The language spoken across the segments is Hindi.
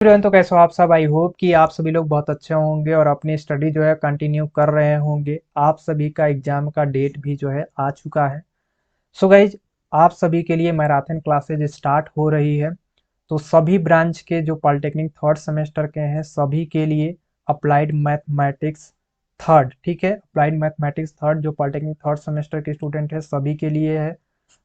एवरीवन, तो कैसे हो आप सब। आई होप कि आप सभी लोग बहुत अच्छे होंगे और अपनी स्टडी जो है कंटिन्यू कर रहे होंगे। आप सभी का एग्जाम का डेट भी जो है आ चुका है। सो गाइज, आप सभी के लिए मैराथन क्लासेज स्टार्ट हो रही है। तो सभी ब्रांच के जो पॉलिटेक्निक थर्ड सेमेस्टर के हैं सभी के लिए अप्लाइड मैथमेटिक्स थर्ड, ठीक है, अप्लाइड मैथमेटिक्स थर्ड जो पॉलिटेक्निक थर्ड सेमेस्टर के स्टूडेंट है सभी के लिए है।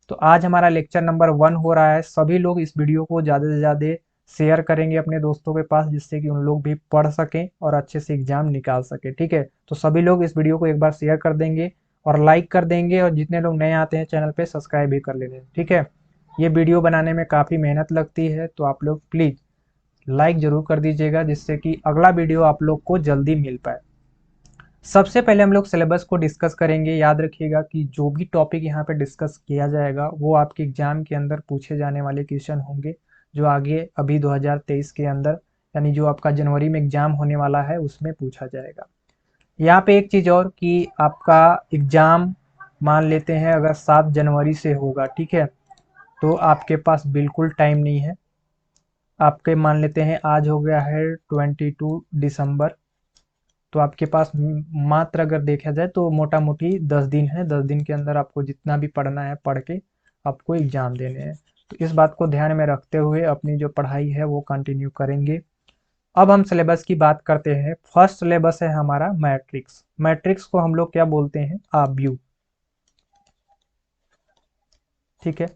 तो आज हमारा लेक्चर नंबर 1 हो रहा है। सभी लोग इस वीडियो को ज़्यादा से ज़्यादा शेयर करेंगे अपने दोस्तों के पास, जिससे कि उन लोग भी पढ़ सकें और अच्छे से एग्जाम निकाल सके, ठीक है। तो सभी लोग इस वीडियो को एक बार शेयर कर देंगे और लाइक कर देंगे, और जितने लोग नए आते हैं चैनल पे सब्सक्राइब भी कर लेंगे, ठीक है। ये वीडियो बनाने में काफ़ी मेहनत लगती है, तो आप लोग प्लीज़ लाइक ज़रूर कर दीजिएगा, जिससे कि अगला वीडियो आप लोग को जल्दी मिल पाए। सबसे पहले हम लोग सिलेबस को डिस्कस करेंगे। याद रखिएगा कि जो भी टॉपिक यहाँ पे डिस्कस किया जाएगा वो आपके एग्जाम के अंदर पूछे जाने वाले क्वेश्चन होंगे, जो आगे अभी 2023 के अंदर, यानी जो आपका जनवरी में एग्जाम होने वाला है उसमें पूछा जाएगा। यहाँ पे एक चीज़ और कि आपका एग्जाम मान लेते हैं अगर 7 जनवरी से होगा, ठीक है, तो आपके पास बिल्कुल टाइम नहीं है। आपके मान लेते हैं आज हो गया है 22 दिसंबर, तो आपके पास मात्र अगर देखा जाए तो मोटा मोटी 10 दिन है। 10 दिन के अंदर आपको जितना भी पढ़ना है पढ़ के आपको एग्जाम देने हैं। तो इस बात को ध्यान में रखते हुए अपनी जो पढ़ाई है वो कंटिन्यू करेंगे। अब हम सिलेबस की बात करते हैं। फर्स्ट सिलेबस है हमारा मैट्रिक्स। मैट्रिक्स को हम लोग क्या बोलते हैं? आव्यूह, ठीक है।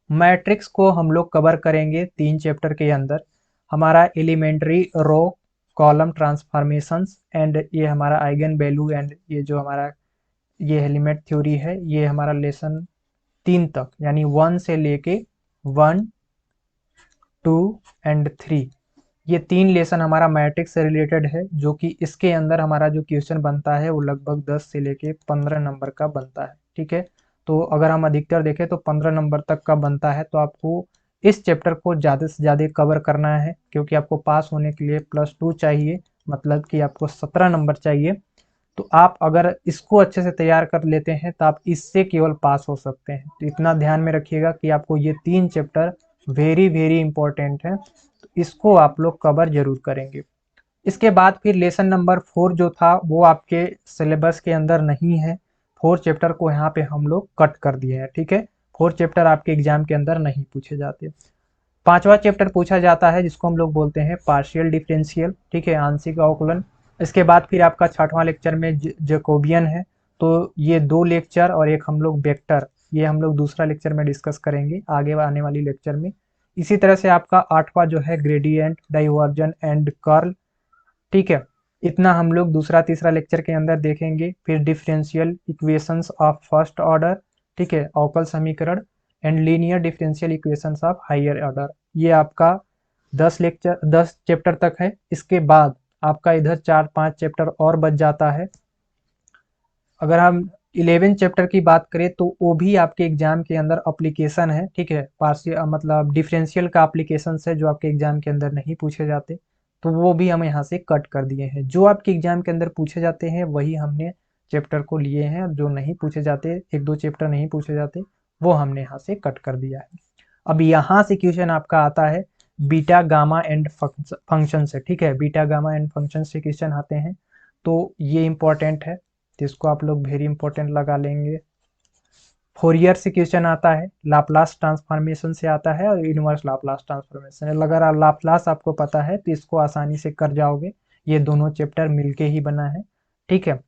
मैट्रिक्स को हम लोग कवर करेंगे 3 चैप्टर के अंदर। हमारा elementary row column transformations and ये हमारा आइगन वैल्यू एंड ये जो हमारा ये एलिमेंट थ्योरी है, ये हमारा लेसन 3 तक, यानी 1 से लेके 1, 2 एंड 3, ये 3 लेसन हमारा मैट्रिक्स से रिलेटेड है, जो कि इसके अंदर हमारा जो क्वेश्चन बनता है वो लगभग 10 से लेके 15 नंबर का बनता है, ठीक है। तो अगर हम अधिकतर देखें तो 15 नंबर तक का बनता है। तो आपको इस चैप्टर को ज़्यादा से ज़्यादा कवर करना है, क्योंकि आपको पास होने के लिए +2 चाहिए, मतलब कि आपको 17 नंबर चाहिए। तो आप अगर इसको अच्छे से तैयार कर लेते हैं तो आप इससे केवल पास हो सकते हैं। तो इतना ध्यान में रखिएगा कि आपको ये 3 चैप्टर वेरी वेरी इंपॉर्टेंट है, तो इसको आप लोग कवर जरूर करेंगे। इसके बाद फिर लेसन नंबर 4 जो था वो आपके सिलेबस के अंदर नहीं है। 4 चैप्टर को यहाँ पे हम लोग कट कर दिए हैं, ठीक है। 4 चैप्टर आपके एग्जाम के अंदर नहीं पूछे जाते। पांचवा चैप्टर पूछा जाता है जिसको हम लोग बोलते हैं पार्शियल डिफरेंशियल, ठीक है, आंशिक अवकलन। इसके बाद फिर आपका छठवां लेक्चर में जैकोबियन है। तो ये 2 लेक्चर और एक हम लोग वेक्टर, ये हम लोग दूसरा लेक्चर में डिस्कस करेंगे आगे आने वाली लेक्चर में। इसी तरह से आपका आठवां जो है ग्रेडियंट डाइवर्जन एंड कर्ल, ठीक है। इतना हम लोग दूसरा तीसरा लेक्चर के अंदर देखेंगे। फिर differential equations of first order, ठीक है, अवकल समीकरण and linear differential equations of higher order, ये आपका 10 चैप्टर तक है। इसके बाद आपका इधर 4-5 चैप्टर और बच जाता है। अगर हम 11 चैप्टर की बात करें तो वो भी आपके एग्जाम के अंदर अप्लीकेशन है, ठीक है, पार्शियल मतलब डिफरेंशियल का अप्लीकेशन है जो आपके एग्जाम के अंदर नहीं पूछे जाते। तो वो भी हम यहाँ से कट कर दिए हैं। जो आपके एग्जाम के अंदर पूछे जाते हैं वही हमने चैप्टर को लिए हैं, जो नहीं पूछे जाते, 1-2 चैप्टर नहीं पूछे जाते, वो हमने यहाँ से कट कर दिया है। अब यहाँ से क्वेश्चन आपका आता है बीटा गामा एंड फंक्शन से, ठीक है, बीटा गामा एंड फंक्शन से क्वेश्चन आते हैं। तो ये इंपॉर्टेंट है, तो इसको आप लोग वेरी इंपॉर्टेंट लगा लेंगे। फोरियर से क्वेश्चन आता है, लाप्लास ट्रांसफॉर्मेशन से आता है और इनवर्स लाप्लास ट्रांसफॉर्मेशन। अगर लाप्लास आपको पता है तो इसको आसानी से कर जाओगे। ये दोनों चैप्टर मिलके ही बना है, ठीक है।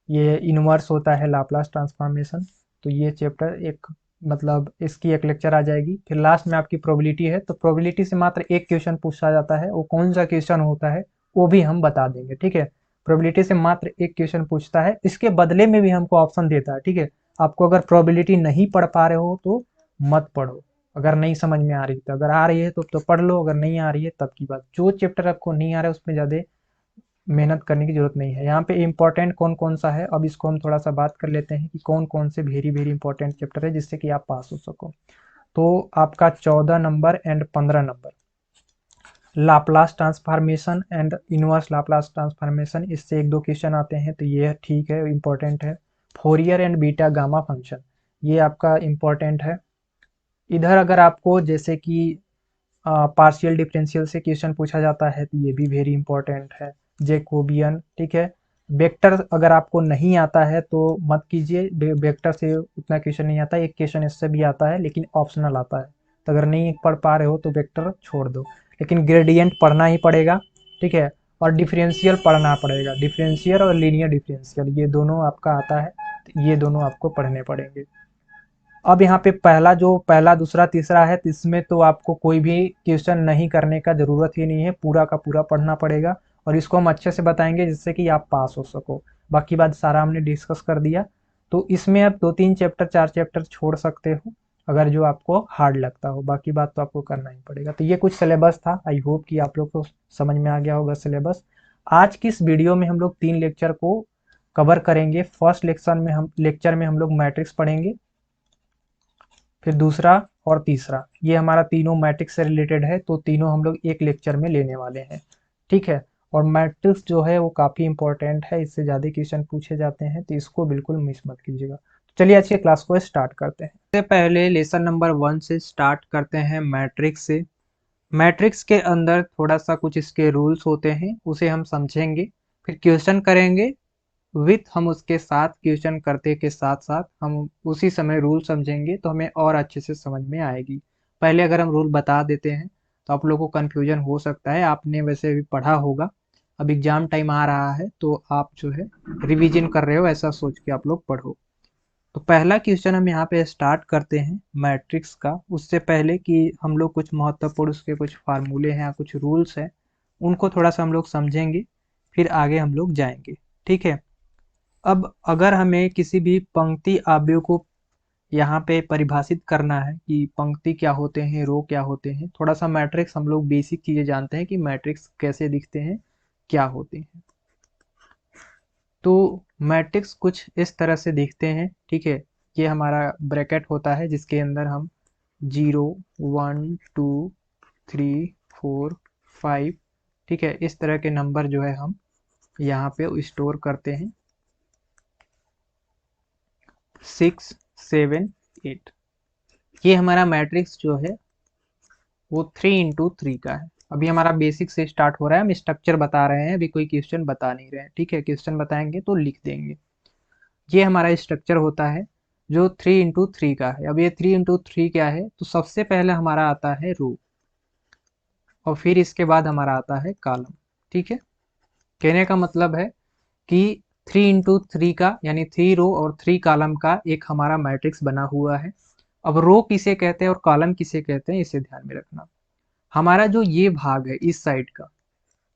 ये इनवर्स होता है लाप्लास ट्रांसफॉर्मेशन, तो ये चैप्टर एक, मतलब इसकी एक लेक्चर आ जाएगी। फिर लास्ट में आपकी प्रोबेबिलिटी है, तो प्रोबेबिलिटी से मात्र एक क्वेश्चन पूछा जाता है, वो कौन सा क्वेश्चन होता है वो भी हम बता देंगे, ठीक है। प्रोबेबिलिटी से मात्र एक क्वेश्चन पूछता है, इसके बदले में भी हमको ऑप्शन देता है, ठीक है। आपको अगर प्रोबेबिलिटी नहीं पढ़ पा रहे हो तो मत पढ़ो। अगर नहीं समझ में आ रही तो, अगर आ रही है तो पढ़ लो, अगर नहीं आ रही है तब की बात। जो चैप्टर आपको नहीं आ रहा है उसमें ज़्यादा मेहनत करने की जरूरत नहीं है। यहाँ पे इम्पोर्टेंट कौन कौन सा है, अब इसको हम थोड़ा सा बात कर लेते हैं कि कौन कौन से वेरी वेरी इंपॉर्टेंट चैप्टर है जिससे कि आप पास हो सको। तो आपका 14 number and 15 number Laplace transformation and inverse Laplace transformation, इससे 1-2 क्वेश्चन आते हैं, तो ये ठीक है, इंपॉर्टेंट है। Fourier and beta gamma function, ये आपका इंपॉर्टेंट है। इधर अगर आपको जैसे कि पार्शियल डिफरेंशियल से क्वेश्चन पूछा जाता है, तो ये भी वेरी इंपॉर्टेंट है। जैकोबियन, ठीक है। वेक्टर अगर आपको नहीं आता है तो मत कीजिए, वेक्टर से उतना क्वेश्चन नहीं आता, एक क्वेश्चन इससे भी आता है लेकिन ऑप्शनल आता है, तो अगर नहीं पढ़ पा रहे हो तो वेक्टर छोड़ दो, लेकिन ग्रेडियंट पढ़ना ही पड़ेगा, ठीक है। और डिफरेंशियल पढ़ना पड़ेगा, डिफरेंशियल और लीनियर डिफरेंशियल ये दोनों आपका आता है, तो ये दोनों आपको पढ़ने पड़ेंगे। अब यहाँ पे पहला दूसरा तीसरा है, तो इसमें तो आपको कोई भी क्वेश्चन नहीं करने का ज़रूरत ही नहीं है, पूरा का पूरा पढ़ना पड़ेगा, और इसको हम अच्छे से बताएंगे जिससे कि आप पास हो सको। बाकी बात सारा हमने डिस्कस कर दिया, तो इसमें आप 2-3 चैप्टर 4 चैप्टर छोड़ सकते हो अगर जो आपको हार्ड लगता हो, बाकी बात तो आपको करना ही पड़ेगा। तो ये कुछ सिलेबस था, आई होप कि आप लोग को समझ में आ गया होगा सिलेबस। आज की इस वीडियो में हम लोग 3 लेक्चर को कवर करेंगे। फर्स्ट लेक्चर में हम लोग मैट्रिक्स पढ़ेंगे, फिर दूसरा और तीसरा, ये हमारा तीनों मैट्रिक्स से रिलेटेड है, तो तीनों हम लोग एक लेक्चर में लेने वाले हैं, ठीक है। और मैट्रिक्स जो है वो काफ़ी इंपॉर्टेंट है, इससे ज़्यादा क्वेश्चन पूछे जाते हैं, तो इसको बिल्कुल मिस मत कीजिएगा। चलिए आज के क्लास को स्टार्ट करते हैं। सबसे पहले लेसन नंबर 1 से स्टार्ट करते हैं, मैट्रिक्स से। मैट्रिक्स के अंदर थोड़ा सा कुछ इसके रूल्स होते हैं, उसे हम समझेंगे, फिर क्वेश्चन करेंगे हम उसके साथ क्वेश्चन करते के साथ साथ हम उसी समय रूल समझेंगे, तो हमें और अच्छे से समझ में आएगी। पहले अगर हम रूल बता देते हैं तो आप लोगों को कन्फ्यूजन हो सकता है, आपने वैसे भी पढ़ा होगा, अब एग्जाम टाइम आ रहा है तो आप जो है रिवीजन कर रहे हो ऐसा सोच के आप लोग पढ़ो। तो पहला क्वेश्चन हम यहाँ पे स्टार्ट करते हैं मैट्रिक्स का। उससे पहले कि हम लोग कुछ महत्वपूर्ण उसके कुछ फार्मूले हैं या कुछ रूल्स हैं, उनको थोड़ा सा हम लोग समझेंगे, फिर आगे हम लोग जाएंगे, ठीक है। अब अगर हमें किसी भी पंक्ति अवयव को यहाँ पे परिभाषित करना है कि पंक्ति क्या होते हैं, रो क्या होते हैं, थोड़ा सा मैट्रिक्स हम लोग बेसिक चीजें जानते हैं कि मैट्रिक्स कैसे दिखते हैं, क्या होते हैं। तो मैट्रिक्स कुछ इस तरह से दिखते हैं, ठीक है। ये हमारा ब्रैकेट होता है जिसके अंदर हम 0 1 2 3 4 5, ठीक है, इस तरह के नंबर जो है हम यहाँ पे स्टोर करते हैं। 6 7 8, ये हमारा मैट्रिक्स जो है वो 3 × 3 का है। अभी हमारा बेसिक से स्टार्ट हो रहा है, हम स्ट्रक्चर बता रहे हैं, अभी कोई क्वेश्चन बता नहीं रहे हैं, ठीक है। क्वेश्चन बताएंगे तो लिख देंगे। ये हमारा स्ट्रक्चर होता है जो 3 × 3 का है। अब ये 3 × 3 क्या है, तो सबसे पहले हमारा आता है रो, और फिर इसके बाद हमारा आता है कॉलम, ठीक है। कहने का मतलब है कि 3 × 3 का यानी 3 रो और 3 कॉलम का एक हमारा मैट्रिक्स बना हुआ है। अब रो किसे कहते हैं और कॉलम किसे कहते हैं, इसे ध्यान में रखना। हमारा जो ये भाग है इस साइड का,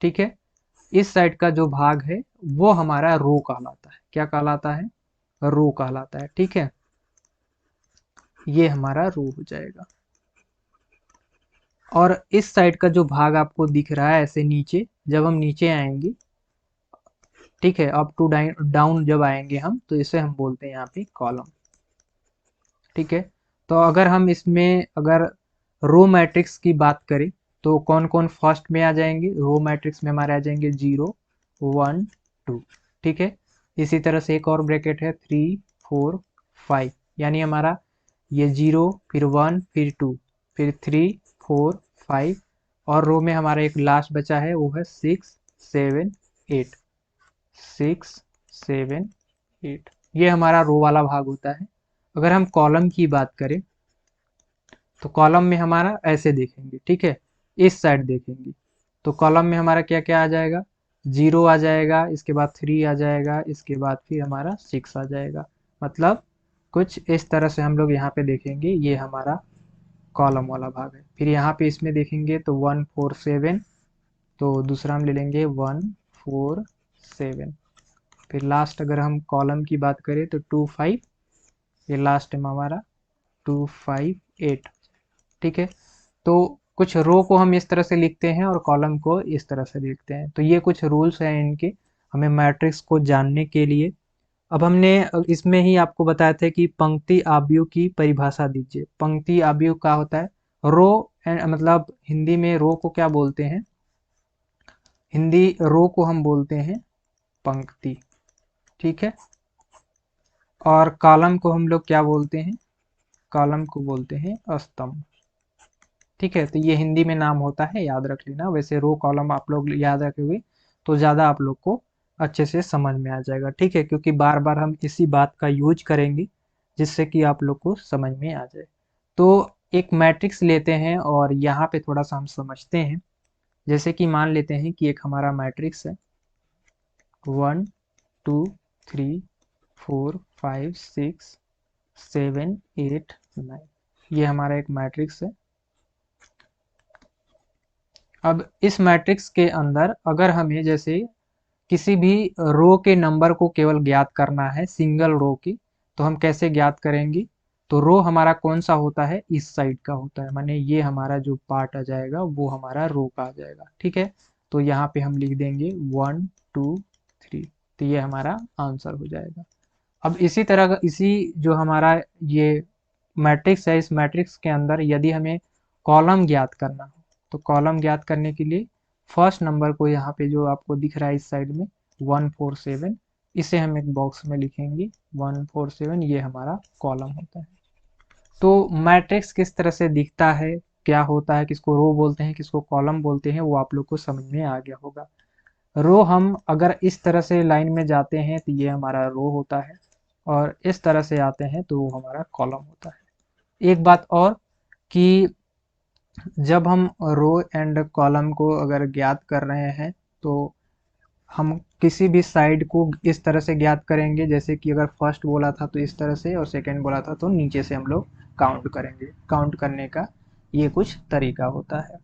ठीक है, इस साइड का जो भाग है वो हमारा रो कहलाता है। क्या कहलाता है, रो कहलाता है, ठीक है। ये हमारा रो हो जाएगा। और इस साइड का जो भाग आपको दिख रहा है ऐसे नीचे, जब हम नीचे आएंगे, ठीक है, अप टू डाउन जब आएंगे हम, तो इसे हम बोलते हैं यहाँ पे कॉलम, ठीक है। तो अगर हम इसमें अगर रो मैट्रिक्स की बात करें तो कौन कौन फर्स्ट में आ जाएंगे, रो मैट्रिक्स में हमारे आ जाएंगे 0 1 2, ठीक है। इसी तरह से एक और ब्रैकेट है 3 4 5, यानी हमारा ये 0 फिर 1 फिर 2 फिर 3 4 5, और रो में हमारा एक लास्ट बचा है वो है 6 7 8, 6 7 8, ये हमारा रो वाला भाग होता है। अगर हम कॉलम की बात करें तो कॉलम में हमारा ऐसे देखेंगे, ठीक है, इस साइड देखेंगे, तो कॉलम में हमारा क्या क्या आ जाएगा, 0 आ जाएगा, इसके बाद 3 आ जाएगा, इसके बाद फिर हमारा 6 आ जाएगा। मतलब कुछ इस तरह से हम लोग यहाँ पे देखेंगे, ये हमारा कॉलम वाला भाग है। फिर यहाँ पे इसमें देखेंगे तो 1 4 7, तो दूसरा हम ले लेंगे 1 4 7। फिर लास्ट अगर हम कॉलम की बात करें तो 2 5, ये लास्ट में हमारा 2 5 8, ठीक है। तो कुछ रो को हम इस तरह से लिखते हैं और कॉलम को इस तरह से लिखते हैं, तो ये कुछ रूल्स हैं इनके हमें मैट्रिक्स को जानने के लिए। अब हमने इसमें ही आपको बताया था कि पंक्ति अवयव की परिभाषा दीजिए। पंक्ति अवयव क्या होता है, रो एंड मतलब हिंदी में रो को क्या बोलते हैं, हिंदी रो को हम बोलते हैं पंक्ति, ठीक है। और कॉलम को हम लोग क्या बोलते हैं, कॉलम को बोलते हैं स्तंभ, ठीक है, तो ये हिंदी में नाम होता है, याद रख लेना। वैसे रो कॉलम आप लोग याद रखोगे तो ज़्यादा आप लोग को अच्छे से समझ में आ जाएगा, ठीक है, क्योंकि बार बार हम इसी बात का यूज करेंगे जिससे कि आप लोग को समझ में आ जाए। तो एक मैट्रिक्स लेते हैं और यहाँ पे थोड़ा सा हम समझते हैं। जैसे कि मान लेते हैं कि एक हमारा मैट्रिक्स है 1 2 3 4 5 6 7 8 9। ये हमारा एक मैट्रिक्स है। अब इस मैट्रिक्स के अंदर अगर हमें जैसे किसी भी रो के नंबर को केवल ज्ञात करना है, सिंगल रो की, तो हम कैसे ज्ञात करेंगे? तो रो हमारा कौन सा होता है? इस साइड का होता है, माने ये हमारा जो पार्ट आ जाएगा वो हमारा रो का आ जाएगा, ठीक है। तो यहाँ पे हम लिख देंगे 1 2 3, तो ये हमारा आंसर हो जाएगा। अब इसी तरह का इसी जो हमारा ये मैट्रिक्स है, इस मैट्रिक्स के अंदर यदि हमें कॉलम ज्ञात करना हो, तो कॉलम ज्ञात करने के लिए फर्स्ट नंबर को यहाँ पे जो आपको दिख रहा है इस साइड में 1 4 7, इसे हम एक बॉक्स में लिखेंगे 1 4 7, ये हमारा कॉलम होता है। तो मैट्रिक्स किस तरह से दिखता है, क्या होता है, किसको रो बोलते हैं, किसको कॉलम बोलते हैं, वो आप लोग को समझ में आ गया होगा। रो हम अगर इस तरह से लाइन में जाते हैं तो ये हमारा रो होता है, और इस तरह से आते हैं तो वो हमारा कॉलम होता है। एक बात और कि जब हम रो एंड कॉलम को अगर ज्ञात कर रहे हैं तो हम किसी भी साइड को इस तरह से ज्ञात करेंगे, जैसे कि अगर फर्स्ट बोला था तो इस तरह से और सेकंड बोला था तो नीचे से हम लोग काउंट करेंगे। काउंट करने का ये कुछ तरीका होता है।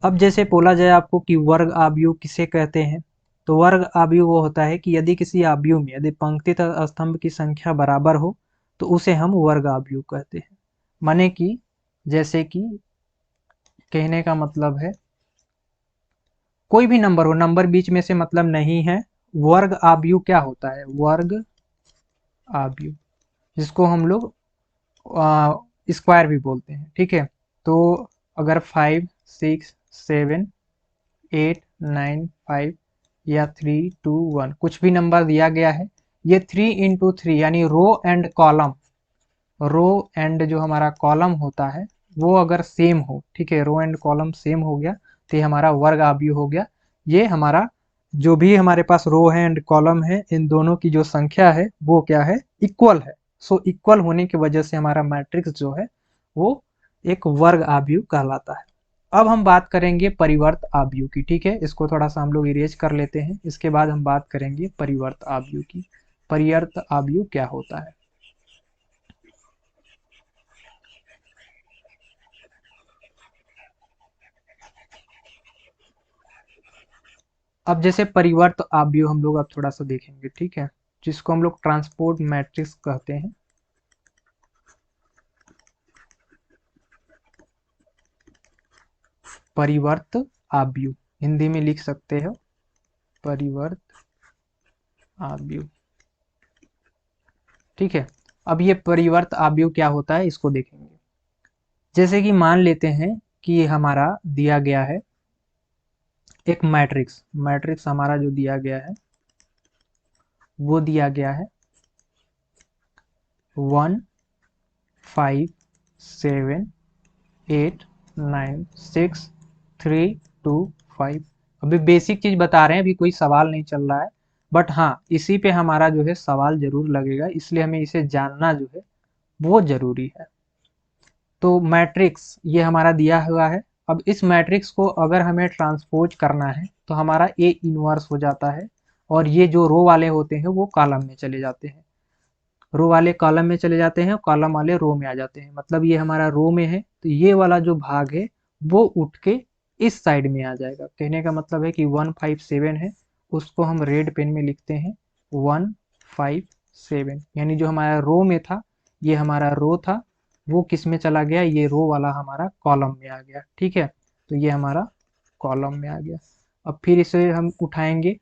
अब जैसे बोला जाए आपको कि वर्ग आव्यूह किसे कहते हैं, तो वर्ग आव्यूह वो होता है कि यदि किसी आव्यूह में यदि पंक्ति तथा स्तंभ की संख्या बराबर हो तो उसे हम वर्ग आव्यूह कहते हैं। माने कि जैसे कि कहने का मतलब है कोई भी नंबर हो, नंबर बीच में से मतलब नहीं है। वर्ग आव्यूह क्या होता है? वर्ग आव्यूह, जिसको हम लोग स्क्वायर भी बोलते हैं, ठीक है। तो अगर 5 6 7 8 9 5 या 3 2 1 कुछ भी नंबर दिया गया है, ये 3 × 3 यानी row and column, row and जो हमारा कॉलम होता है वो अगर सेम हो, ठीक है, रो एंड कॉलम सेम हो गया तो ये हमारा वर्ग आव्यूह हो गया। ये हमारा जो भी हमारे पास रो है एंड कॉलम है, इन दोनों की जो संख्या है वो क्या है? इक्वल है। सो इक्वल होने की वजह से हमारा मैट्रिक्स जो है वो एक वर्ग आव्यूह कहलाता है। अब हम बात करेंगे परिवर्त आव्यूह की, ठीक है, इसको थोड़ा सा हम लोग इरेज कर लेते हैं। इसके बाद हम बात करेंगे परिवर्त आव्यूह की। परिवर्त आव्यूह क्या होता है? अब जैसे परिवर्त आव्यूह हम लोग अब थोड़ा सा देखेंगे, ठीक है, जिसको हम लोग ट्रांसपोर्ट मैट्रिक्स कहते हैं। परिवर्त आव्यूह हिंदी में लिख सकते हो परिवर्त आव्यूह, ठीक है। अब ये परिवर्त आव्यूह क्या होता है इसको देखेंगे। जैसे कि मान लेते हैं कि हमारा दिया गया है एक मैट्रिक्स, मैट्रिक्स हमारा जो दिया गया है वो दिया गया है 1 5 7 8 9 6 3 2 5। अभी बेसिक चीज बता रहे हैं, अभी कोई सवाल नहीं चल रहा है, बट हाँ इसी पे हमारा जो है सवाल जरूर लगेगा, इसलिए हमें इसे जानना जो है वो जरूरी है। तो मैट्रिक्स ये हमारा दिया हुआ है। अब इस मैट्रिक्स को अगर हमें ट्रांसपोज करना है तो हमारा ए इनवर्स हो जाता है, और ये जो रो वाले होते हैं वो कॉलम में चले जाते हैं, रो वाले कॉलम में चले जाते हैं, कॉलम वाले रो में आ जाते हैं। मतलब ये हमारा रो में है तो ये वाला जो भाग है वो उठ के इस साइड में आ जाएगा। कहने का मतलब है कि 1 5 7 है, उसको हम रेड पेन में लिखते हैं 1 5 7, यानी जो हमारा रो में था, ये हमारा रो था, वो किस में चला गया? ये रो वाला हमारा कॉलम में आ गया, ठीक है। तो ये हमारा कॉलम में आ गया। अब फिर इसे हम उठाएंगे,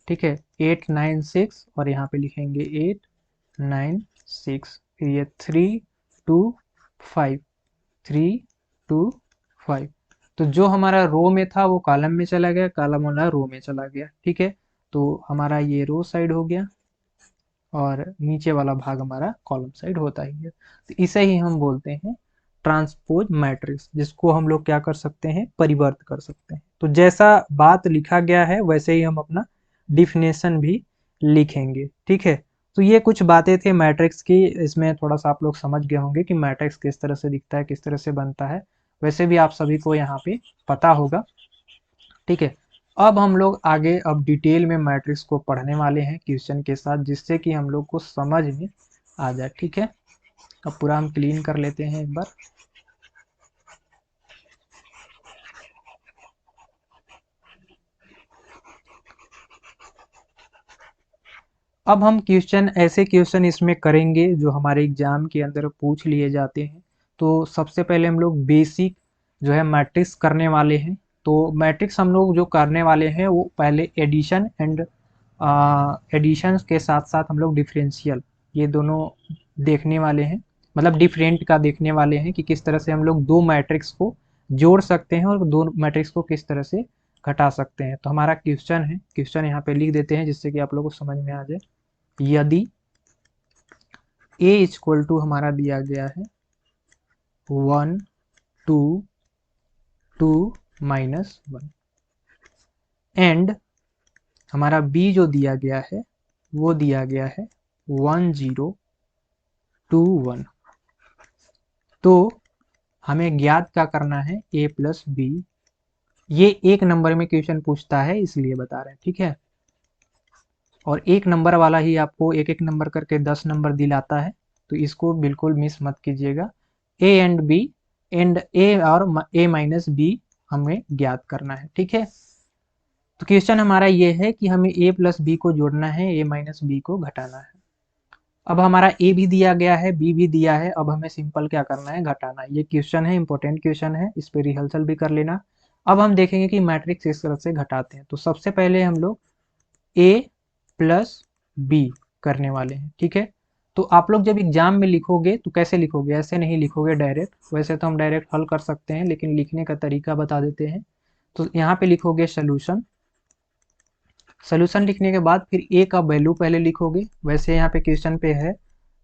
ठीक है, 8 9 6, और यहाँ पे लिखेंगे 8 9 6, फिर ये 3 2 5, 3 2 5। तो जो हमारा रो में था वो कॉलम में चला गया, कॉलम वाला रो में चला गया, ठीक है। तो हमारा ये रो साइड हो गया और नीचे वाला भाग हमारा कॉलम साइड होता ही है। तो इसे ही हम बोलते हैं ट्रांसपोज मैट्रिक्स, जिसको हम लोग क्या कर सकते हैं, परिवर्त कर सकते हैं। तो जैसा बात लिखा गया है वैसे ही हम अपना डिफिनेशन भी लिखेंगे, ठीक है। तो ये कुछ बातें थे मैट्रिक्स की, इसमें थोड़ा सा आप लोग समझ गए होंगे कि मैट्रिक्स किस तरह से दिखता है, किस तरह से बनता है। वैसे भी आप सभी को यहाँ पे पता होगा, ठीक है। अब हम लोग आगे अब डिटेल में मैट्रिक्स को पढ़ने वाले हैं क्वेश्चन के साथ, जिससे कि हम लोग को समझ में आ जाए, ठीक है। अब पूरा हम क्लीन कर लेते हैं एक बार। अब हम क्वेश्चन, ऐसे क्वेश्चन इसमें करेंगे जो हमारे एग्जाम के अंदर पूछ लिए जाते हैं। तो सबसे पहले हम लोग बेसिक जो है मैट्रिक्स करने वाले हैं। तो मैट्रिक्स हम लोग जो करने वाले हैं वो पहले एडिशन एंड एडिशन के साथ साथ हम लोग डिफरेंशियल, ये दोनों देखने वाले हैं। मतलब डिफरेंट का देखने वाले हैं कि किस तरह से हम लोग दो मैट्रिक्स को जोड़ सकते हैं और दो मैट्रिक्स को किस तरह से घटा सकते हैं। तो हमारा क्वेश्चन है, क्वेश्चन यहाँ पे लिख देते हैं जिससे कि आप लोगों को समझ में आ जाए। यदि a इक्वल टू हमारा दिया गया है 1 2 2 -1 एंड हमारा b जो दिया गया है वो दिया गया है 1 0 2 1, तो हमें ज्ञात क्या करना है, a प्लस बी। ये एक नंबर में क्वेश्चन पूछता है इसलिए बता रहे हैं, ठीक है। और एक नंबर वाला ही आपको एक एक नंबर करके 10 नंबर दिलाता है, तो इसको बिल्कुल मिस मत कीजिएगा। ए एंड बी एंड ए और ए माइनस बी हमें ज्ञात करना है, ठीक है। तो क्वेश्चन हमारा ये है कि हमें ए प्लस बी को जोड़ना है, ए माइनस बी को घटाना है। अब हमारा ए भी दिया गया है, बी भी दिया है, अब हमें सिंपल क्या करना है, घटाना है। ये क्वेश्चन है, इंपॉर्टेंट क्वेश्चन है, इस पे रिहर्सल भी कर लेना। अब हम देखेंगे कि मैट्रिक्स किस तरह से घटाते हैं। तो सबसे पहले हम लोग ए प्लस बी करने वाले हैं, ठीक है। तो आप लोग जब एग्जाम में लिखोगे तो कैसे लिखोगे, ऐसे नहीं लिखोगे डायरेक्ट, वैसे तो हम डायरेक्ट हल कर सकते हैं लेकिन लिखने का तरीका बता देते हैं। तो यहाँ पे लिखोगे सोल्यूशन, सोल्यूशन लिखने के बाद फिर ए का वैल्यू पहले लिखोगे, वैसे यहाँ पे क्वेश्चन पे है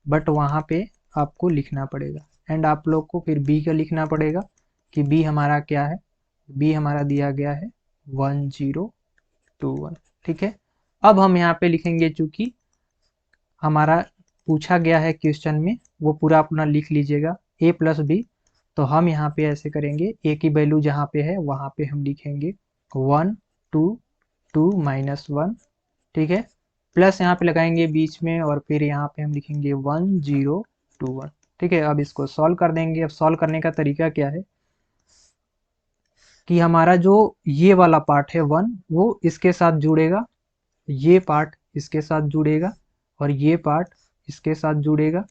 बट वहाँ पे आपको लिखना पड़ेगा। एंड आप लोग को फिर बी का लिखना पड़ेगा कि बी हमारा क्या है, बी हमारा दिया गया है 1 0 2 1, ठीक है। अब हम यहाँ पे लिखेंगे, चूंकि हमारा पूछा गया है क्वेश्चन में, वो पूरा अपना लिख लीजिएगा a प्लस बी। तो हम यहाँ पे ऐसे करेंगे, a की वैल्यू जहाँ पे है वहाँ पे हम लिखेंगे 1 2 2 -1, ठीक है। प्लस यहाँ पे लगाएंगे बीच में और फिर यहाँ पे हम लिखेंगे 1 0 2 1, ठीक है। अब इसको सॉल्व कर देंगे। अब सॉल्व करने का तरीका क्या है कि हमारा जो ये वाला पार्ट है 1 वो इसके साथ जुड़ेगा, ये पार्ट इसके साथ जुड़ेगा और ये पार्ट इसके साथ जुड़ेगा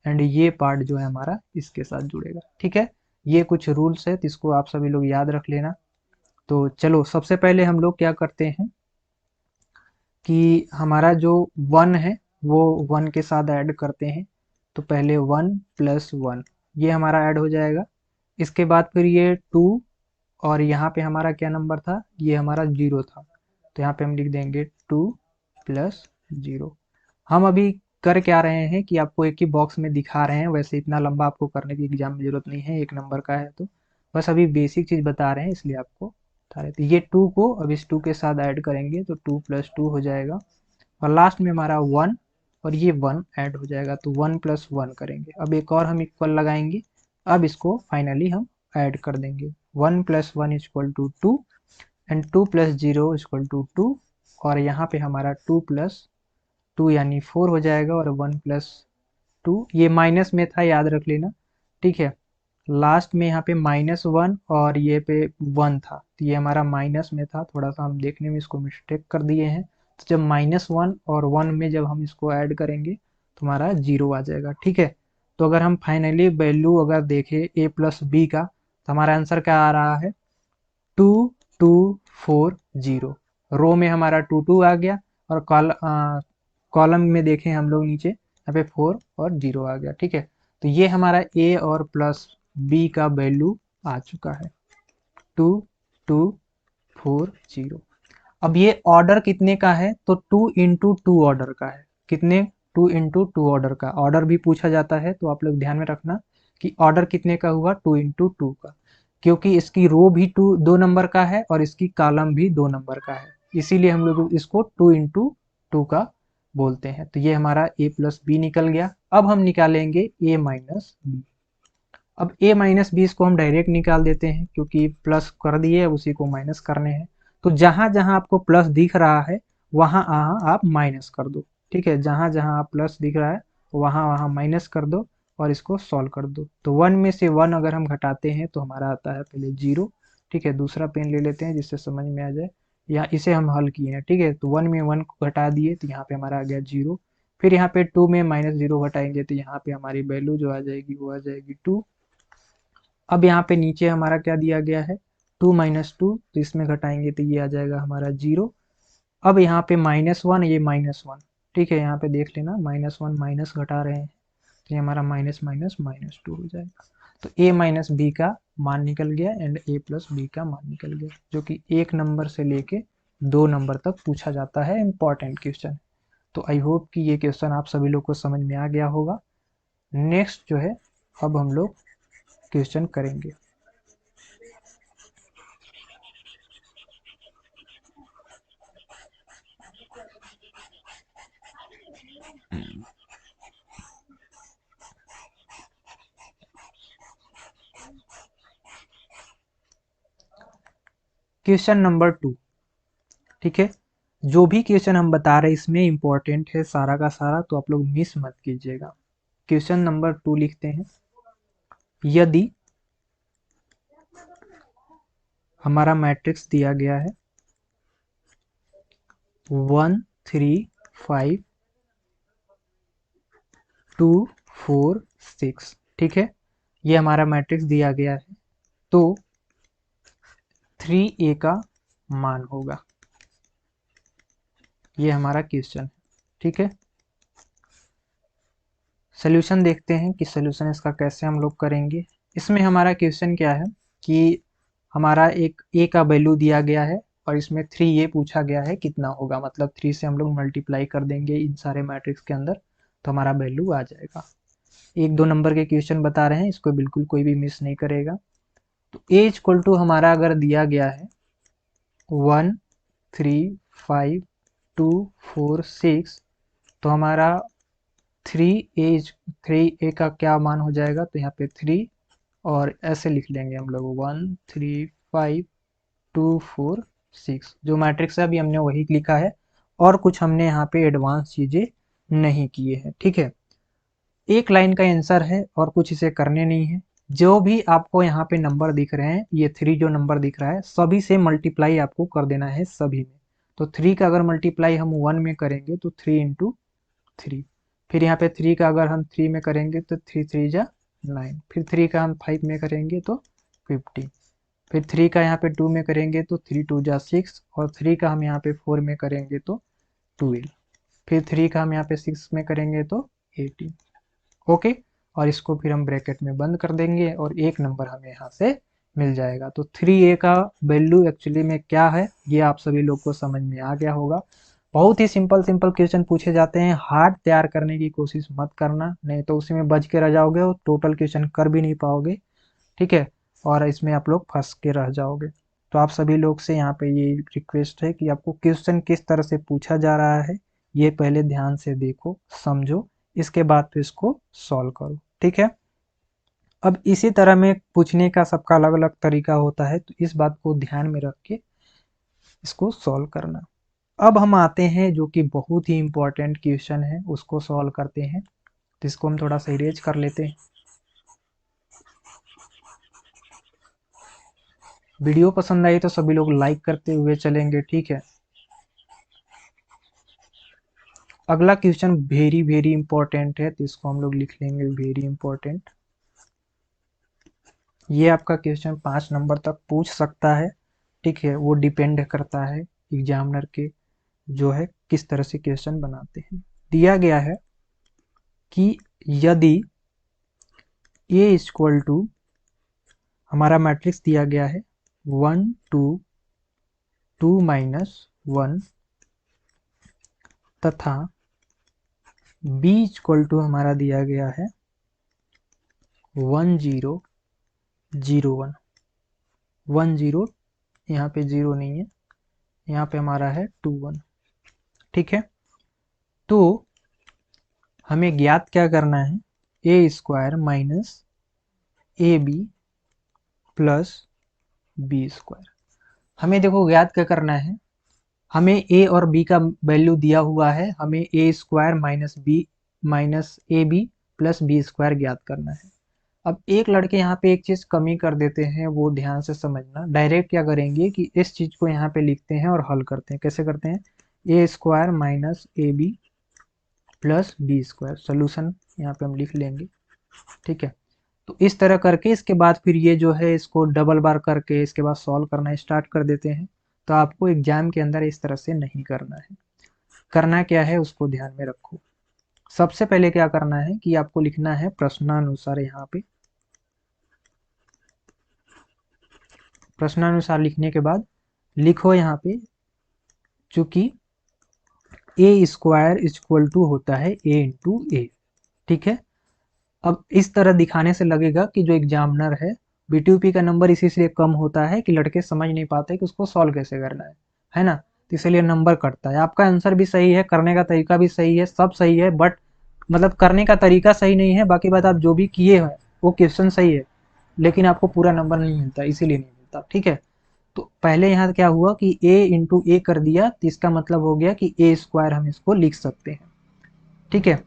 एंड ये पार्ट जो है हमारा इसके साथ जुड़ेगा, ठीक है। ये कुछ रूल्स है, तो इसको आप सभी लोग याद रख लेना। तो चलो सबसे पहले हम लोग क्या करते हैं कि हमारा जो 1 है वो 1 के साथ ऐड करते हैं। तो पहले 1 प्लस 1 ये हमारा ऐड हो जाएगा। इसके बाद फिर ये 2 और यहाँ पे हमारा क्या नंबर था, ये हमारा 0 था, तो यहाँ पे हम लिख देंगे 2 प्लस 0। हम अभी कर क्या रहे हैं कि आपको एक ही बॉक्स में दिखा रहे हैं, वैसे इतना लंबा आपको करने की एग्जाम में जरूरत नहीं है, एक नंबर का है तो बस अभी बेसिक चीज़ बता रहे हैं इसलिए आपको बता रहे। तो ये 2 को अब इस 2 के साथ ऐड करेंगे तो 2 प्लस 2 हो जाएगा और लास्ट में हमारा 1 और ये 1 ऐड हो जाएगा, तो 1 प्लस 1 करेंगे। अब एक और हम इक्वल लगाएंगे, अब इसको फाइनली हम ऐड कर देंगे। 1 plus 1 equal to 2 and 2 plus 0 equal to 2 और यहाँ पे हमारा 2 प्लस 2 यानी 4 हो जाएगा और 1 प्लस 2 ये माइनस में था, याद रख लेना, ठीक है। लास्ट में यहाँ पे -1 और ये पे 1 था, तो ये हमारा माइनस में था, थोड़ा सा हम देखने में इसको मिस्टेक कर दिए हैं। तो जब -1 और 1 में जब हम इसको ऐड करेंगे तो हमारा 0 आ जाएगा, ठीक है। तो अगर हम फाइनली वैल्यू अगर देखें a प्लस बी का, तो हमारा आंसर क्या आ रहा है 2 2 4 0। रो में हमारा 2 2 आ गया और कॉलम में देखें हम लोग नीचे यहाँ पे 4 और 0 आ गया, ठीक है। तो ये हमारा a और प्लस b का वैल्यू आ चुका है 2 2 4 0। अब ये ऑर्डर कितने का है, तो 2 इंटू 2 ऑर्डर का है। कितने, 2 इंटू 2 ऑर्डर का। ऑर्डर भी पूछा जाता है तो आप लोग ध्यान में रखना कि ऑर्डर कितने का हुआ, 2 × 2 का, क्योंकि इसकी रो भी 2 नंबर का है और इसकी कॉलम भी 2 नंबर का है, इसीलिए हम लोग इसको 2 × 2 का बोलते हैं। तो ये हमारा a+b निकल गया। अब हम निकालेंगे a-b। अब a-b इसको हम डायरेक्ट निकाल देते हैं, क्योंकि प्लस कर दिए, उसी को माइनस करने हैं। तो जहां जहां आपको प्लस दिख रहा है वहां आप माइनस कर दो, ठीक है। जहां जहां आप प्लस दिख रहा है वहां वहां माइनस कर दो और इसको सॉल्व कर दो। तो 1 में से 1 अगर हम घटाते हैं तो हमारा आता है पहले 0, ठीक है। दूसरा पेन ले लेते हैं जिससे समझ में आ जाए। यहाँ इसे हम हल किए हैं, ठीक है। तो 1 में 1 को घटा दिए तो यहाँ पे हमारा आ गया 0। फिर यहाँ पे 2 में -0 घटाएंगे तो यहाँ पे हमारी वैल्यू जो आ जाएगी वो आ जाएगी 2। अब यहाँ पे नीचे हमारा क्या दिया गया है, 2 - 2, तो इसमें घटाएंगे तो ये आ जाएगा हमारा 0। अब यहाँ पे -1, ये -1, ठीक है। यहाँ पे देख लेना, -1 माइनस घटा रहे हैं तो ये हमारा माइनस माइनस -2 हो जाएगा। तो a-b का मान निकल गया एंड a+b का मान निकल गया, जो कि 1 नंबर से लेके 2 नंबर तक पूछा जाता है, इंपॉर्टेंट क्वेश्चन। तो आई होप कि ये क्वेश्चन आप सभी लोग को समझ में आ गया होगा। नेक्स्ट जो है, अब हम लोग क्वेश्चन करेंगे। क्वेश्चन नंबर 2, ठीक है। जो भी क्वेश्चन हम बता रहे हैं इसमें इंपॉर्टेंट है सारा का सारा, तो आप लोग मिस मत कीजिएगा। क्वेश्चन नंबर 2 लिखते हैं, यदि हमारा मैट्रिक्स दिया गया है 1 3 5 2 4 6, ठीक है। ये हमारा मैट्रिक्स दिया गया है, तो 3a का मान होगा। ये हमारा क्वेश्चन है, ठीक है। सोल्यूशन देखते हैं कि सोल्यूशन इसका कैसे हम लोग करेंगे। इसमें हमारा क्वेश्चन क्या है कि हमारा एक a का वैल्यू दिया गया है और इसमें 3a पूछा गया है कितना होगा, मतलब 3 से हम लोग मल्टीप्लाई कर देंगे इन सारे मैट्रिक्स के अंदर तो हमारा वैल्यू आ जाएगा। 1-2 नंबर के क्वेश्चन बता रहे हैं, इसको बिल्कुल कोई भी मिस नहीं करेगा। तो a हमारा अगर दिया गया है 1 3 5 2 4 6, तो हमारा 3a का क्या मान हो जाएगा, तो यहाँ पे 3 और ऐसे लिख लेंगे हम लोग 1 3 5 2 4 6। जो मैट्रिक्स है अभी हमने वही लिखा है और कुछ हमने यहाँ पे एडवांस चीजें नहीं किए हैं, ठीक है। एक लाइन का आंसर है और कुछ इसे करने नहीं है। जो भी आपको यहाँ पे नंबर दिख रहे हैं, ये 3 जो नंबर दिख रहा है सभी से मल्टीप्लाई आपको कर देना है सभी में। तो 3 का अगर मल्टीप्लाई हम 1 में करेंगे तो 3 × 3। फिर यहाँ पे 3 का अगर हम 3 में करेंगे तो 3 3 जा 9। फिर 3 का हम 5 में करेंगे तो 15। फिर 3 का यहाँ पे 2 में करेंगे तो 3 2 जा 6 और 3 का हम यहाँ पे 4 में करेंगे तो 12। फिर 3 का हम यहाँ पे 6 में करेंगे तो 18। ओके, और इसको फिर हम ब्रैकेट में बंद कर देंगे और एक नंबर हमें यहाँ से मिल जाएगा। तो 3a का वैल्यू एक्चुअली में क्या है ये आप सभी लोग को समझ में आ गया होगा। बहुत ही सिंपल सिंपल क्वेश्चन पूछे जाते हैं, हार्ड तैयार करने की कोशिश मत करना, नहीं तो उसी में बच के रह जाओगे और टोटल क्वेश्चन कर भी नहीं पाओगे, ठीक है। और इसमें आप लोग फंस के रह जाओगे। तो आप सभी लोग से यहाँ पे ये रिक्वेस्ट है कि आपको क्वेश्चन किस तरह से पूछा जा रहा है ये पहले ध्यान से देखो समझो, इसके बाद फिर इसको सॉल्व करो, ठीक है। अब इसी तरह में पूछने का सबका अलग अलग तरीका होता है, तो इस बात को ध्यान में रख के इसको सॉल्व करना। अब हम आते हैं जो कि बहुत ही इंपॉर्टेंट क्वेश्चन है, उसको सॉल्व करते हैं। तो इसको हम थोड़ा सा इरेज कर लेते हैं। वीडियो पसंद आई तो सभी लोग लाइक करते हुए चलेंगे, ठीक है। अगला क्वेश्चन वेरी वेरी इंपॉर्टेंट है, तो इसको हम लोग लिख लेंगे वेरी इंपॉर्टेंट। ये आपका क्वेश्चन 5 नंबर तक पूछ सकता है, ठीक है। वो डिपेंड करता है एग्जामिनर के जो है किस तरह से क्वेश्चन बनाते हैं। दिया गया है कि यदि a = हमारा मैट्रिक्स दिया गया है 1 2 2 - 1 तथा b = हमारा दिया गया है 1001, 10, यहाँ पे 0 नहीं है, यहाँ पे हमारा है 21। ठीक है, तो हमें ज्ञात क्या करना है, A square minus A B plus B square. हमें देखो ज्ञात क्या करना है, हमें ए और बी का वैल्यू दिया हुआ है, हमें A square minus A B plus B square ज्ञात करना है। अब एक लड़के यहाँ पे एक चीज़ कमी कर देते हैं, वो ध्यान से समझना। डायरेक्ट क्या करेंगे कि इस चीज़ को यहाँ पे लिखते हैं और हल करते हैं। कैसे करते हैं, A square minus A B plus B square, solution यहाँ पे हम लिख लेंगे। ठीक है, तो इस तरह करके इसके बाद फिर ये जो है इसको डबल बार करके इसके बाद सॉल्व करना स्टार्ट कर देते हैं। तो आपको एग्जाम के अंदर इस तरह से नहीं करना है। करना क्या है उसको ध्यान में रखो। सबसे पहले क्या करना है कि आपको लिखना है प्रश्नानुसार। यहाँ पे प्रश्नानुसार लिखने के बाद लिखो यहाँ पे, चूंकि ए स्क्वायर इक्वल टू होता है ए इंटू ए। ठीक है, अब इस तरह दिखाने से लगेगा कि जो एग्जामिनर है, बीटीयूपी का नंबर इसी से कम होता है कि लड़के समझ नहीं पाते कि उसको सॉल्व कैसे करना है ना, तो इसलिए नंबर कटता है। आपका आंसर भी सही है, करने का तरीका भी सही है, सब सही है, बट मतलब करने का तरीका सही नहीं है। बाकी बात आप जो भी किए हैं वो क्वेश्चन सही है, लेकिन आपको पूरा नंबर नहीं मिलता, इसीलिए नहीं मिलता। ठीक है, तो पहले यहाँ क्या हुआ कि a इंटू ए कर दिया, तो इसका मतलब हो गया कि ए स्क्वायर हम इसको लिख सकते हैं। ठीक है,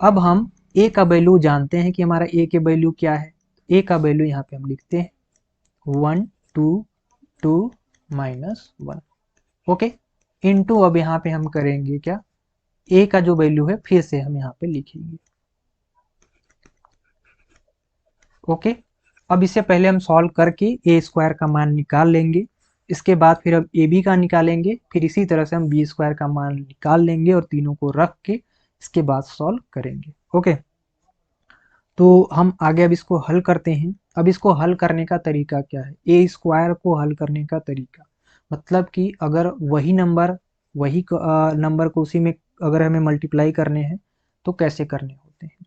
अब हम a का वैल्यू जानते हैं कि हमारा a के वैल्यू क्या है। a का वैल्यू यहाँ पे हम लिखते हैं 1 2 2 -1। ओके, इनटू अब यहाँ पे हम करेंगे क्या, a का जो वैल्यू है फिर से हम यहाँ पे लिखेंगे। ओके, अब इससे पहले हम सॉल्व करके ए स्क्वायर का मान निकाल लेंगे। इसके बाद फिर अब ए बी का निकालेंगे, फिर इसी तरह से हम बी स्क्वायर का मान निकाल लेंगे और तीनों को रख के इसके बाद सॉल्व करेंगे। ओके, तो हम आगे अब इसको हल करते हैं। अब इसको हल करने का तरीका क्या है, ए स्क्वायर को हल करने का तरीका मतलब कि अगर वही नंबर को उसी में अगर हमें मल्टीप्लाई करने हैं तो कैसे करने होते हैं।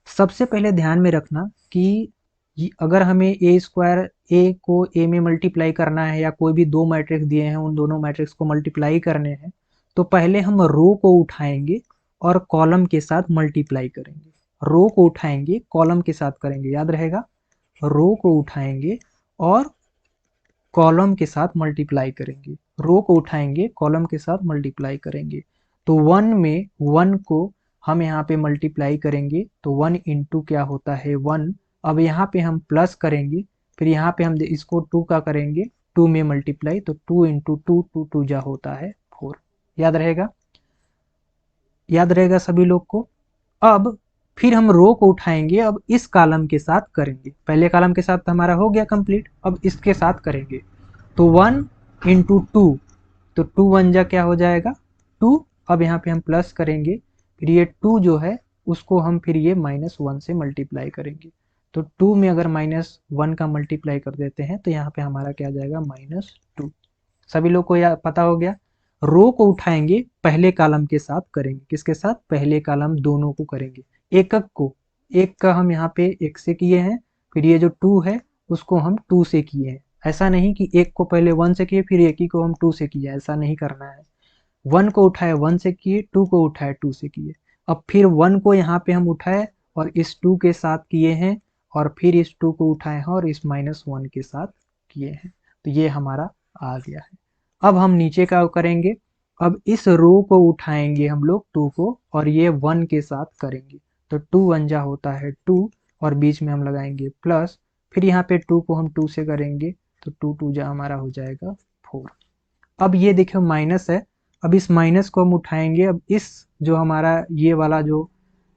सबसे पहले ध्यान में रखना कि अगर हमें ए स्क्वायर ए को ए में मल्टीप्लाई करना है या कोई भी दो मैट्रिक्स दिए हैं उन दोनों मैट्रिक्स को मल्टीप्लाई करने हैं, तो पहले हम रो को उठाएंगे और कॉलम के साथ मल्टीप्लाई करेंगे। रो को उठाएंगे कॉलम के साथ करेंगे, याद रहेगा, रो को उठाएंगे और कॉलम के साथ मल्टीप्लाई करेंगे। रो को उठाएंगे कॉलम के साथ मल्टीप्लाई करेंगे। तो 1 में 1 को हम यहाँ पे मल्टीप्लाई करेंगे, तो 1 इंटू क्या होता है 1। अब यहाँ पे हम प्लस करेंगे, फिर यहाँ पे हम इसको 2 का करेंगे, 2 में मल्टीप्लाई, तो 2 इंटू 2 2 2 जा होता है 4। याद रहेगा, याद रहेगा सभी लोग को। अब फिर हम रो को उठाएंगे, अब इस कॉलम के साथ करेंगे। पहले कॉलम के साथ हमारा हो गया कंप्लीट, अब इसके साथ करेंगे। तो 1 इंटू 2, तो 2 1 जा क्या हो जाएगा 2। अब यहाँ पे हम प्लस करेंगे, फिर ये 2 जो है उसको हम फिर ये -1 से मल्टीप्लाई करेंगे। तो 2 में अगर -1 का मल्टीप्लाई कर देते हैं तो यहाँ पे हमारा क्या आ जाएगा -2। सभी लोग को यह पता हो गया। रो को उठाएंगे पहले कॉलम के साथ करेंगे, किसके साथ, पहले कॉलम दोनों को करेंगे, एकक को। एक का हम यहाँ पे 1 से किए हैं, फिर ये जो 2 है उसको हम 2 से किए हैं। ऐसा नहीं कि एक को पहले 1 से किए फिर एक ही को हम 2 से किए, ऐसा नहीं करना है। 1 को उठाए 1 से किए, 2 को उठाए 2 से किए। अब फिर 1 को यहाँ पे हम उठाए और इस 2 के साथ किए हैं, और फिर इस 2 को उठाए हैं और इस -1 के साथ किए हैं। तो ये हमारा आ गया है। अब हम नीचे का करेंगे, अब इस रो को उठाएंगे हम लोग 2 को और ये 1 के साथ करेंगे। तो 2 1 जा होता है 2 और बीच में हम लगाएंगे प्लस, फिर यहाँ पे 2 को हम 2 से करेंगे तो 2 2 जा हमारा हो जाएगा 4। अब ये देखो माइनस है, अब इस माइनस को हम उठाएंगे, अब इस जो हमारा ये वाला जो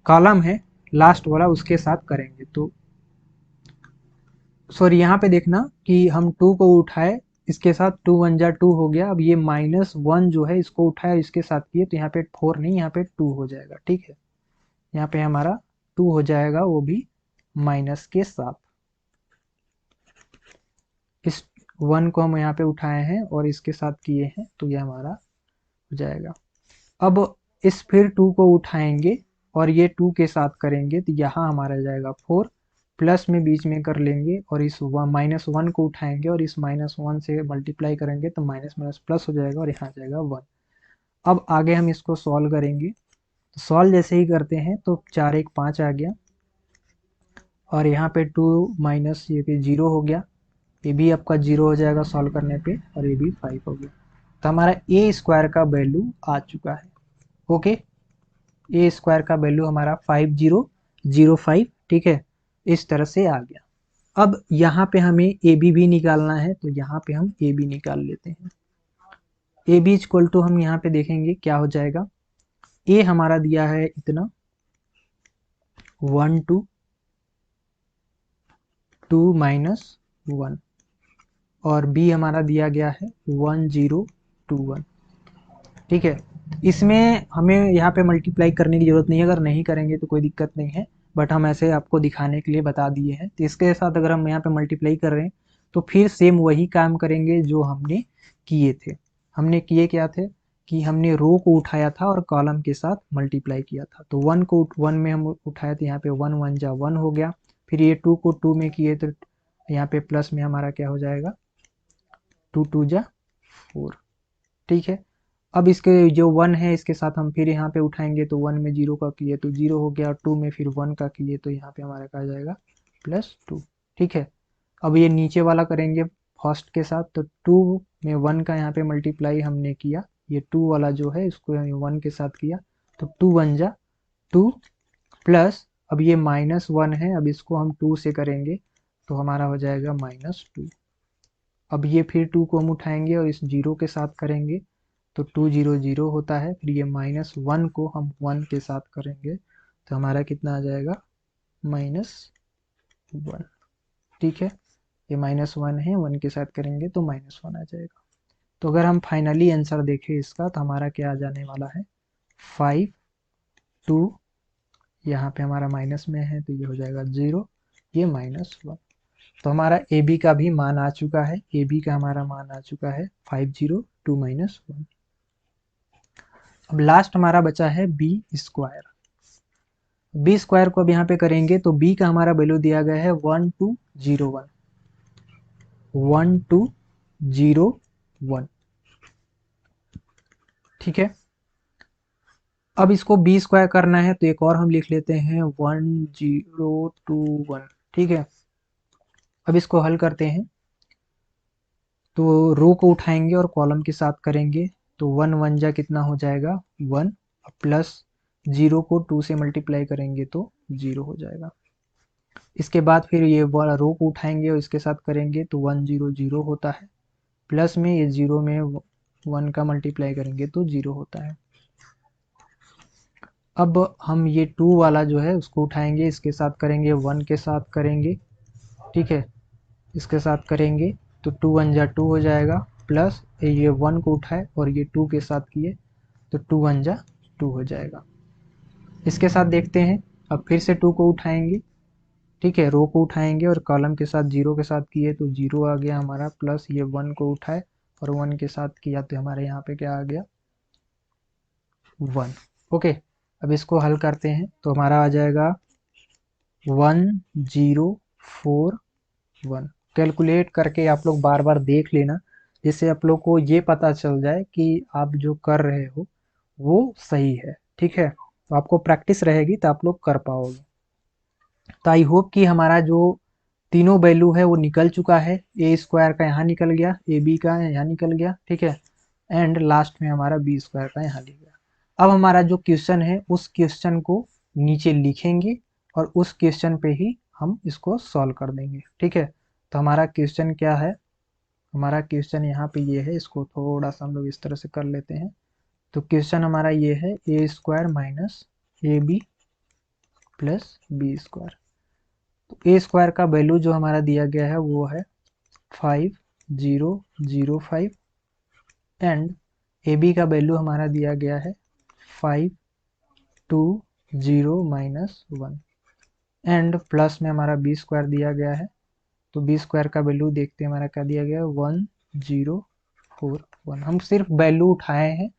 कॉलम है लास्ट वाला उसके साथ करेंगे। तो सॉरी, यहाँ पे देखना कि हम 2 को उठाए, इसके साथ 2 1 जा 2 हो गया। अब ये -1 जो है इसको उठाया इसके साथ किए, तो यहाँ पे 4 नहीं, यहाँ पे 2 हो जाएगा। ठीक है, यहाँ पे हमारा 2 हो जाएगा, वो भी माइनस के साथ। इस 1 को हम यहाँ पे उठाए हैं और इसके साथ किए हैं, तो ये हमारा हो जाएगा। अब इस फिर 2 को उठाएंगे और ये 2 के साथ करेंगे, तो यहाँ हमारा जाएगा 4, प्लस में बीच में कर लेंगे और इस -1 को उठाएंगे और इस -1 से मल्टीप्लाई करेंगे तो माइनस माइनस प्लस हो जाएगा और यहाँ आ जाएगा 1। अब आगे हम इसको सॉल्व करेंगे। तो सॉल्व जैसे ही करते हैं तो 4 1 5 आ गया और यहाँ पे 2 माइनस ये भी 0 हो गया, ये भी आपका 0 हो जाएगा सॉल्व करने पे और ये भी 5 हो गया। तो हमारा ए स्क्वायर का वैल्यू आ चुका है। ओके, ए स्क्वायर का वैल्यू हमारा 5005, ठीक है, इस तरह से आ गया। अब यहाँ पे हमें ए बी भी निकालना है, तो यहाँ पे हम ए बी निकाल लेते हैं। ए बी इक्वल टू हम यहाँ पे देखेंगे क्या हो जाएगा। ए हमारा दिया है इतना 1 2 2 माइनस 1 और बी हमारा दिया गया है 1 0 2 1, ठीक है। इसमें हमें यहाँ पे मल्टीप्लाई करने की ज़रूरत नहीं है, अगर नहीं करेंगे तो कोई दिक्कत नहीं है, बट हम ऐसे आपको दिखाने के लिए बता दिए हैं। तो इसके साथ अगर हम यहाँ पे मल्टीप्लाई कर रहे हैं तो फिर सेम वही काम करेंगे जो हमने किए थे। हमने किए क्या थे कि हमने रो को उठाया था और कॉलम के साथ मल्टीप्लाई किया था। तो 1 को 1 में हम उठाए तो यहाँ पे 1 1 जा 1 हो गया, फिर ये 2 को 2 में किए तो यहाँ पे प्लस में हमारा क्या हो जाएगा 2 2 जा 4, ठीक है। अब इसके जो 1 है इसके साथ हम फिर यहाँ पे उठाएंगे तो 1 में 0 का किए तो 0 हो गया और 2 में फिर 1 का किए तो यहाँ पे हमारा क्या जाएगा +2, ठीक है। अब ये नीचे वाला करेंगे फर्स्ट के साथ, तो 2 में 1 का यहाँ पे मल्टीप्लाई हमने किया, ये 2 वाला जो है इसको 1 के साथ किया तो 2 1 जा 2 प्लस, अब ये -1 है, अब इसको हम 2 से करेंगे तो हमारा हो जाएगा -2। अब ये फिर 2 को हम उठाएंगे और इस 0 के साथ करेंगे तो 2 0 0 होता है, फिर ये -1 को हम 1 के साथ करेंगे तो हमारा कितना आ जाएगा -1, ठीक है। ये -1 है, 1 के साथ करेंगे तो -1 आ जाएगा। तो अगर हम फाइनली आंसर देखें इसका तो हमारा क्या आ जाने वाला है 5 2, यहाँ पे हमारा माइनस में है तो ये हो जाएगा 0, ये -1। तो हमारा ए बी का भी मान आ चुका है, ए बी का हमारा मान आ चुका है 502 -1। अब लास्ट हमारा बचा है बी स्क्वायर। बी स्क्वायर को अब यहाँ पे करेंगे तो बी का हमारा वैल्यू दिया गया है 1201, 1201, ठीक है। अब इसको बी स्क्वायर करना है तो एक और हम लिख लेते हैं 1021, ठीक है। अब इसको हल करते हैं तो रो को उठाएंगे और कॉलम के साथ करेंगे तो 1 1 जा कितना हो जाएगा 1, प्लस 0 को 2 से मल्टीप्लाई करेंगे तो 0 हो जाएगा। इसके बाद फिर ये वाला रो को उठाएंगे और इसके साथ करेंगे तो 1 0 0 होता है, प्लस में ये 0 में 1 का मल्टीप्लाई करेंगे तो 0 होता है। अब हम ये 2 वाला जो है उसको उठाएंगे, इसके साथ करेंगे 1 के साथ करेंगे, ठीक है, इसके साथ करेंगे तो 2 1 जा 2 हो जाएगा, प्लस ये 1 को उठाए और ये 2 के साथ किए तो 2 1 जा 2 हो जाएगा। इसके साथ देखते हैं, अब फिर से 2 को उठाएंगे, ठीक है, रो को उठाएंगे और कॉलम के साथ 0 के साथ किए तो 0 आ गया हमारा, प्लस ये 1 को उठाए और 1 के साथ किया तो हमारे यहाँ पे क्या आ गया 1। ओके, अब इसको हल करते हैं तो हमारा आ जाएगा 1041। कैलकुलेट करके आप लोग बार बार देख लेना, जिससे आप लोग को ये पता चल जाए कि आप जो कर रहे हो वो सही है, ठीक है। तो आपको प्रैक्टिस रहेगी तो आप लोग कर पाओगे। तो आई होप कि हमारा जो तीनों वैल्यू है वो निकल चुका है, ए स्क्वायर का यहाँ निकल गया, ए बी का यहाँ निकल गया, ठीक है, एंड लास्ट में हमारा बी स्क्वायर का यहाँ निकल गया। अब हमारा जो क्वेश्चन है उस क्वेश्चन को नीचे लिखेंगे और उस क्वेश्चन पे ही हम इसको सॉल्व कर देंगे, ठीक है। तो हमारा क्वेश्चन क्या है, हमारा क्वेश्चन यहाँ पे ये है, इसको थोड़ा सा हम लोग इस तरह से कर लेते हैं। तो क्वेश्चन हमारा ये है A square minus A B plus B square. तो ए स्क्वायर का वैल्यू जो हमारा दिया गया है वो है 5005 एंड ए बी का वैल्यू हमारा दिया गया है 520 -1 एंड प्लस में हमारा बी स्क्वायर दिया गया है। तो बी स्क्वायर का वैल्यू देखते हैं हमारा क्या दिया गया है 1041। हम सिर्फ वैल्यू उठाए हैं,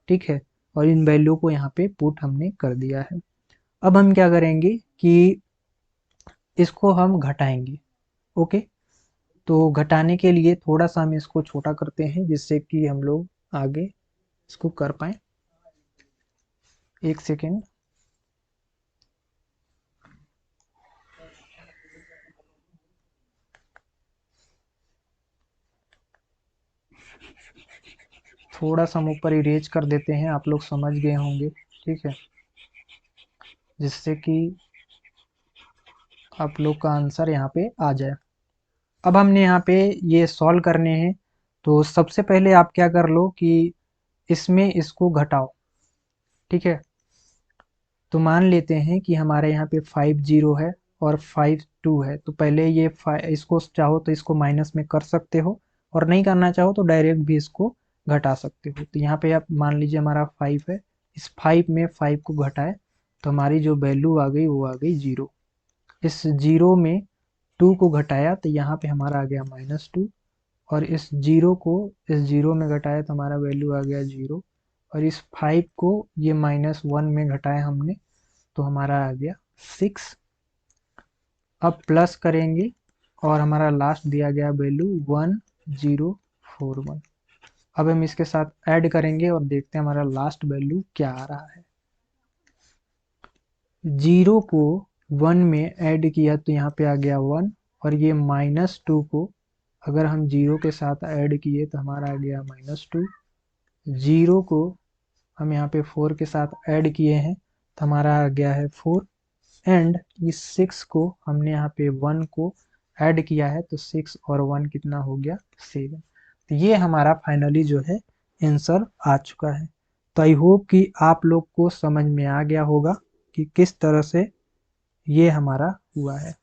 ठीक है, और इन वैल्यू को यहाँ पे पुट हमने कर दिया है। अब हम क्या करेंगे कि इसको हम घटाएंगे। ओके, तो घटाने के लिए थोड़ा सा हम इसको छोटा करते हैं जिससे कि हम लोग आगे इसको कर पाए। एक सेकेंड। थोड़ा सा हम ऊपर इरेज कर देते हैं, आप लोग समझ गए होंगे, ठीक है, जिससे कि आप लोग का आंसर यहाँ पे आ जाए। अब हमने यहाँ पे ये सॉल्व करने हैं, तो सबसे पहले आप क्या कर लो कि इसमें इसको घटाओ, ठीक है। तो मान लेते हैं कि हमारे यहाँ पे 5 0 है और 5 2 है, तो पहले ये इसको चाहो तो इसको माइनस में कर सकते हो, और नहीं करना चाहो तो डायरेक्ट भी इसको घटा सकते हो। तो यहाँ पे आप मान लीजिए हमारा 5 है, इस 5 में 5 को घटाए तो हमारी जो वैल्यू आ गई वो आ गई 0। इस 0 में 2 को घटाया तो यहाँ पे हमारा आ गया -2, और इस 0 को इस 0 में घटाया तो हमारा वैल्यू आ गया 0, और इस 5 को ये -1 में घटाया हमने तो हमारा आ गया 6। अब प्लस करेंगे और हमारा लास्ट दिया गया वैल्यू 1041। अब हम इसके साथ ऐड करेंगे और देखते हैं हमारा लास्ट वैल्यू क्या आ रहा है। 0 को 1 में ऐड किया तो यहाँ पे आ गया 1, और ये -2 को अगर हम 0 के साथ ऐड किए तो हमारा आ गया -2। 0 को हम यहाँ पे 4 के साथ ऐड किए हैं तो हमारा आ गया है 4, एंड इस 6 को हमने यहाँ पे 1 को ऐड किया है तो 6 और 1 कितना हो गया 7। तो ये हमारा फाइनली जो है आंसर आ चुका है। तो आई होप कि आप लोग को समझ में आ गया होगा कि किस तरह से ये हमारा हुआ है।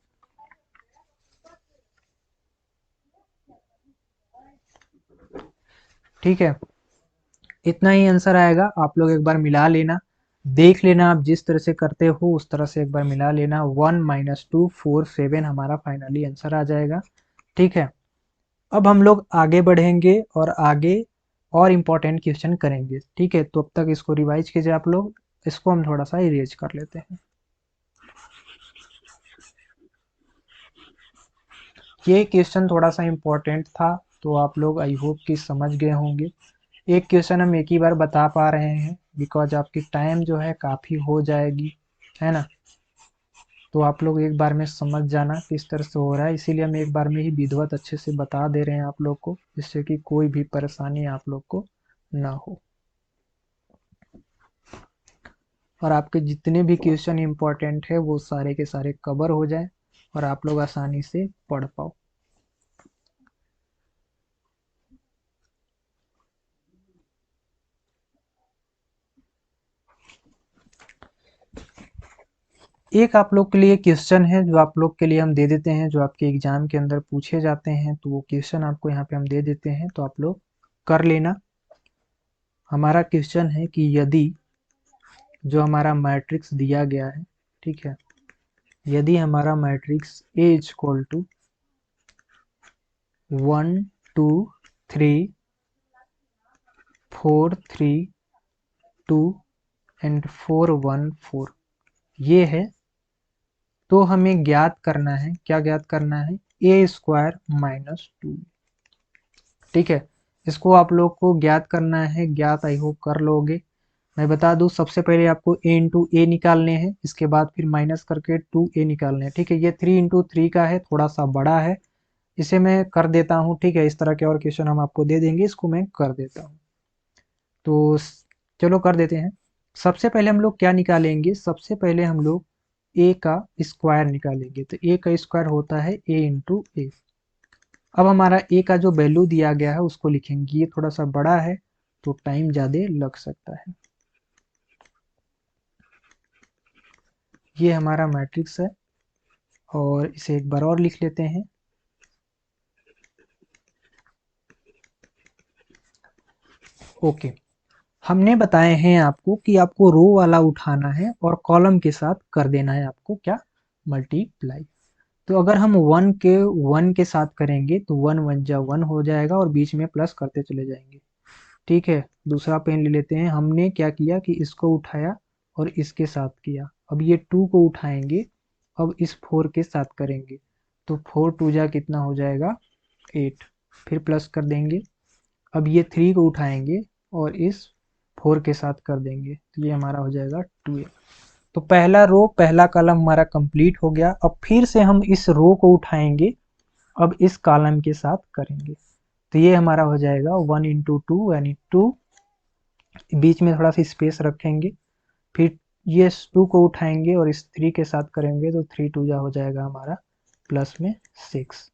ठीक है, इतना ही आंसर आएगा। आप लोग एक बार मिला लेना, देख लेना, आप जिस तरह से करते हो उस तरह से एक बार मिला लेना। 1 - 2 4 7 हमारा फाइनली आंसर आ जाएगा। ठीक है, अब हम लोग आगे बढ़ेंगे और आगे और इम्पोर्टेंट क्वेश्चन करेंगे। ठीक है, तो अब तक इसको रिवाइज कीजिए आप लोग। इसको हम थोड़ा सा इरेज कर लेते हैं। ये क्वेश्चन थोड़ा सा इम्पोर्टेंट था, तो आप लोग आई होप कि समझ गए होंगे। एक क्वेश्चन हम एक ही बार बता पा रहे हैं बिकॉज आपकी टाइम जो है काफ़ी हो जाएगी, है ना। तो आप लोग एक बार में समझ जाना किस तरह से हो रहा है, इसीलिए हम एक बार में ही विधिवत अच्छे से बता दे रहे हैं आप लोग को, जिससे कि कोई भी परेशानी आप लोग को ना हो, और आपके जितने भी क्वेश्चन इंपॉर्टेंट है वो सारे के सारे कवर हो जाए और आप लोग आसानी से पढ़ पाओ। एक आप लोग के लिए क्वेश्चन है जो आप लोग के लिए हम दे देते हैं, जो आपके एग्जाम के अंदर पूछे जाते हैं, तो वो क्वेश्चन आपको यहाँ पे हम दे देते हैं, तो आप लोग कर लेना। हमारा क्वेश्चन है कि यदि जो हमारा मैट्रिक्स दिया गया है, ठीक है, यदि हमारा matrix A equal to 1 2 3 4 3 2 and 4 1 4 ये है, तो हमें ज्ञात करना है, क्या ज्ञात करना है, A² -2। ठीक है, इसको आप लोग को ज्ञात करना है, ज्ञात आई होप कर लोगे। मैं बता दूं, सबसे पहले आपको A इंटू ए निकालने हैं, इसके बाद फिर माइनस करके 2A निकालने हैं। ठीक है, ये 3 × 3 का है, थोड़ा सा बड़ा है, इसे मैं कर देता हूँ। ठीक है, इस तरह के और क्वेश्चन हम आपको दे देंगे, इसको मैं कर देता हूँ। तो चलो कर देते हैं। सबसे पहले हम लोग क्या निकालेंगे, सबसे पहले हम लोग ए का स्क्वायर निकालेंगे। तो ए का स्क्वायर होता है A इंटू ए। अब हमारा ए का जो वैल्यू दिया गया है उसको लिखेंगे, ये थोड़ा सा बड़ा है तो टाइम ज़्यादा लग सकता है। ये हमारा मैट्रिक्स है, और इसे एक बार और लिख लेते हैं। ओके, हमने बताए हैं आपको कि आपको रो वाला उठाना है और कॉलम के साथ कर देना है आपको क्या, मल्टीप्लाई। तो अगर हम 1 के साथ करेंगे तो 1 × 1 हो जाएगा और बीच में प्लस करते चले जाएंगे। ठीक है, दूसरा पेन ले लेते हैं। हमने क्या किया कि इसको उठाया और इसके साथ किया। अब ये 2 को उठाएंगे अब इस 4 के साथ करेंगे तो 4 टू जा कितना हो जाएगा 8, फिर प्लस कर देंगे। अब ये 3 को उठाएंगे और इस 4 के साथ कर देंगे तो ये हमारा हो जाएगा 12। तो पहला रो पहला कॉलम हमारा कंप्लीट हो गया। अब फिर से हम इस रो को उठाएंगे, अब इस कॉलम के साथ करेंगे तो ये हमारा हो जाएगा 1 इंटू 2 यानी 2, बीच में थोड़ा सा स्पेस रखेंगे, फिर ये 2 को उठाएंगे और इस 3 के साथ करेंगे तो 3 टू जा हो जाएगा हमारा प्लस में 6।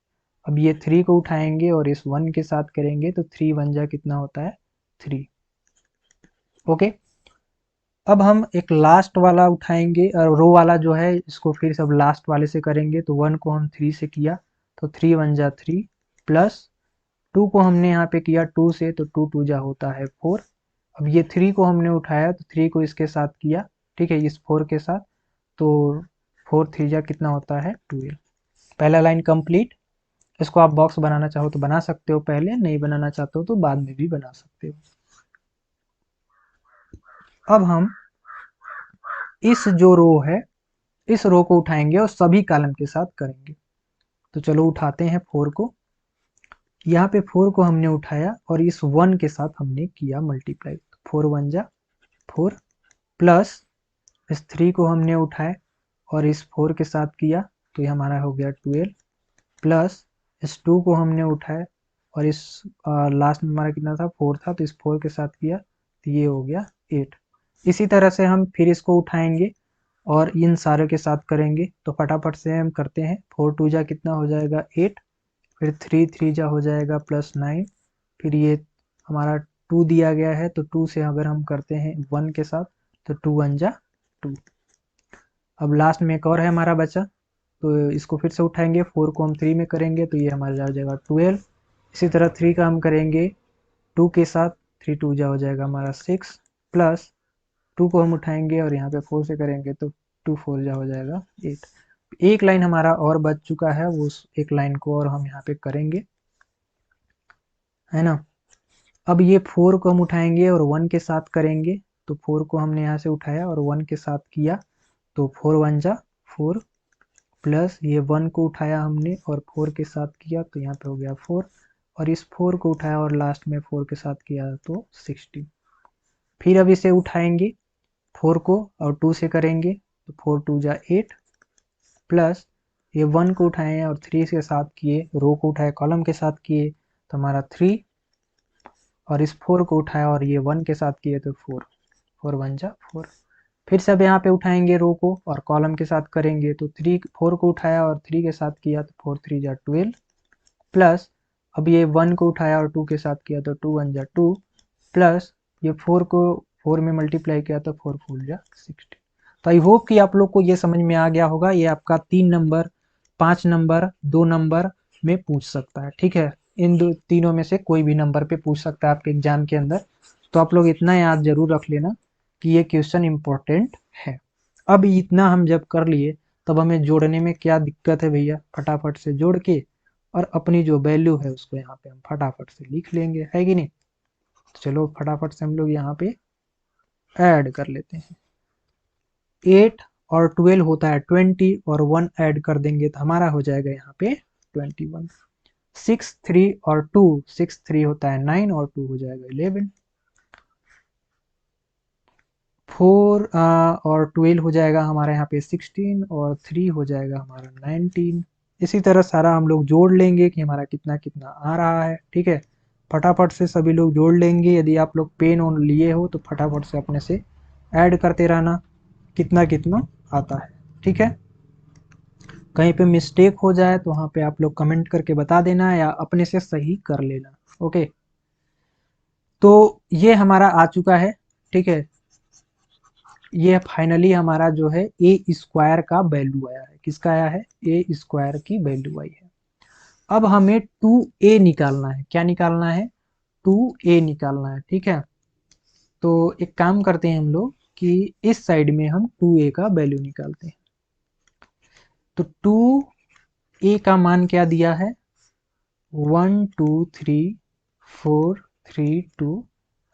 अब ये 3 को उठाएंगे और इस 1 के साथ करेंगे तो 3 1 जा कितना होता है 3। ओके, अब हम एक लास्ट वाला उठाएंगे और रो वाला जो है इसको फिर सब लास्ट वाले से करेंगे तो 1 को हम 3 से किया तो 3 1 जा 3, प्लस 2 को हमने यहाँ पे किया 2 से तो 2 2 जा होता है 4। अब ये 3 को हमने उठाया तो 3 को इसके साथ किया, ठीक है, इस 4 के साथ, तो 4 3 जा कितना होता है 12। पहला लाइन कंप्लीट। इसको आप बॉक्स बनाना चाहो तो बना सकते हो, पहले नहीं बनाना चाहते हो तो बाद में भी बना सकते हो। अब हम इस जो रो है इस रो को उठाएंगे और सभी कॉलम के साथ करेंगे। तो चलो उठाते हैं 4 को। यहाँ पे 4 को हमने उठाया और इस 1 के साथ हमने किया मल्टीप्लाई, 4 1 जा 4, प्लस इस 3 को हमने उठाया और इस 4 के साथ किया तो ये हमारा हो गया 12, प्लस इस 2 को हमने उठाया और इस लास्ट में हमारा कितना था 4 था तो इस 4 के साथ किया तो ये हो गया 8। इसी तरह से हम फिर इसको उठाएंगे और इन सारे के साथ करेंगे तो फटाफट से हम करते हैं। 4 2 जा कितना हो जाएगा 8, फिर 3 3 जा हो जाएगा प्लस 9, फिर ये हमारा 2 दिया गया है तो 2 से अगर हम करते हैं 1 के साथ तो 2 1 जा 2। अब लास्ट में एक और है हमारा बचा तो इसको फिर से उठाएंगे, 4 को हम 3 में करेंगे तो ये हमारा हो जाएगा 12। इसी तरह 3 का हम करेंगे 2 के साथ, 3 2 जा हो जाएगा हमारा 6, प्लस 2 को हम उठाएंगे और यहाँ पे 4 से करेंगे तो 2 4 जा हो जाएगा 8। एक लाइन हमारा और बच चुका है, वो एक लाइन को और हम यहाँ पे करेंगे, है ना। अब ये 4 को हम उठाएंगे और 1 के साथ करेंगे तो 4 को हमने यहाँ से उठाया और 1 के साथ किया तो 4 1 जा 4, प्लस ये 1 को उठाया हमने और 4 के साथ किया तो यहाँ पे हो गया 4, और इस 4 को उठाया और लास्ट में 4 के साथ किया तो 16। फिर अब इसे उठाएंगे 4 को और 2 से करेंगे तो 4 2 जा 8, प्लस ये 1 को उठाए और 3 के साथ किए, रो को उठाए कॉलम के साथ किए तो हमारा 3, और इस 4 को उठाया और ये 1 के साथ किए तो 4 4 1 जा 4। फिर से अब यहाँ पे उठाएंगे रो को और कॉलम के साथ करेंगे तो 3 4 को उठाया और 3 के साथ किया तो 4 3 जा 12, प्लस अब ये 1 को उठाया और 2 के साथ किया तो 2 1 जा 2, प्लस ये 4 को 4 में मल्टीप्लाई किया तो 4 4 जा 16। तो आई होप कि आप लोग को ये समझ में आ गया होगा। ये आपका 3 नंबर 5 नंबर 2 नंबर में पूछ सकता है, ठीक है, इन दो तीनों में से कोई भी नंबर पे पूछ सकता है आपके एग्जाम के अंदर। तो आप लोग इतना याद जरूर रख लेना कि ये क्वेश्चन इंपॉर्टेंट है। अब इतना हम जब कर लिए तब हमें जोड़ने में क्या दिक्कत है भैया, फटाफट से जोड़ के और अपनी जो वैल्यू है उसको यहाँ पे हम फटाफट से लिख लेंगे, है कि नहीं। तो चलो फटाफट से हम लोग यहाँ पे ऐड कर लेते हैं। 8 और 12 होता है 20 और 1 ऐड कर देंगे तो हमारा हो जाएगा यहाँ पे 21। 6 3 और 2, 6 3 होता है 9 और 2 हो जाएगा 11। 4 और 12 हो जाएगा हमारे यहाँ पे 16 और 3 हो जाएगा हमारा 19। इसी तरह सारा हम लोग जोड़ लेंगे कि हमारा कितना कितना आ रहा है, ठीक है। फटाफट से सभी लोग जोड़ लेंगे। यदि आप लोग पेन ऑन लिए हो तो फटाफट से अपने से ऐड करते रहना कितना कितना आता है, ठीक है। कहीं पे मिस्टेक हो जाए तो वहाँ पे आप लोग कमेंट करके बता देना या अपने से सही कर लेना। ओके, तो ये हमारा आ चुका है, ठीक है। ये फाइनली हमारा जो है ए स्क्वायर का वैल्यू आया है। किसका आया है, ए स्क्वायर की वैल्यू आई है। अब हमें 2a निकालना है। क्या निकालना है, 2a निकालना है, ठीक है। तो एक काम करते हैं हम लोग कि इस साइड में हम 2a का वैल्यू निकालते हैं। तो 2a का मान क्या दिया है, 1 2 3 4 3 2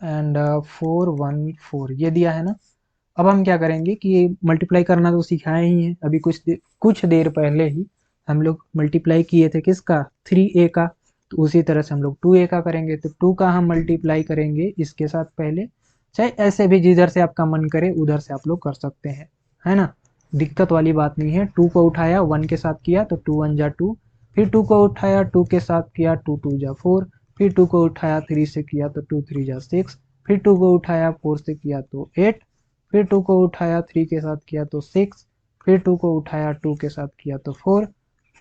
एंड 4 1 4 ये दिया है ना। अब हम क्या करेंगे कि मल्टीप्लाई करना तो सिखाए ही हैं, अभी कुछ देर पहले ही हम लोग मल्टीप्लाई किए थे किसका, 3a का। तो उसी तरह से हम लोग 2a का करेंगे। तो 2 का हम मल्टीप्लाई करेंगे इसके साथ पहले, चाहे ऐसे भी जिधर से आपका मन करे उधर से आप लोग कर सकते हैं, है ना, दिक्कत वाली बात नहीं है। 2 को उठाया 1 के साथ किया तो 2 1 जा 2, फिर 2 को उठाया 2 के साथ किया 2 2 जा 4, फिर 2 को उठाया 3 से किया तो 2 3 जा 6, फिर 2 को उठाया 4 से किया तो 8, फिर 2 को उठाया 3 के साथ किया तो 6, फिर 2 को उठाया 2 के साथ किया तो 4,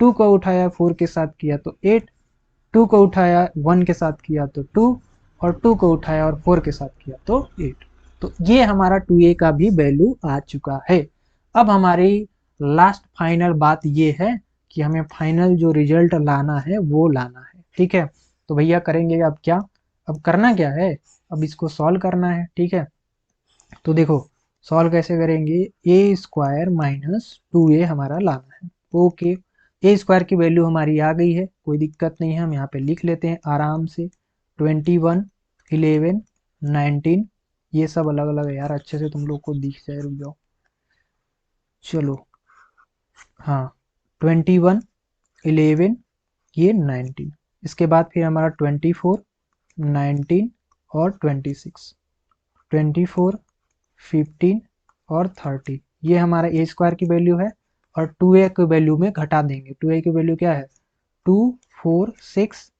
2 को उठाया 4 के साथ किया तो 8, 2 को उठाया 1 के साथ किया तो 2, और 2 को उठाया और 4 के साथ किया तो 8। तो ये हमारा 2a का भी वैल्यू आ चुका है। अब हमारी लास्ट फाइनल बात ये है कि हमें फाइनल जो रिजल्ट लाना है वो लाना है, ठीक है। तो भैया करेंगे अब क्या, अब करना क्या है, अब इसको सॉल्व करना है, ठीक है। तो देखो सॉल्व कैसे करेंगे, ए स्क्वायर माइनस 2a हमारा लाना है। ओके, ए स्क्वायर की वैल्यू हमारी आ गई है, कोई दिक्कत नहीं है, हम यहाँ पे लिख लेते हैं आराम से। 21 11 19, ये सब अलग अलग है यार, अच्छे से तुम लोग को दिख जाए, रुक जाओ। चलो हाँ, 21 11 ये 19, इसके बाद फिर हमारा 24 19 और 26, 24 15 और 30, ये हमारा ए स्क्वायर की वैल्यू है। और 2a की वैल्यू में घटा देंगे, 2a की वैल्यू क्या है, 2 4 6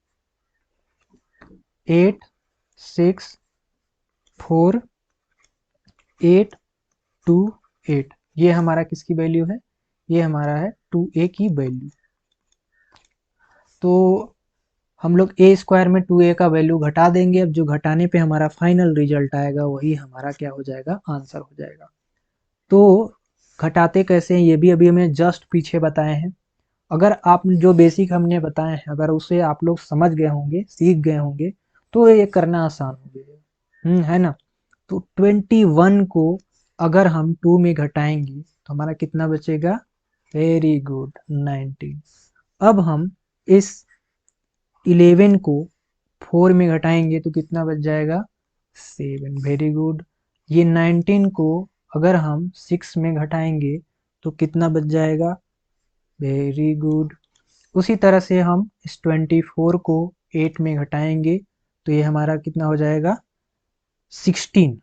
8 6 4 8 2 8, ये हमारा किसकी वैल्यू है, ये हमारा है 2a की वैल्यू। तो हम लोग ए स्क्वायर में 2a का वैल्यू घटा देंगे, अब जो घटाने पे हमारा फाइनल रिजल्ट आएगा वही हमारा क्या हो जाएगा, आंसर हो जाएगा। तो घटाते कैसे हैं ये भी अभी हमें जस्ट पीछे बताए हैं। अगर आप जो बेसिक हमने बताए हैं अगर उसे आप लोग समझ गए होंगे, सीख गए होंगे, तो ये करना आसान हो गया है ना। तो 21 को अगर हम 2 में घटाएंगे तो हमारा कितना बचेगा, वेरी गुड 19। अब हम इस 11 को 4 में घटाएंगे तो कितना बच जाएगा, 7, वेरी गुड। ये 19 को अगर हम 6 में घटाएंगे तो कितना बच जाएगा, वेरी गुड। उसी तरह से हम इस 24 को 8 में घटाएंगे तो ये हमारा कितना हो जाएगा, 16,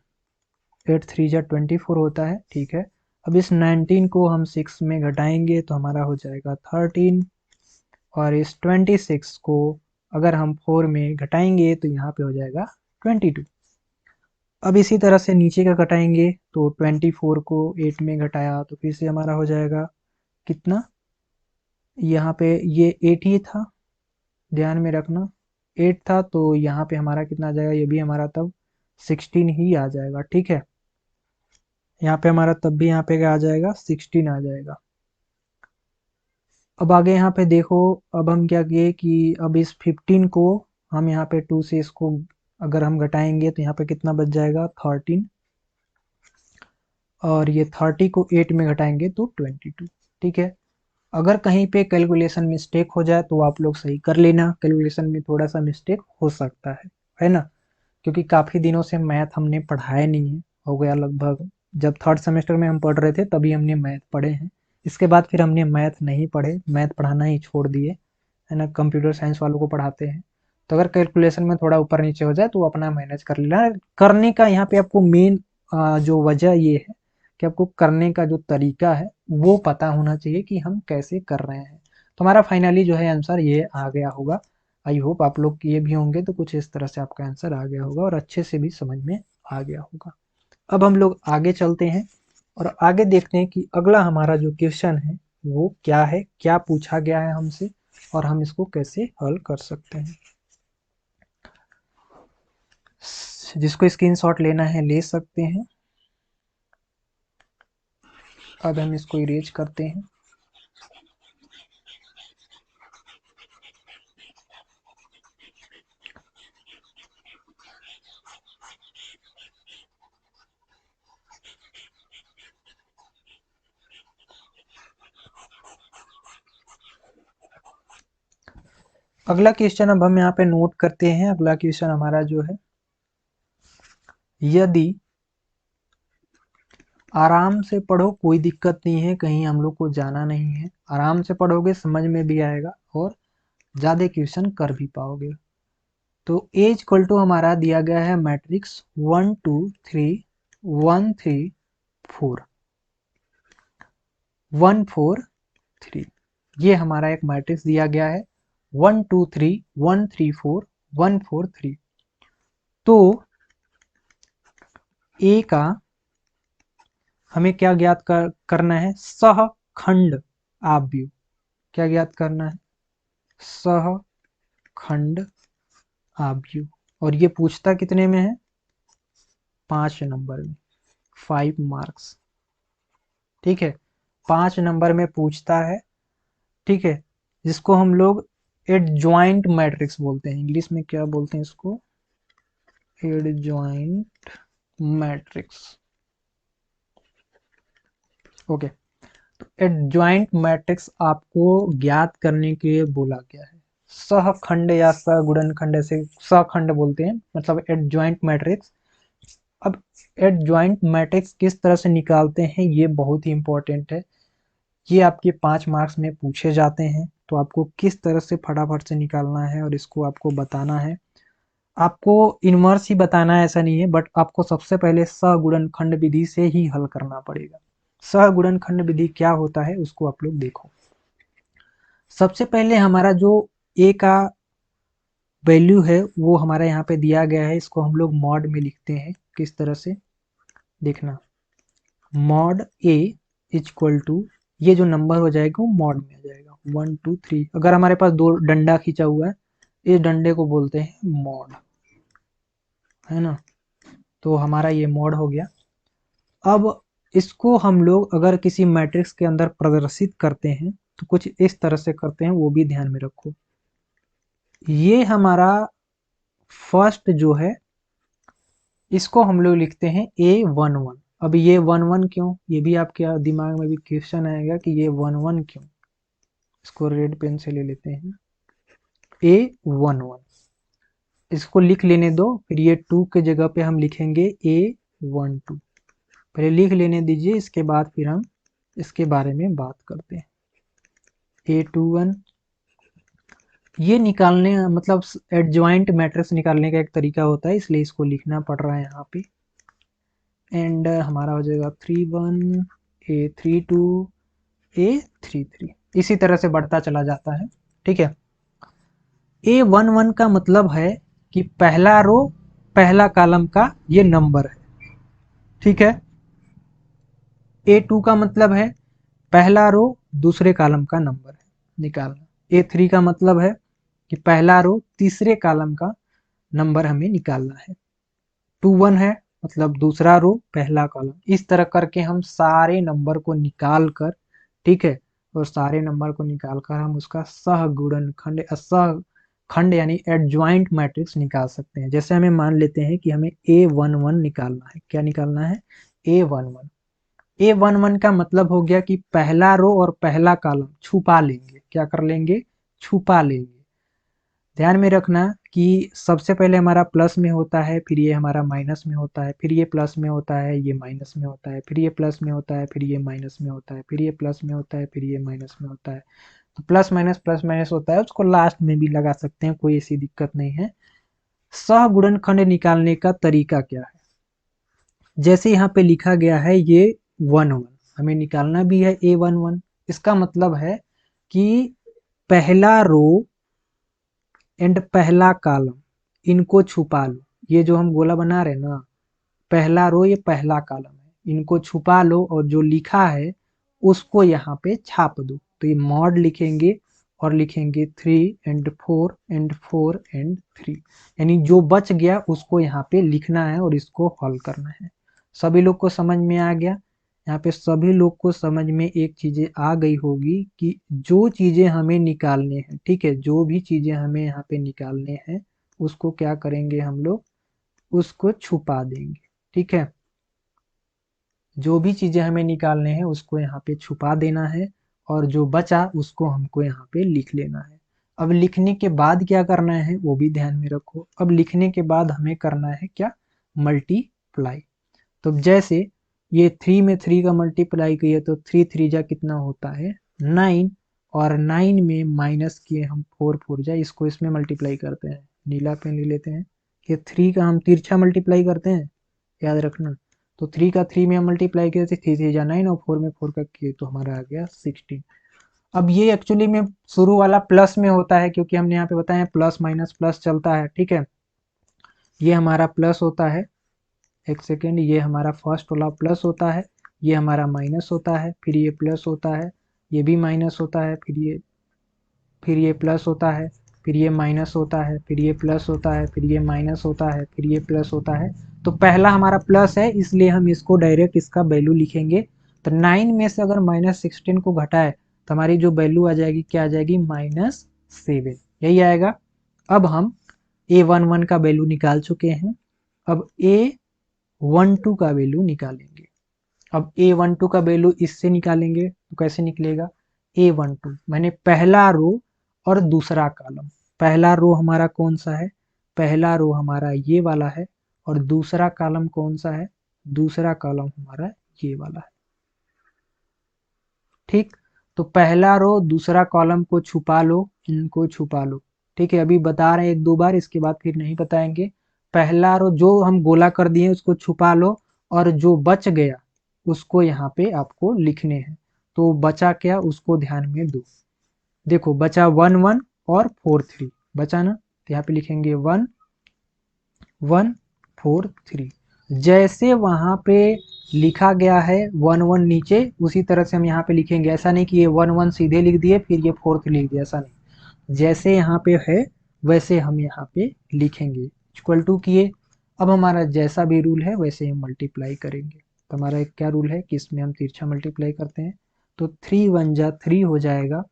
8 3 जा 24 होता है, ठीक है। अब इस 19 को हम 6 में घटाएंगे तो हमारा हो जाएगा 13, और इस 26 को अगर हम 4 में घटाएंगे तो यहाँ पे हो जाएगा 22। अब इसी तरह से नीचे का घटाएंगे तो 24 को 8 में घटाया तो फिर से हमारा हो जाएगा कितना, यहाँ पे ये 8 ही था, ध्यान में रखना 8 था, तो यहाँ पे हमारा कितना आ जाएगा, ये भी हमारा तब 16 ही आ जाएगा, ठीक है। यहाँ पे हमारा तब भी यहाँ पे क्या आ जाएगा, 16 आ जाएगा। अब आगे यहाँ पे देखो, अब हम क्या किए कि अब इस 15 को हम यहाँ पे 2 से इसको अगर हम घटाएंगे तो यहाँ पे कितना बच जाएगा, 13, और ये 30 को 8 में घटाएंगे तो 22, ठीक है। अगर कहीं पे कैलकुलेशन मिस्टेक हो जाए तो आप लोग सही कर लेना, कैलकुलेशन में थोड़ा सा मिस्टेक हो सकता है ना, क्योंकि काफ़ी दिनों से मैथ हमने पढ़ाया नहीं है, हो गया लगभग, जब थर्ड सेमेस्टर में हम पढ़ रहे थे तभी हमने मैथ पढ़े हैं, इसके बाद फिर हमने मैथ नहीं पढ़े, मैथ पढ़ाना ही छोड़ दिए, है ना, कंप्यूटर साइंस वालों को पढ़ाते हैं। तो अगर कैलकुलेशन में थोड़ा ऊपर नीचे हो जाए तो अपना मैनेज कर लेना, करने का यहाँ पे आपको मेन जो वजह ये है कि आपको करने का जो तरीका है वो पता होना चाहिए कि हम कैसे कर रहे हैं। तो हमारा फाइनली जो है आंसर ये आ गया होगा। आई होप आप लोग किए भी होंगे तो कुछ इस तरह से आपका आंसर आ गया होगा और अच्छे से भी समझ में आ गया होगा। अब हम लोग आगे चलते हैं और आगे देखते हैं कि अगला हमारा जो क्वेश्चन है वो क्या है, क्या पूछा गया है हमसे और हम इसको कैसे हल कर सकते हैं। जिसको स्क्रीनशॉट लेना है ले सकते हैं। अब हम इसको इरेज करते हैं। अगला क्वेश्चन अब हम यहाँ पे नोट करते हैं। अगला क्वेश्चन हमारा जो है, यदि आराम से पढ़ो, कोई दिक्कत नहीं है, कहीं हम लोग को जाना नहीं है। आराम से पढ़ोगे समझ में भी आएगा और ज़्यादा क्वेश्चन कर भी पाओगे। तो ए इक्वल टू हमारा दिया गया है मैट्रिक्स 1 2 3 1 3 4 1 4 3। ये हमारा एक मैट्रिक्स दिया गया है 1 2 3 1 3 4 1 4 3। तो ए का हमें क्या ज्ञात करना है, सहखंड आव्यूह। क्या ज्ञात करना है, सहखंड आव्यूह। और ये पूछता कितने में है, 5 नंबर में, 5 मार्क्स। ठीक है, 5 नंबर में पूछता है। ठीक है, जिसको हम लोग एडजॉइंट मैट्रिक्स बोलते हैं। इंग्लिश में क्या बोलते हैं इसको, एडजॉइंट मैट्रिक्स। ओके, तो एडजॉइंट मैट्रिक्स आपको ज्ञात करने के लिए बोला गया है। सहखंड या सगुणनखंड, ऐसे सहखंड बोलते हैं, मतलब एडजॉइंट मैट्रिक्स। अब एडजॉइंट मैट्रिक्स किस तरह से निकालते हैं ये बहुत ही इंपॉर्टेंट है। ये आपके 5 मार्क्स में पूछे जाते हैं, तो आपको किस तरह से फटाफट से निकालना है और इसको आपको बताना है। आपको इनवर्स ही बताना है ऐसा नहीं है, बट आपको सबसे पहले सगुणनखंड विधि से ही हल करना पड़ेगा। सगुणनखंड विधि क्या होता है उसको आप लोग देखो। सबसे पहले हमारा जो ए का वैल्यू है वो हमारा यहाँ पे दिया गया है, इसको हम लोग मॉड में लिखते हैं। किस तरह से देखना, मॉड ए इक्वल टू, ये जो नंबर हो जाएगा वो मॉड में आ जाएगा 1 2 3। अगर हमारे पास दो डंडा खींचा हुआ है, इस डंडे को बोलते हैं मॉड, है ना। तो हमारा ये मॉड हो गया। अब इसको हम लोग अगर किसी मैट्रिक्स के अंदर प्रदर्शित करते हैं तो कुछ इस तरह से करते हैं, वो भी ध्यान में रखो। ये हमारा फर्स्ट जो है इसको हम लोग लिखते हैं A11। अब ये 11 क्यों, ये भी आपके दिमाग में भी क्वेश्चन आएगा कि ये 11 क्यों। इसको रेड पेन से ले लेते हैं, A11 इसको लिख लेने दो, फिर ये 2 के जगह पे हम लिखेंगे A12। पहले लिख लेने दीजिए, इसके बाद फिर हम इसके बारे में बात करते हैं। A21 ये निकालने, मतलब एडजॉइंट मैट्रिक्स निकालने का एक तरीका होता है, इसलिए इसको लिखना पड़ रहा है यहाँ पे। एंड हमारा हो जाएगा 31 A32 A33, इसी तरह से बढ़ता चला जाता है। ठीक है, A11 का मतलब है कि पहला रो पहला कॉलम का ये नंबर है। ठीक है, A2 का मतलब है पहला रो दूसरे कॉलम का नंबर है, निकालना। A3 का मतलब है कि पहला रो तीसरे कॉलम का नंबर हमें निकालना है। 21 है मतलब दूसरा रो पहला कॉलम। इस तरह करके हम सारे नंबर को निकाल कर, ठीक है, और सारे नंबर को निकाल कर हम उसका सहगुणनखंड, सहखंड यानी एडजॉइंट मैट्रिक्स निकाल सकते हैं। जैसे हमें मान लेते हैं कि हमें A11 निकालना है। क्या निकालना है, A11। A11 का मतलब हो गया कि पहला रो और पहला कॉलम छुपा लेंगे। क्या कर लेंगे, छुपा लेंगे। ध्यान में रखना कि सबसे पहले हमारा प्लस में होता है, फिर ये हमारा माइनस में होता है, फिर ये प्लस में होता है, ये माइनस में होता है, फिर ये प्लस में होता है, फिर ये माइनस में होता है, फिर ये प्लस में होता है, फिर ये माइनस में होता है। तो प्लस माइनस होता है, उसको लास्ट में भी लगा सकते हैं, कोई ऐसी दिक्कत नहीं है। सहगुणनखंड निकालने का तरीका क्या है, जैसे यहाँ पे लिखा गया है ये 11, हमें निकालना भी है A11। इसका मतलब है कि पहला रो एंड पहला कॉलम इनको छुपा लो। ये जो हम गोला बना रहे हैं ना, पहला रो ये पहला कॉलम है, इनको छुपा लो और जो लिखा है उसको यहाँ पे छाप दो। तो ये मॉड लिखेंगे और लिखेंगे 3 एंड 4 एंड 4 एंड 3, यानी जो बच गया उसको यहाँ पे लिखना है और इसको हल करना है। सभी लोग को समझ में आ गया। यहाँ पे सभी लोग को समझ में एक चीजें आ गई होगी कि जो चीजें हमें निकालने हैं, ठीक है, जो भी चीजें हमें यहाँ पे निकालने हैं उसको क्या करेंगे हम लोग, उसको छुपा देंगे। ठीक है, जो भी चीजें हमें निकालने हैं उसको यहाँ पे छुपा देना है और जो बचा उसको हमको यहाँ पे लिख लेना है। अब लिखने के बाद क्या करना है वो भी ध्यान में रखो। अब लिखने के बाद हमें करना है क्या, मल्टीप्लाई। तो जैसे ये 3 में 3 का मल्टीप्लाई किए तो 3 3 जा कितना होता है 9, और 9 में माइनस किए हम 4 4 जा, इसको इसमें मल्टीप्लाई करते हैं, नीला पेन ले लेते हैं। ये 3 का हम तिरछा मल्टीप्लाई करते हैं, याद रखना। तो 3 का 3 में हम मल्टीप्लाई किए थे, 3 3 जा 9, और 4 में 4 का किए तो हमारा आ गया 16। अब ये एक्चुअली में शुरू वाला प्लस में होता है, क्योंकि हमने यहाँ पे बताया प्लस माइनस प्लस चलता है, ठीक है। ये हमारा प्लस होता है, एक सेकेंड, ये हमारा फर्स्ट वाला प्लस होता है, ये हमारा माइनस होता है, फिर ये प्लस होता है, ये भी माइनस होता है, फिर ये प्लस होता है, फिर ये माइनस होता है, फिर ये प्लस होता है, फिर ये माइनस होता है, फिर ये प्लस होता है। तो पहला हमारा प्लस है, इसलिए हम इसको डायरेक्ट इसका वैल्यू लिखेंगे। तो 9 में से अगर -16 को घटाए तो हमारी जो वैल्यू आ जाएगी, क्या आ जाएगी, -7, यही आएगा। अब हम A11 का वैल्यू निकाल चुके हैं, अब A12 का वैल्यू निकालेंगे। अब A12 का वैल्यू इससे निकालेंगे तो कैसे निकलेगा, A12 मैंने पहला रो और दूसरा कॉलम, पहला रो हमारा कौन सा है, पहला रो हमारा ये वाला है, और दूसरा कॉलम कौन सा है, दूसरा कॉलम हमारा ये वाला है, ठीक। तो पहला रो दूसरा कॉलम को छुपा लो, इनको छुपा लो, ठीक है। अभी बता रहे हैं एक दो बार, इसके बाद फिर नहीं बताएंगे। पहला रो जो हम गोला कर दिए उसको छुपा लो, और जो बच गया उसको यहाँ पे आपको लिखने हैं। तो बचा क्या, उसको ध्यान में दो। देखो बचा 1 1 और 4 3 बचा ना, तो यहाँ पे लिखेंगे 1 1 4 3। जैसे वहां पे लिखा गया है 1 1 नीचे, उसी तरह से हम यहाँ पे लिखेंगे। ऐसा नहीं कि ये 1 1 सीधे लिख दिए फिर ये 4 3 लिख दिया, ऐसा नहीं। जैसे यहाँ पे है वैसे हम यहाँ पे लिखेंगे, इक्वल टू किए। अब हमारा जैसा भी रूल है वैसे हम मल्टीप्लाई करेंगे। तो हमारा एक क्या रूल है कि इसमें हम तिरछा मल्टीप्लाई करते हैं, तो 3 1 जा 3 हो जाएगा,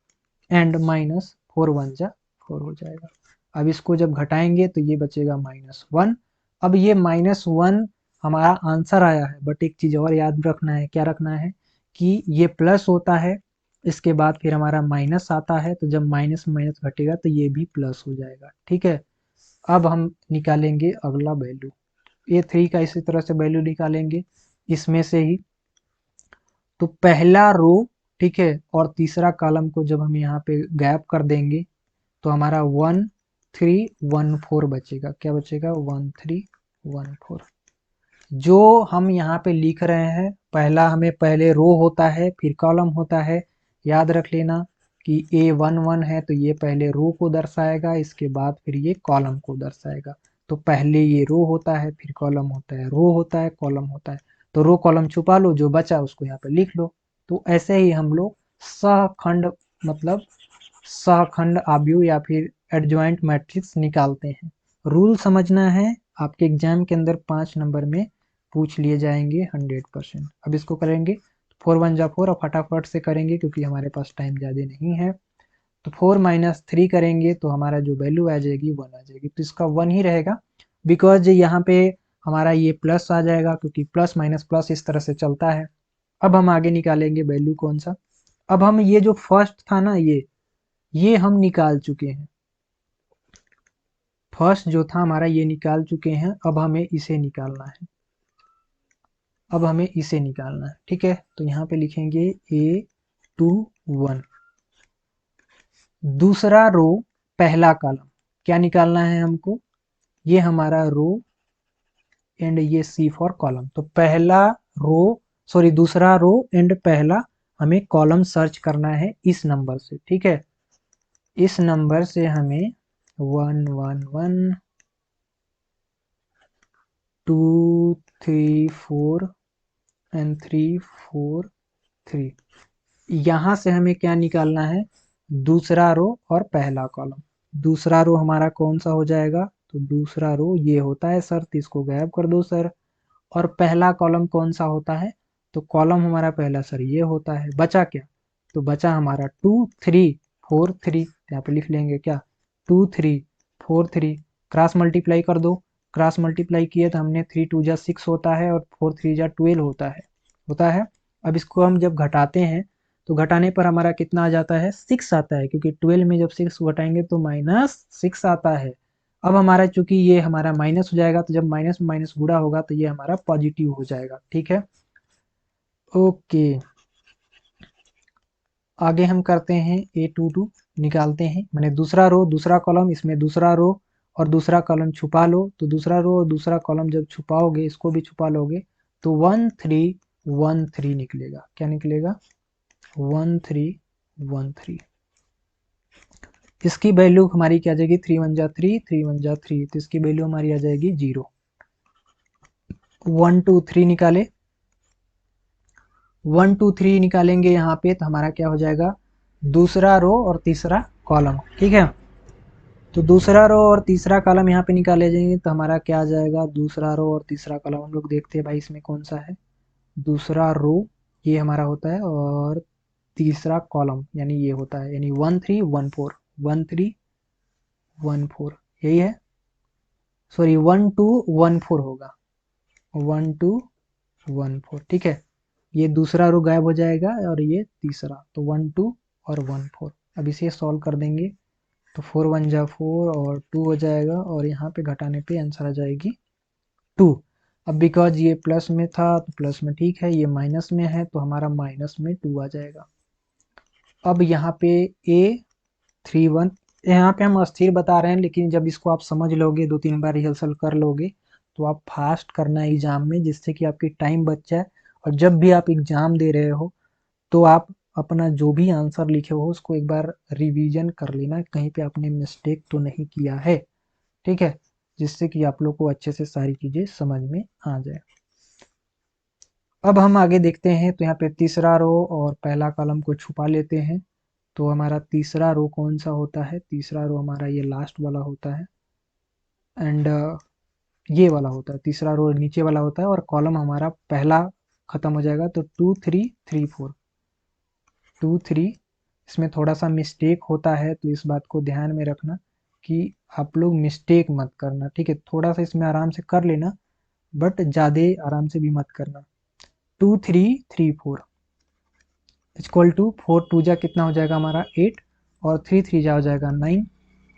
एंड -4 1 जा 4 हो जाएगा। अब इसको जब घटाएंगे तो ये बचेगा -1। अब ये -1 हमारा आंसर आया है, बट एक चीज़ और याद रखना है, क्या रखना है कि ये प्लस होता है, इसके बाद फिर हमारा माइनस आता है, तो जब माइनस माइनस घटेगा तो ये भी प्लस हो जाएगा, ठीक है। अब हम निकालेंगे अगला वैल्यू, A3 का इसी तरह से वैल्यू निकालेंगे इसमें से ही। तो पहला रो, ठीक है, और तीसरा कॉलम को जब हम यहाँ पे गैप कर देंगे तो हमारा 1 3 1 4 बचेगा। क्या बचेगा, 1 3 1 4। जो हम यहाँ पे लिख रहे हैं, पहला हमें पहले रो होता है फिर कॉलम होता है, याद रख लेना कि A11 है तो ये पहले रो को दर्शाएगा, इसके बाद फिर ये कॉलम को दर्शाएगा। तो पहले ये रो होता है फिर कॉलम होता है, रो होता है कॉलम होता है। तो रो कॉलम छुपा लो, जो बचा उसको यहाँ पे लिख लो। तो ऐसे ही हम लोग सहखंड, मतलब सहखंड आव्यूह या फिर एडजॉइंट मैट्रिक्स निकालते हैं। रूल समझना है, आपके एग्जाम के अंदर 5 नंबर में पूछ लिए जाएंगे 100%। अब इसको करेंगे 4 1 जा 4, और फटाफट से करेंगे क्योंकि हमारे पास टाइम ज़्यादा नहीं है। तो 4 -3 करेंगे तो हमारा जो वैल्यू आ जाएगी 1 आ जाएगी, तो इसका 1 ही रहेगा, बिकॉज यहाँ पे हमारा ये प्लस आ जाएगा, क्योंकि प्लस माइनस प्लस इस तरह से चलता है। अब हम आगे निकालेंगे वैल्यू कौन सा। अब हम ये जो फर्स्ट था ना, ये हम निकाल चुके हैं, फर्स्ट जो था हमारा ये निकाल चुके हैं। अब हमें इसे निकालना है, अब हमें इसे निकालना है, ठीक है। तो यहाँ पे लिखेंगे A21, दूसरा रो पहला कॉलम, क्या निकालना है हमको, ये हमारा रो एंड ये C फॉर कॉलम। तो पहला रो, सॉरी दूसरा रो एंड पहला हमें कॉलम सर्च करना है इस नंबर से, ठीक है। इस नंबर से हमें 1 1 1 2 3 4 एंड 3 4 3, यहाँ से हमें क्या निकालना है, दूसरा रो और पहला कॉलम। दूसरा रो हमारा कौन सा हो जाएगा, तो दूसरा रो ये होता है सर, तो इसको गायब कर दो सर। और पहला कॉलम कौन सा होता है, तो कॉलम हमारा पहला सर ये होता है। बचा क्या, तो बचा हमारा 2 3 4 3, यहाँ पे लिख लेंगे क्या, 2 3 4 3, क्रॉस मल्टीप्लाई कर दो। क्रॉस मल्टीप्लाई किए तो हमने 3 2 जा 6 होता है, और 4 3 जा 12 होता है। अब इसको हम जब घटाते हैं तो घटाने पर हमारा कितना आ जाता है, 6 आता है, क्योंकि 12 में जब 6 घटाएंगे तो -6 आता है। अब हमारा चूंकि ये हमारा माइनस हो जाएगा, तो जब माइनस माइनस गुणा होगा तो ये हमारा पॉजिटिव हो जाएगा, ठीक है। ओके, आगे हम करते हैं A22 निकालते हैं, मैंने दूसरा रो दूसरा कॉलम, इसमें दूसरा रो और दूसरा कॉलम छुपा लो, तो दूसरा रो और दूसरा कॉलम जब छुपाओगे, इसको भी छुपा लोगे, तो 1313 निकलेगा। क्या निकलेगा? 1313। इसकी वैल्यू हमारी क्या आ जाएगी? 3 1 जा 3, 3 1 जा 3, तो इसकी वैल्यू हमारी आ जाएगी 0। 1 2 3 निकाले, 1 2 3 निकालेंगे यहाँ पे, तो हमारा क्या हो जाएगा? दूसरा रो और तीसरा कॉलम। ठीक है, तो दूसरा रो और तीसरा कॉलम यहाँ पे निकाले जाएंगे, तो हमारा क्या आ जाएगा? दूसरा रो और तीसरा कॉलम हम लोग देखते हैं भाई इसमें कौन सा है। दूसरा रो ये हमारा होता है और तीसरा कॉलम यानी ये होता है, यानी 1314, 1314 यही है। सॉरी 1214 होगा, 1214। ठीक है, ये दूसरा रो गायब हो जाएगा और ये तीसरा, तो 12 और 14। अब इसे सॉल्व कर देंगे, तो 4 1 जा 4 और 2 हो जाएगा, और यहाँ पे घटाने पे आंसर आ जाएगी 2। अब बिकॉज ये प्लस में था तो प्लस में ठीक है, ये माइनस में है तो हमारा माइनस में 2 आ जाएगा। अब यहाँ पे A31, यहाँ पे हम अस्थिर बता रहे हैं, लेकिन जब इसको आप समझ लोगे, 2 3 बार रिहर्सल कर लोगे, तो आप फास्ट करना एग्जाम में, जिससे कि आपकी टाइम बच जाए, और जब भी आप एग्जाम दे रहे हो तो आप अपना जो भी आंसर लिखे हो उसको एक बार रिवीजन कर लेना, कहीं पे आपने मिस्टेक तो नहीं किया है। ठीक है, जिससे कि आप लोग को अच्छे से सारी चीज़ें समझ में आ जाए। अब हम आगे देखते हैं, तो यहाँ पे तीसरा रो और पहला कॉलम को छुपा लेते हैं, तो हमारा तीसरा रो कौन सा होता है? तीसरा रो हमारा ये लास्ट वाला होता है, एंड ये वाला होता है, तीसरा रो नीचे वाला होता है, और कॉलम हमारा पहला खत्म हो जाएगा, तो 2 3 3 4, 2 3। इसमें थोड़ा सा मिस्टेक होता है, तो इस बात को ध्यान में रखना कि आप लोग मिस्टेक मत करना। ठीक है, थोड़ा सा इसमें आराम से कर लेना, बट ज़्यादा आराम से भी मत करना। 2 3 3 4 इक्वल टू 4 2 जा कितना हो जाएगा हमारा 8, और 3 3 जा हो जाएगा 9,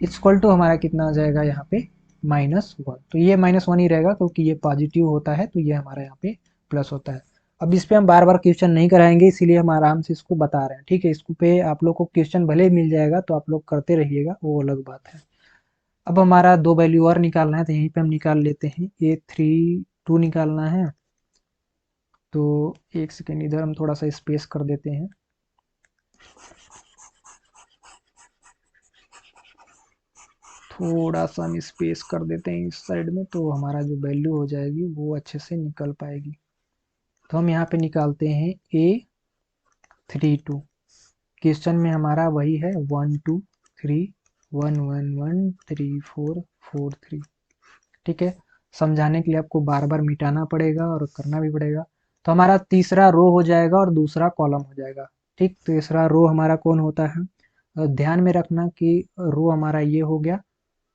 इक्वल टू हमारा कितना हो जाएगा यहाँ पे -1। तो ये -1 ही रहेगा, क्योंकि ये पॉजिटिव होता है, तो ये हमारा यहाँ पे प्लस होता है। अब इस पे हम बार बार क्वेश्चन नहीं कराएंगे, इसीलिए हम आराम से इसको बता रहे हैं। ठीक है, इसको पे आप लोग को क्वेश्चन भले मिल जाएगा, तो आप लोग करते रहिएगा, वो अलग बात है। अब हमारा दो वैल्यू और निकालना है, तो यहीं पे हम निकाल लेते हैं। A32 निकालना है, तो एक सेकेंड इधर हम थोड़ा सा स्पेस कर देते हैं। थोड़ा सा हम स्पेस कर देते हैं इस साइड में, तो हमारा जो वैल्यू हो जाएगी वो अच्छे से निकल पाएगी। तो हम यहाँ पे निकालते हैं A32। क्वेश्चन में हमारा वही है 1 2 3 1 1 1 3 4 4 3। ठीक है, समझाने के लिए आपको बार बार मिटाना पड़ेगा और करना भी पड़ेगा। तो हमारा तीसरा रो हो जाएगा और दूसरा कॉलम हो जाएगा। ठीक, तीसरा रो हमारा कौन होता है? ध्यान में रखना कि रो हमारा ये हो गया,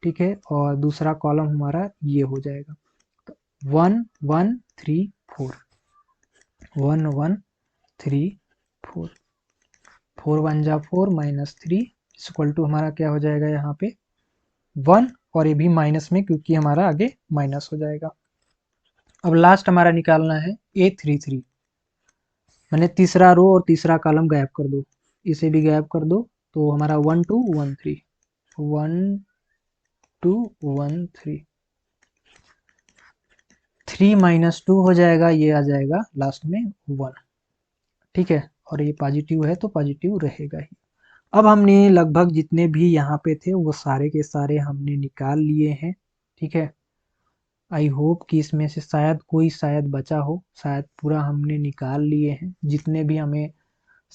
ठीक है, और दूसरा कॉलम हमारा ये हो जाएगा। तो 1 1 3 4, 1 1 3 4, 4 1 जा 4 -3 इक्वल टू हमारा क्या हो जाएगा यहाँ पे 1, और ये भी माइनस में, क्योंकि हमारा आगे माइनस हो जाएगा। अब लास्ट हमारा निकालना है A33। मैंने तीसरा रो और तीसरा कॉलम गायब कर दो, इसे भी गायब कर दो, तो हमारा 1 2 1 3, 1 2 1 3, 3 - 2 हो जाएगा, ये आ जाएगा लास्ट में 1। ठीक है, और ये पॉजिटिव है तो पॉजिटिव रहेगा ही। अब हमने लगभग जितने भी यहाँ पे थे वो सारे के सारे हमने निकाल लिए हैं। ठीक है, आई होप कि इसमें से शायद कोई शायद बचा हो, शायद पूरा हमने निकाल लिए हैं जितने भी हमें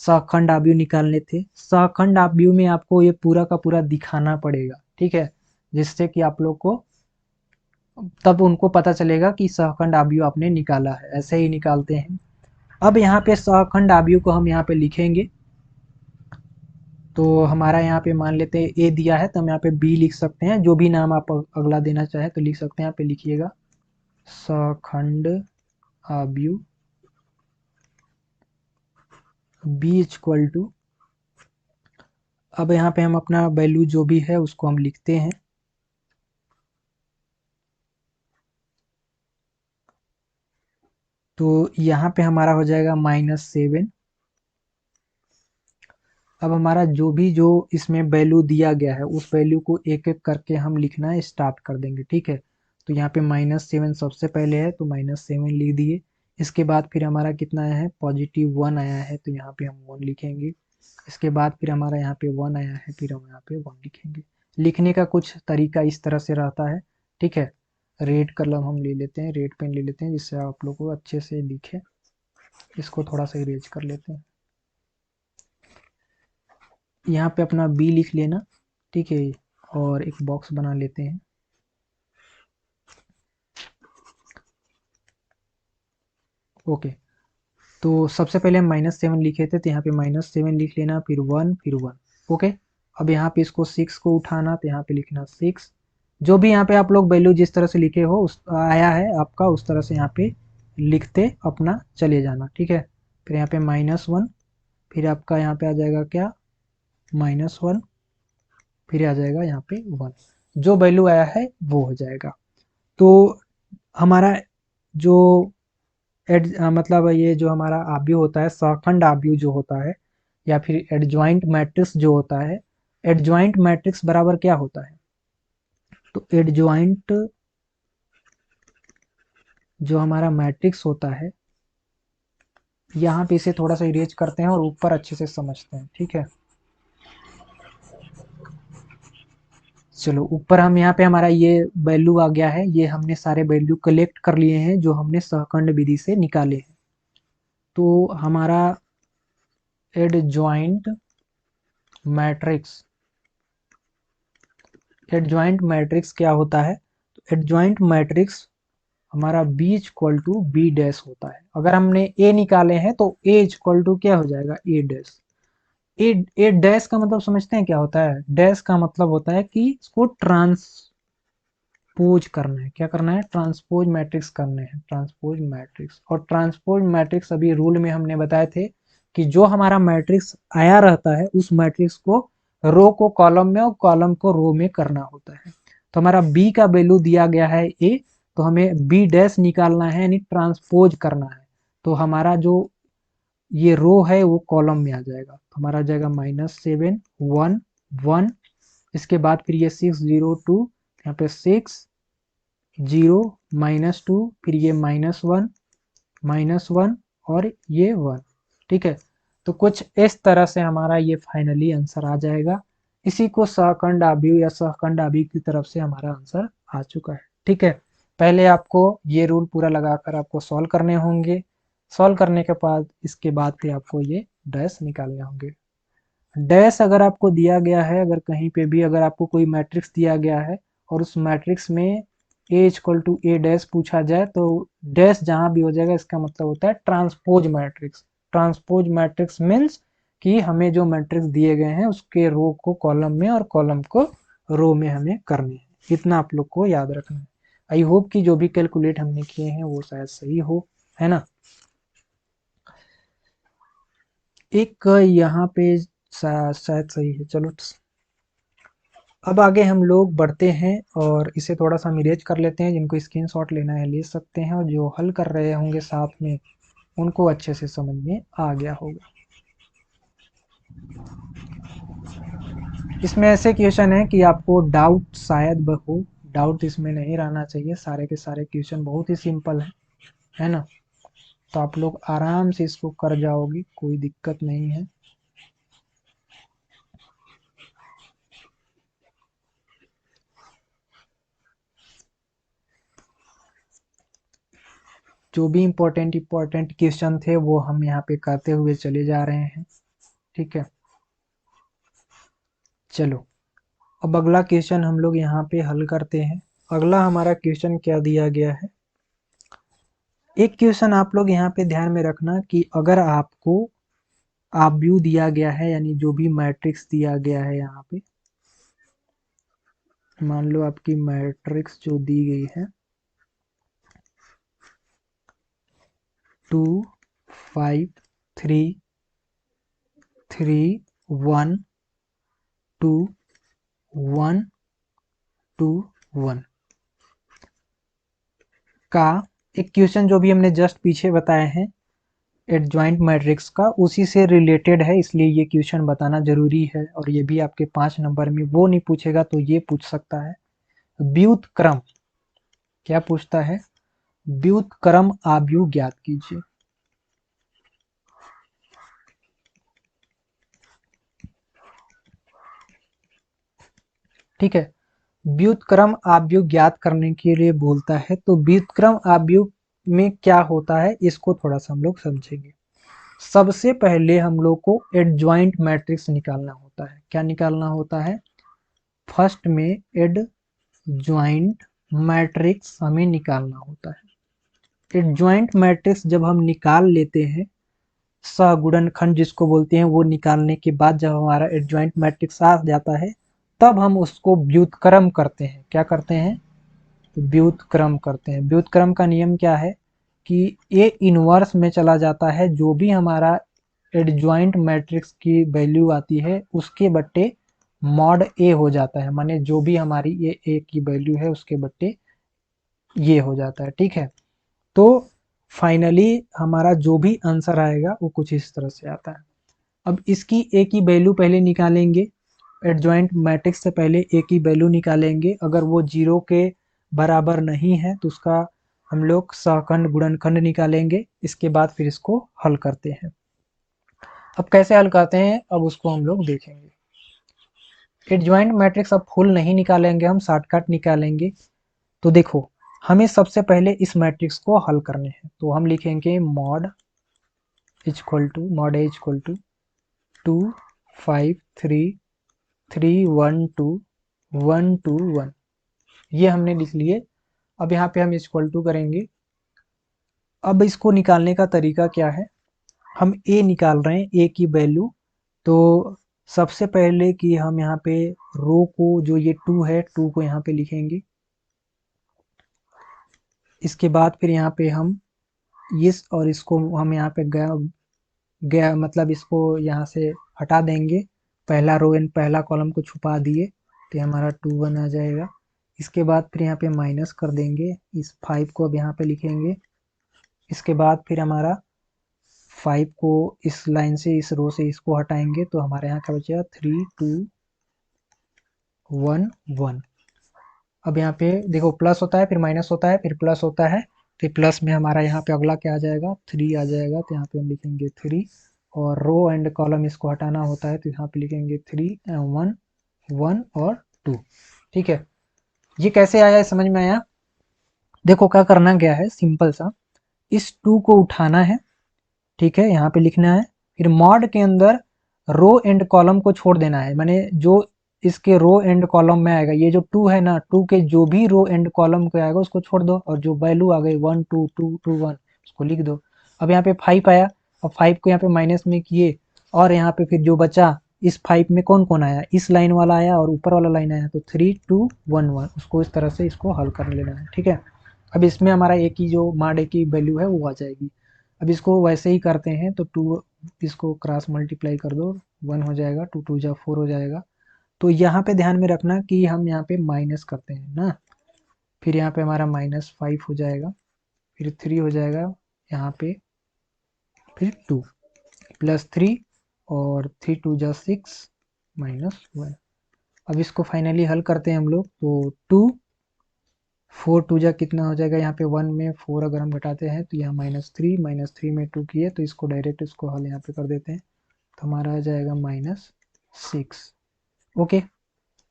सहखंड आव्यूह निकालने थे। सहखंड आव्यूह में आपको ये पूरा का पूरा दिखाना पड़ेगा, ठीक है, जिससे कि आप लोग को तब उनको पता चलेगा कि सहखंड आव्यूह आपने निकाला है। ऐसे ही निकालते हैं। अब यहाँ पे सहखंड आव्यूह को हम यहाँ पे लिखेंगे, तो हमारा यहाँ पे मान लेते हैं ए दिया है, तो हम यहाँ पे बी लिख सकते हैं, जो भी नाम आप अगला देना चाहे तो लिख सकते हैं। यहाँ पे लिखिएगा सहखंड आव्यूह बी इक्वल टू, अब यहाँ पे हम अपना वैल्यू जो भी है उसको हम लिखते हैं। तो यहाँ पे हमारा हो जाएगा -7। अब हमारा जो इसमें वैल्यू दिया गया है उस वैल्यू को एक एक करके हम लिखना स्टार्ट कर देंगे, ठीक है। तो यहाँ पे -7 सबसे पहले है तो -7 लिख दिए। इसके बाद फिर हमारा कितना आया है, +1 आया है तो यहाँ पे हम 1 लिखेंगे। इसके बाद फिर हमारा यहाँ पे 1 आया है, फिर हम यहाँ पे 1 लिखेंगे। लिखने का कुछ तरीका इस तरह से रहता है, ठीक है। रेड कलम हम ले लेते हैं, रेड पेन ले लेते हैं जिससे आप लोग को अच्छे से दिखे। इसको थोड़ा सा इरेज कर लेते हैं। यहाँ पे अपना बी लिख लेना, ठीक है। और एक बॉक्स बना लेते हैं। ओके, तो सबसे पहले हम -7 लिखे थे तो यहाँ पे -7 लिख लेना, फिर 1 फिर 1। ओके, अब यहाँ पे इसको 6 को उठाना तो यहाँ पे लिखना 6। जो भी यहाँ पे आप लोग वैल्यू जिस तरह से लिखे हो उस आया है आपका, उस तरह से यहाँ पे लिखते अपना चले जाना, ठीक है। फिर यहाँ पे -1, फिर आपका यहाँ पे आ जाएगा क्या, -1, फिर आ जाएगा यहाँ पे 1। जो वैल्यू आया है वो हो जाएगा। तो हमारा जो मतलब ये जो हमारा आव्यूह होता है, सहखंड आव्यूह जो होता है, या फिर एडजॉइंट मैट्रिक्स जो होता है, एडजॉइंट मैट्रिक्स बराबर क्या होता है, तो एडजॉइंट जो हमारा मैट्रिक्स होता है, यहाँ पे इसे थोड़ा सा इरेज करते हैं और ऊपर अच्छे से समझते हैं, ठीक है। चलो ऊपर हम यहाँ पे हमारा ये वैल्यू आ गया है, ये हमने सारे वैल्यू कलेक्ट कर लिए हैं जो हमने सहखंड विधि से निकाले हैं। तो हमारा एडजॉइंट मैट्रिक्स, एडजॉइंट मैट्रिक्स क्या होता है, तो एडजॉइंट मैट्रिक्स हमारा b equal to B dash होता है। अगर हमने a निकाले हैं तो a इक्वल टू क्या हो जाएगा, a डैश। ए डैश का मतलब समझते हैं क्या होता है, डैश का मतलब होता है कि इसको ट्रांसपोज करना है। क्या करना है, ट्रांसपोज मैट्रिक्स करने हैं, ट्रांसपोज मैट्रिक्स। और ट्रांसपोज मैट्रिक्स अभी रूल में हमने बताए थे कि जो हमारा मैट्रिक्स आया रहता है उस मैट्रिक्स को रो को कॉलम में और कॉलम को रो में करना होता है। तो हमारा बी का वैल्यू दिया गया है ए, तो हमें बी डैश निकालना है यानी ट्रांसपोज करना है। तो हमारा जो ये रो है वो कॉलम में आ जाएगा, तो हमारा आ जाएगा -7 1 1। इसके बाद फिर ये 6 0 2, यहाँ पे 6 0 -2, फिर ये -1 -1 और ये 1, ठीक है। तो कुछ इस तरह से हमारा ये फाइनली आंसर आ जाएगा। इसी को सहखंड आव्यूह या सहखंड आव्यूह की तरफ से हमारा आंसर आ चुका है, ठीक है। पहले आपको ये रूल पूरा लगाकर आपको सॉल्व करने होंगे। सॉल्व करने के बाद इसके बाद फिर आपको ये डैश निकालने होंगे। डैश अगर आपको दिया गया है, अगर कहीं पे भी अगर आपको कोई मैट्रिक्स दिया गया है और उस मैट्रिक्स में ए इक्वल टू ए डैश पूछा जाए तो डैश जहां भी हो जाएगा इसका मतलब होता है transpose matrix. Transpose matrix means कि हमें जो मैट्रिक्स दिए गए हैं उसके रो को कॉलम में और कॉलम को रो में हमें करने हैं। इतना आप लोग को याद रखना है। आई होप कि जो भी कैलकुलेट हमने किए हैं वो शायद सही हो, है ना। एक यहाँ पे शायद सही है। चलो अब आगे हम लोग बढ़ते हैं और इसे थोड़ा सा मिरेज कर लेते हैं। जिनको स्क्रीनशॉट लेना है ले सकते हैं, और जो हल कर रहे होंगे साथ में उनको अच्छे से समझ में आ गया होगा। इसमें ऐसे क्वेश्चन है कि आपको डाउट शायद हो, डाउट इसमें नहीं रहना चाहिए। सारे के सारे क्वेश्चन बहुत ही सिंपल है ना। तो आप लोग आराम से इसको कर जाओगे, कोई दिक्कत नहीं है। जो भी इम्पोर्टेंट क्वेश्चन थे वो हम यहाँ पे करते हुए चले जा रहे हैं, ठीक है। चलो अब अगला क्वेश्चन हम लोग यहाँ पे हल करते हैं। अगला हमारा क्वेश्चन क्या दिया गया है, एक क्वेश्चन आप लोग यहाँ पे ध्यान में रखना कि अगर आपको आव्यूह दिया गया है यानी जो भी मैट्रिक्स दिया गया है, यहाँ पे मान लो आपकी मैट्रिक्स जो दी गई है 2 5 3 3 1 2 1 2 1 का एक क्वेश्चन जो भी हमने जस्ट पीछे बताए हैं एडजॉइंट मैट्रिक्स का, उसी से रिलेटेड है, इसलिए ये क्वेश्चन बताना जरूरी है। और ये भी आपके 5 नंबर में वो नहीं पूछेगा तो ये पूछ सकता है। व्युत्क्रम क्या पूछता है? व्युत्क्रम आव्यूह ज्ञात कीजिए। ठीक है, व्युत्क्रम आव्यूह ज्ञात करने के लिए बोलता है। तो व्युत्क्रम आव्यूह में क्या होता है इसको थोड़ा सा हम लोग समझेंगे। सबसे पहले हम लोग को एडजॉइंट मैट्रिक्स निकालना होता है। क्या निकालना होता है? फर्स्ट में एडजॉइंट मैट्रिक्स हमें निकालना होता है। एडजॉइंट मैट्रिक्स जब हम निकाल लेते हैं, सहगुणनखंड जिसको बोलते हैं, वो निकालने के बाद जब हमारा एडजॉइंट मैट्रिक्स आ जाता है, तब हम उसको व्युत्क्रम करते हैं। क्या करते हैं? व्युत्क्रम करते हैं। व्युत्क्रम का नियम क्या है कि ए इनवर्स में चला जाता है, जो भी हमारा एडजॉइंट मैट्रिक्स की वैल्यू आती है उसके बट्टे मॉड ए हो जाता है, माने जो भी हमारी ये ए की वैल्यू है उसके बट्टे ये हो जाता है। ठीक है, तो फाइनली हमारा जो भी आंसर आएगा वो कुछ इस तरह से आता है। अब इसकी ए की वैल्यू पहले निकालेंगे, एडजॉइंट मैट्रिक्स से पहले ए की वैल्यू निकालेंगे। अगर वो 0 के बराबर नहीं है तो उसका हम लोग सहखंड गुणनखंड निकालेंगे। इसके बाद फिर इसको हल करते हैं। अब कैसे हल करते हैं अब उसको हम लोग देखेंगे। एडजॉइंट मैट्रिक्स अब फुल नहीं निकालेंगे, हम शॉर्टकट निकालेंगे। तो देखो, हमें सबसे पहले इस मैट्रिक्स को हल करने हैं। तो हम लिखेंगे mod mod A equal to 2 5 3 3 1 2 1 2 1, ये हमने लिख लिए। अब यहाँ पे हम इक्वल टू करेंगे। अब इसको निकालने का तरीका क्या है? हम ए निकाल रहे हैं, ए की वैल्यू। तो सबसे पहले कि हम यहाँ पे रो को, जो ये 2 है, 2 को यहाँ पे लिखेंगे। इसके बाद फिर यहाँ पे हम इस और इसको हम यहाँ पे गया गया मतलब इसको यहाँ से हटा देंगे। पहला रो एंड पहला कॉलम को छुपा दिए तो हमारा 2 1 आ जाएगा। इसके बाद फिर यहाँ पे माइनस कर देंगे, इस 5 को अब यहाँ पे लिखेंगे। इसके बाद फिर हमारा 5 को इस लाइन से, इस रो से इसको हटाएंगे तो हमारे यहाँ क्या बचेगा? 3 2 1 1। अब यहाँ पे देखो प्लस होता है फिर माइनस होता है फिर प्लस होता है, फिर प्लस में हमारा यहाँ पे अगला क्या आ जाएगा? 3 आ जाएगा। तो यहाँ पे हम लिखेंगे 3, और रो एंड कॉलम इसको हटाना होता है तो यहाँ पे लिखेंगे 3 1 1 और 2। ठीक है, ये कैसे आया है समझ में आया? देखो क्या करना गया है, सिंपल सा, इस 2 को उठाना है। ठीक है, यहाँ पे लिखना है, फिर मॉड के अंदर रो एंड कॉलम को छोड़ देना है। माने जो इसके रो एंड कॉलम में आएगा, ये जो 2 है ना, 2 के जो भी रो एंड कॉलम को आएगा उसको छोड़ दो, और जो वैल्यू आ गई 1 2 2 2 1 उसको लिख दो। अब यहाँ पे 5 आया, और 5 को यहाँ पे माइनस में किए, और यहाँ पे फिर जो बचा इस 5 में कौन कौन आया? इस लाइन वाला आया और ऊपर वाला लाइन आया, तो 3 2 1 1, उसको इस तरह से इसको हल कर लेना है। ठीक है, अब इसमें हमारा ए की जो मॉड ए की वैल्यू है वो आ जाएगी। अब इसको वैसे ही करते हैं तो 2 इसको क्रॉस मल्टीप्लाई कर दो, 1 हो जाएगा, 2 2 जा 4 हो जाएगा। तो यहाँ पे ध्यान में रखना कि हम यहाँ पे माइनस करते हैं ना, फिर यहाँ पे हमारा -5 हो जाएगा, फिर 3 हो जाएगा यहाँ पे, फिर 2 प्लस 3, और 3 2 जा 6 -1। अब इसको फाइनली हल करते हैं हम लोग। तो 2 4 2 जा कितना हो जाएगा? यहाँ पे 1 में 4 अगर हम घटाते हैं तो यहाँ -3 में 2 किए, तो इसको डायरेक्ट इसको हल यहाँ पे कर देते हैं तो हमारा आ जाएगा -6। ओके,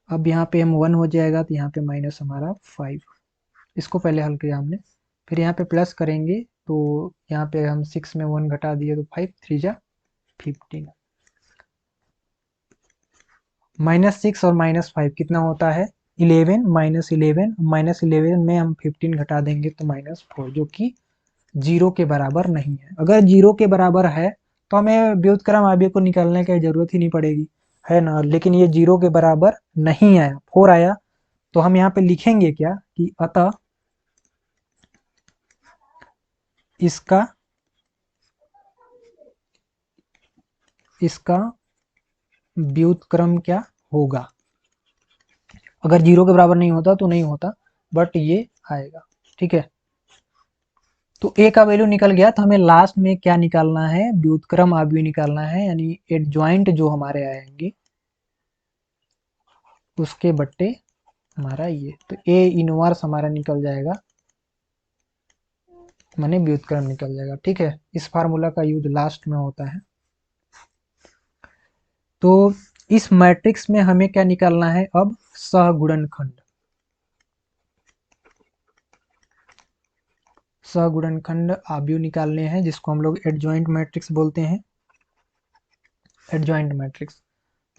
अब यहाँ पे हम 1 हो जाएगा तो यहाँ पे माइनस हमारा 5, इसको पहले हल किया हमने। फिर यहाँ पे प्लस करेंगे तो यहाँ पे हम 6 में 1 घटा दिए तो 5 3 जा 15। -6 और -5 कितना होता है? 11 -11 में हम 15 घटा देंगे तो -4, जो कि 0 के बराबर नहीं है। अगर 0 के बराबर है तो हमें व्युत्क्रम आव्यूह को निकालने की जरूरत ही नहीं पड़ेगी, है ना। लेकिन ये 0 के बराबर नहीं आया, 4 आया, तो हम यहाँ पे लिखेंगे क्या कि अतः इसका इसका व्युत्क्रम क्या होगा? अगर 0 के बराबर नहीं होता तो नहीं होता, बट ये आएगा। ठीक है, तो ए का वैल्यू निकल गया, तो हमें लास्ट में क्या निकालना है, व्युत्क्रम अवयवी निकालना है, यानी एडजॉइंट जो हमारे आएंगे उसके बट्टे हमारा ये, तो ए इनवर्स हमारा निकल जाएगा, माने व्युत्क्रम निकल जाएगा। ठीक है, इस फार्मूला का यूज लास्ट में होता है। तो इस मैट्रिक्स में हमें क्या निकालना है अब, सहगुणनखंड। सहगुणनखंड अवयव निकालने हैं, जिसको हम लोग एडजॉइंट मैट्रिक्स बोलते हैं, एडजॉइंट मैट्रिक्स।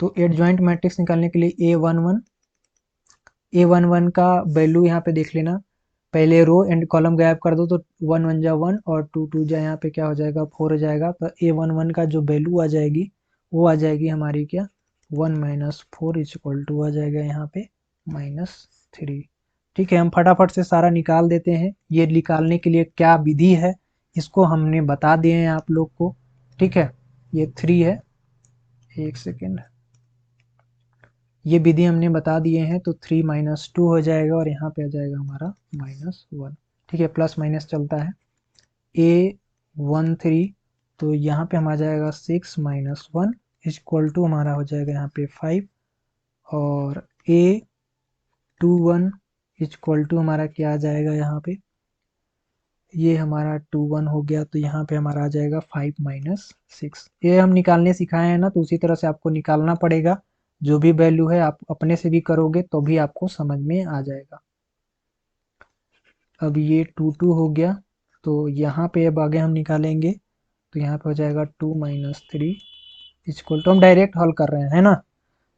तो एडजॉइंट मैट्रिक्स निकालने के लिए ए वन वन का वैल्यू यहाँ पे देख लेना, पहले रो एंड कॉलम गायब कर दो, तो 1 1 जा 1 और 2 2 जा यहाँ पे क्या हो जाएगा 4 हो जाएगा। तो A11 का जो वैल्यू आ जाएगी वो आ जाएगी हमारी क्या 1 - 4 इक्वल टू आ जाएगा यहाँ पे -3। ठीक है, हम फटाफट से सारा निकाल देते हैं। ये निकालने के लिए क्या विधि है इसको हमने बता दिए हैं आप लोग को। ठीक है, ये 3 है, एक सेकेंड, ये विधि हमने बता दिए हैं। तो 3 - 2 हो जाएगा और यहाँ पे आ जाएगा हमारा -1। ठीक है, प्लस माइनस चलता है। A13, तो यहाँ पे हम आ जाएगा 6 - 1 इक्वल टू हमारा हो जाएगा यहाँ पे 5। और A21 इक्वल टू हमारा क्या आ जाएगा यहाँ पे, ये हमारा 21 हो गया, तो यहाँ पे हमारा आ जाएगा 5 - 6। ये हम निकालने सिखाए हैं ना, तो उसी तरह से आपको निकालना पड़ेगा। जो भी वैल्यू है आप अपने से भी करोगे तो भी आपको समझ में आ जाएगा। अब ये 2 हो गया, तो यहाँ पे अब आगे हम निकालेंगे, तो यहाँ पे हो जाएगा 2 - 3 इक्वल टू, हम डायरेक्ट हल कर रहे हैं, है ना।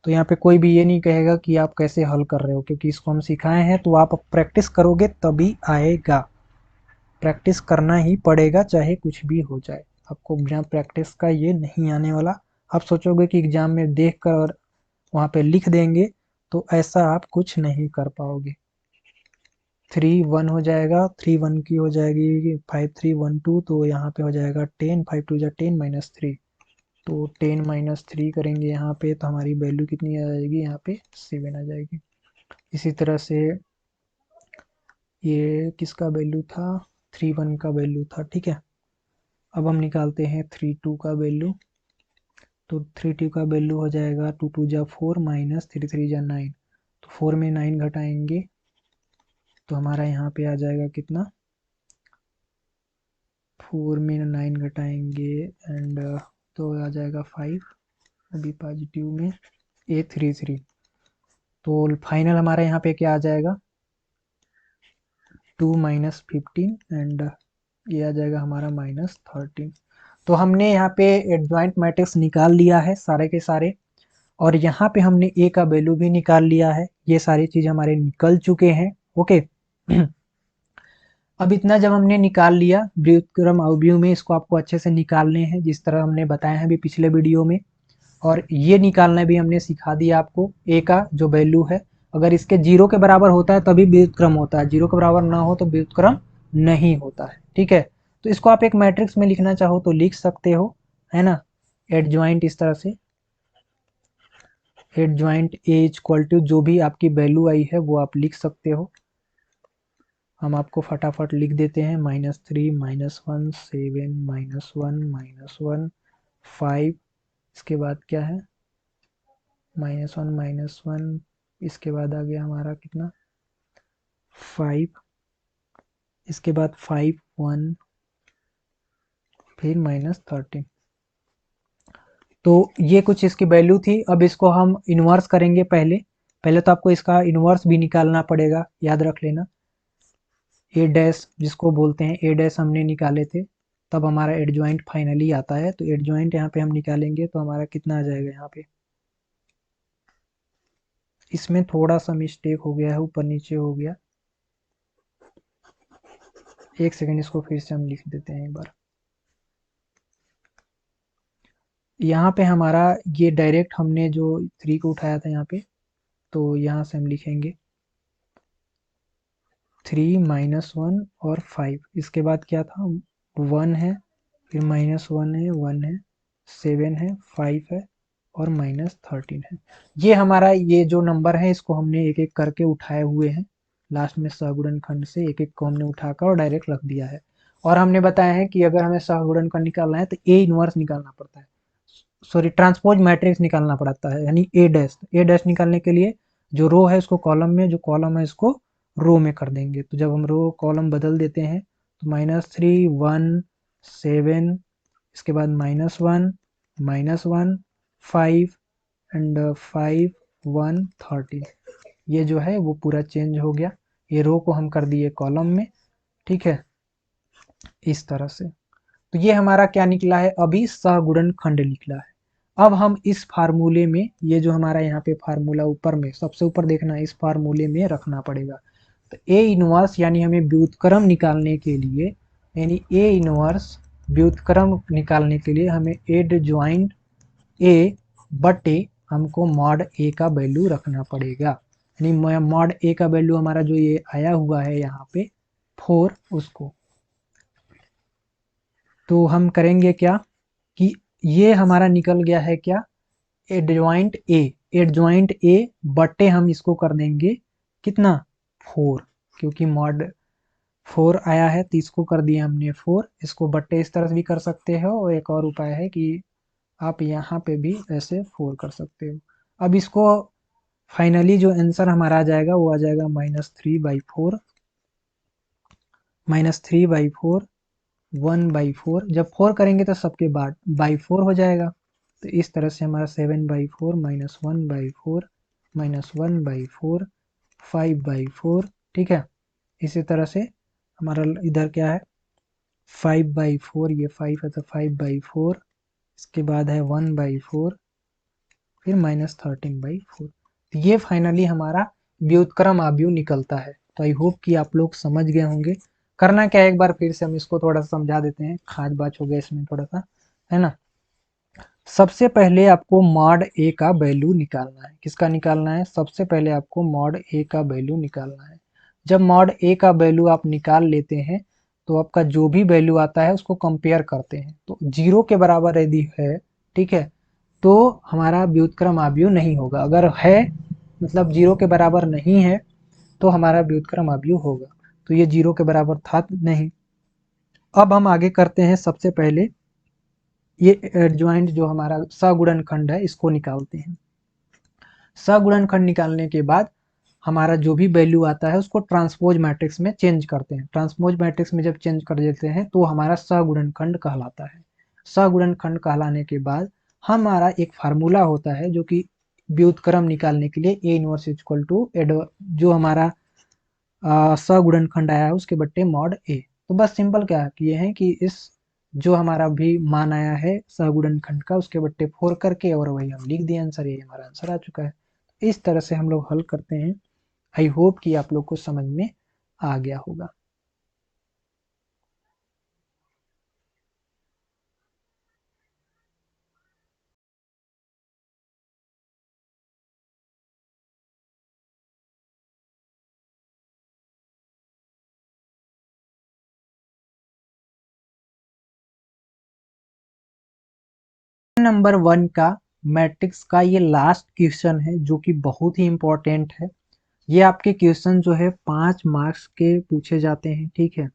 तो यहाँ पे कोई भी ये नहीं कहेगा कि आप कैसे हल कर रहे हो, क्योंकि इसको हम सिखाए हैं। तो आप प्रैक्टिस करोगे तभी आएगा, प्रैक्टिस करना ही पड़ेगा चाहे कुछ भी हो जाए। आपको बिना प्रैक्टिस का ये नहीं आने वाला। आप सोचोगे कि एग्जाम में देख कर और वहाँ पे लिख देंगे, तो ऐसा आप कुछ नहीं कर पाओगे। 3 1 हो जाएगा, 3 1 की हो जाएगी 5 3 1 2, तो यहाँ पे हो जाएगा 10, 5 2 जा 10 -3। तो 10 - 3 करेंगे यहाँ पे, तो हमारी वैल्यू कितनी आ जाएगी यहाँ पे 7 आ जाएगी। इसी तरह से ये किसका वैल्यू था, 3 1 का वैल्यू था। ठीक है, अब हम निकालते हैं 3 2 का वैल्यू। तो 3 2 का वैल्यू हो जाएगा 2 2 जा 4 -3 3 जा 9। तो 4 में 9 घटाएंगे तो हमारा यहाँ पे आ जाएगा कितना, 4 में 9 घटाएंगे एंड तो आ जाएगा 5, अभी पॉजिटिव में A33। तो फाइनल हमारा यहाँ पे क्या आ जाएगा 2 - 15 एंड ये आ जाएगा हमारा -13। तो हमने यहाँ पे एडजॉइंट मैट्रिक्स निकाल लिया है सारे के सारे, और यहाँ पे हमने ए का वैल्यू भी निकाल लिया है। ये सारी चीज हमारे निकल चुके हैं। ओके अब इतना जब हमने निकाल लिया, व्युत्क्रम अवयव में इसको आपको अच्छे से निकालने हैं, जिस तरह हमने बताया है अभी पिछले वीडियो में। और ये निकालना भी हमने सिखा दिया आपको, ए का जो वैल्यू है अगर इसके 0 के बराबर होता है तभी व्युत्क्रम होता है, 0 के बराबर ना हो तो व्युत्क्रम नहीं होता है। ठीक है, तो इसको आप एक मैट्रिक्स में लिखना चाहो तो लिख सकते हो, है ना। एडजॉइंट इस तरह से, एडजॉइंट ए इक्वल टू जो भी आपकी वैल्यू आई है वो आप लिख सकते हो। हम आपको फटाफट लिख देते हैं -3 -1 7 -1 -1 5, इसके बाद क्या है -1 इसके बाद आ गया हमारा कितना 5, इसके बाद 5 1 फिर -13। तो ये कुछ इसकी वैल्यू थी। अब इसको हम इन्वर्स करेंगे, पहले पहले तो आपको इसका इन्वर्स भी निकालना पड़ेगा, याद रख लेना। ए डैश जिसको बोलते हैं, ए डैश हमने निकाले थे, तब हमारा एडजॉइंट फाइनली आता है। तो एडजॉइंट यहाँ पे हम निकालेंगे तो हमारा कितना आ जाएगा यहाँ पे, इसमें थोड़ा सा मिस्टेक हो गया है, ऊपर नीचे हो गया, एक सेकेंड, इसको फिर से हम लिख देते हैं एक बार। यहाँ पे हमारा ये डायरेक्ट हमने जो 3 को उठाया था यहाँ पे, तो यहाँ से हम लिखेंगे 3 -1 और 5, इसके बाद क्या था 1 है, फिर -1 है, 1 है, 7 है, 5 है और -13 है। ये हमारा ये जो नंबर है इसको हमने एक एक करके उठाए हुए हैं, लास्ट में सहगुणनखंड से एक एक को हमने उठाकर और डायरेक्ट रख दिया है। और हमने बताया है कि अगर हमें सहगुणनखंड निकालना है तो ए इनवर्स निकालना पड़ता है, सॉरी ट्रांसपोज मैट्रिक्स निकालना पड़ता है, यानी ए डैश निकालने के लिए जो रो है उसको कॉलम में, जो कॉलम है इसको रो में कर देंगे। तो जब हम रो कॉलम बदल देते हैं तो -3 1 7, इसके बाद -1 5 एंड 5 1 13, ये जो है वो पूरा चेंज हो गया। ये रो को हम कर दिए कॉलम में, ठीक है, इस तरह से। तो ये हमारा क्या निकला है, अभी सहगुणनखंड निकला है। अब हम इस फार्मूले में, ये जो हमारा यहाँ पे फार्मूला ऊपर में सबसे ऊपर देखना है, इस फार्मूले में रखना पड़ेगा। तो ए इनवर्स यानी हमें व्युत्क्रम निकालने के लिए, यानी ए इनवर्स व्युत्क्रम निकालने के लिए हमें एड ज्वाइंट ए बटे हमको मॉड ए का वैल्यू रखना पड़ेगा। यानी मॉड ए का वैल्यू हमारा जो ये आया हुआ है यहाँ पे 4, उसको तो हम करेंगे क्या कि ये हमारा निकल गया है क्या, एडजॉइंट ए, एडजॉइंट ए बटे हम इसको कर देंगे कितना 4, क्योंकि मॉड 4 आया है तो इसको कर दिया हमने 4, इसको बट्टे इस तरह से भी कर सकते हो, और एक और उपाय है कि आप यहाँ पे भी ऐसे 4 कर सकते हो। अब इसको फाइनली जो आंसर हमारा आ जाएगा वो आ जाएगा -3/4, -3/4 1/4, जब 4 करेंगे तो सबके बाद बाई 4 हो जाएगा। तो इस तरह से हमारा 7/4 -1/4 -1/4 5/4, ठीक है। इसी तरह से हमारा इधर क्या है 5/4, ये 5 है तो 5/4, इसके बाद है 1/4, फिर -13/4। तो ये फाइनली हमारा व्युत्क्रम आव्यूह निकलता है। तो आई होप कि आप लोग समझ गए होंगे। करना क्या है, एक बार फिर से हम इसको थोड़ा सा समझा देते हैं, खाज बाज हो गया इसमें थोड़ा सा, है ना। सबसे पहले आपको मॉड ए का वैल्यू निकालना है। किसका निकालना है, सबसे पहले आपको मॉड ए का वैल्यू निकालना है। जब मॉड ए का वैल्यू आप निकाल लेते हैं तो आपका जो भी वैल्यू आता है उसको कंपेयर करते हैं, तो 0 के बराबर यदि है, ठीक है, तो हमारा व्युत्क्रम आव्यूह नहीं होगा। अगर है मतलब 0 के बराबर नहीं है तो हमारा व्युत्क्रम आव्यूह होगा। तो ये 0 के बराबर था नहीं। अब हम आगे करते हैं, सबसे पहले ये एडजॉइंट जो हमारा सगुणनखंड है इसको निकालते हैं। सगुणनखंड निकालने के बाद हमारा जो भी वैल्यू आता है उसको ट्रांसपोज मैट्रिक्स में चेंज करते हैं। ट्रांसपोज मैट्रिक्स में जब चेंज कर देते हैं तो हमारा सगुणनखंड कहलाता है। सगुणनखंड कहलाने के बाद हमारा एक फार्मूला होता है जो कि व्युत्क्रम निकालने के लिए ए इनवर्स इक्वल टू जो हमारा सगुणनखंड आया है उसके बट्टे मॉड ए। तो बस सिंपल क्या किए हैं कि इस जो हमारा भी मान आया है सगुणनखंड का उसके बट्टे 4 करके और वही हम लिख दिए आंसर, ये हमारा आंसर आ चुका है। इस तरह से हम लोग हल करते हैं। आई होप कि आप लोग को समझ में आ गया होगा। नंबर 1 का मैट्रिक्स का ये लास्ट क्वेश्चन है जो कि बहुत ही इंपॉर्टेंट है। ये आपके क्वेश्चन जो है 5 मार्क्स के पूछे जाते हैं, ठीक है,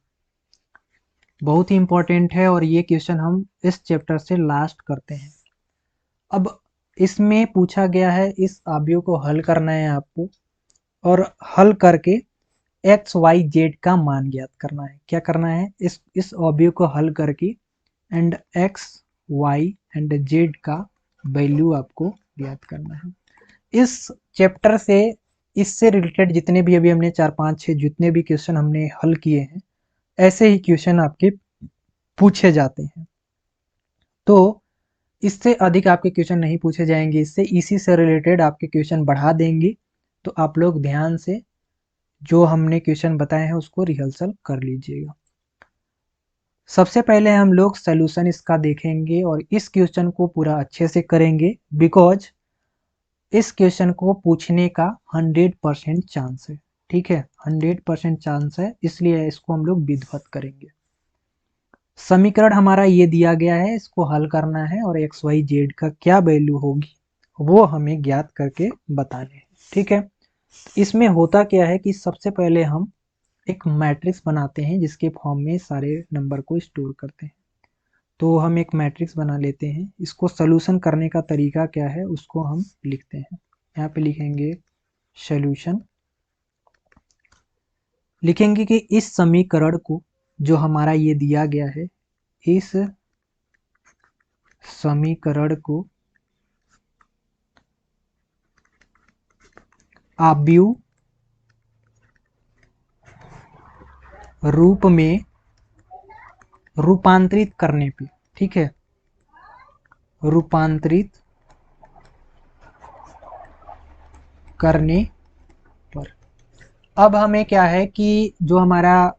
बहुत ही इंपॉर्टेंट है। और ये क्वेश्चन हम इस चैप्टर से लास्ट करते हैं। अब इसमें पूछा गया है इस आव्यूह को हल करना है आपको, और हल करके एक्स वाई जेड का मान ज्ञात करना है। क्या करना है, इस आव्यूह को हल करके and X Y and Z का वैल्यू आपको ज्ञात करना है। इस चैप्टर से, इससे रिलेटेड जितने भी अभी हमने 4 5 6 जितने भी क्वेश्चन हमने हल किए हैं, ऐसे ही क्वेश्चन आपके पूछे जाते हैं। तो इससे अधिक आपके क्वेश्चन नहीं पूछे जाएंगे, इससे इसी से रिलेटेड आपके क्वेश्चन बढ़ा देंगे। तो आप लोग ध्यान से जो हमने क्वेश्चन बताए हैं उसको रिहर्सल कर लीजिएगा। सबसे पहले हम लोग सॉल्यूशन इसका देखेंगे और इस क्वेश्चन को पूरा अच्छे से करेंगे, बिकॉज इस क्वेश्चन को पूछने का 100% चांस है, ठीक है, 100% चांस है, इसलिए इसको हम लोग विधिवत करेंगे। समीकरण हमारा ये दिया गया है, इसको हल करना है और एक्स वाई जेड का क्या वैल्यू होगी वो हमें ज्ञात करके बताने हैं, ठीक है। इसमें होता क्या है कि सबसे पहले हम एक मैट्रिक्स बनाते हैं जिसके फॉर्म में सारे नंबर को स्टोर करते हैं। तो हम एक मैट्रिक्स बना लेते हैं। इसको सॉल्यूशन करने का तरीका क्या है उसको हम लिखते हैं। यहाँ पे लिखेंगे सॉल्यूशन, लिखेंगे कि इस समीकरण को जो हमारा ये दिया गया है, इस समीकरण को आव्यूह रूप में रूपांतरित करने पे, ठीक है, रूपांतरित करने पर अब हमें क्या है कि जो हमारा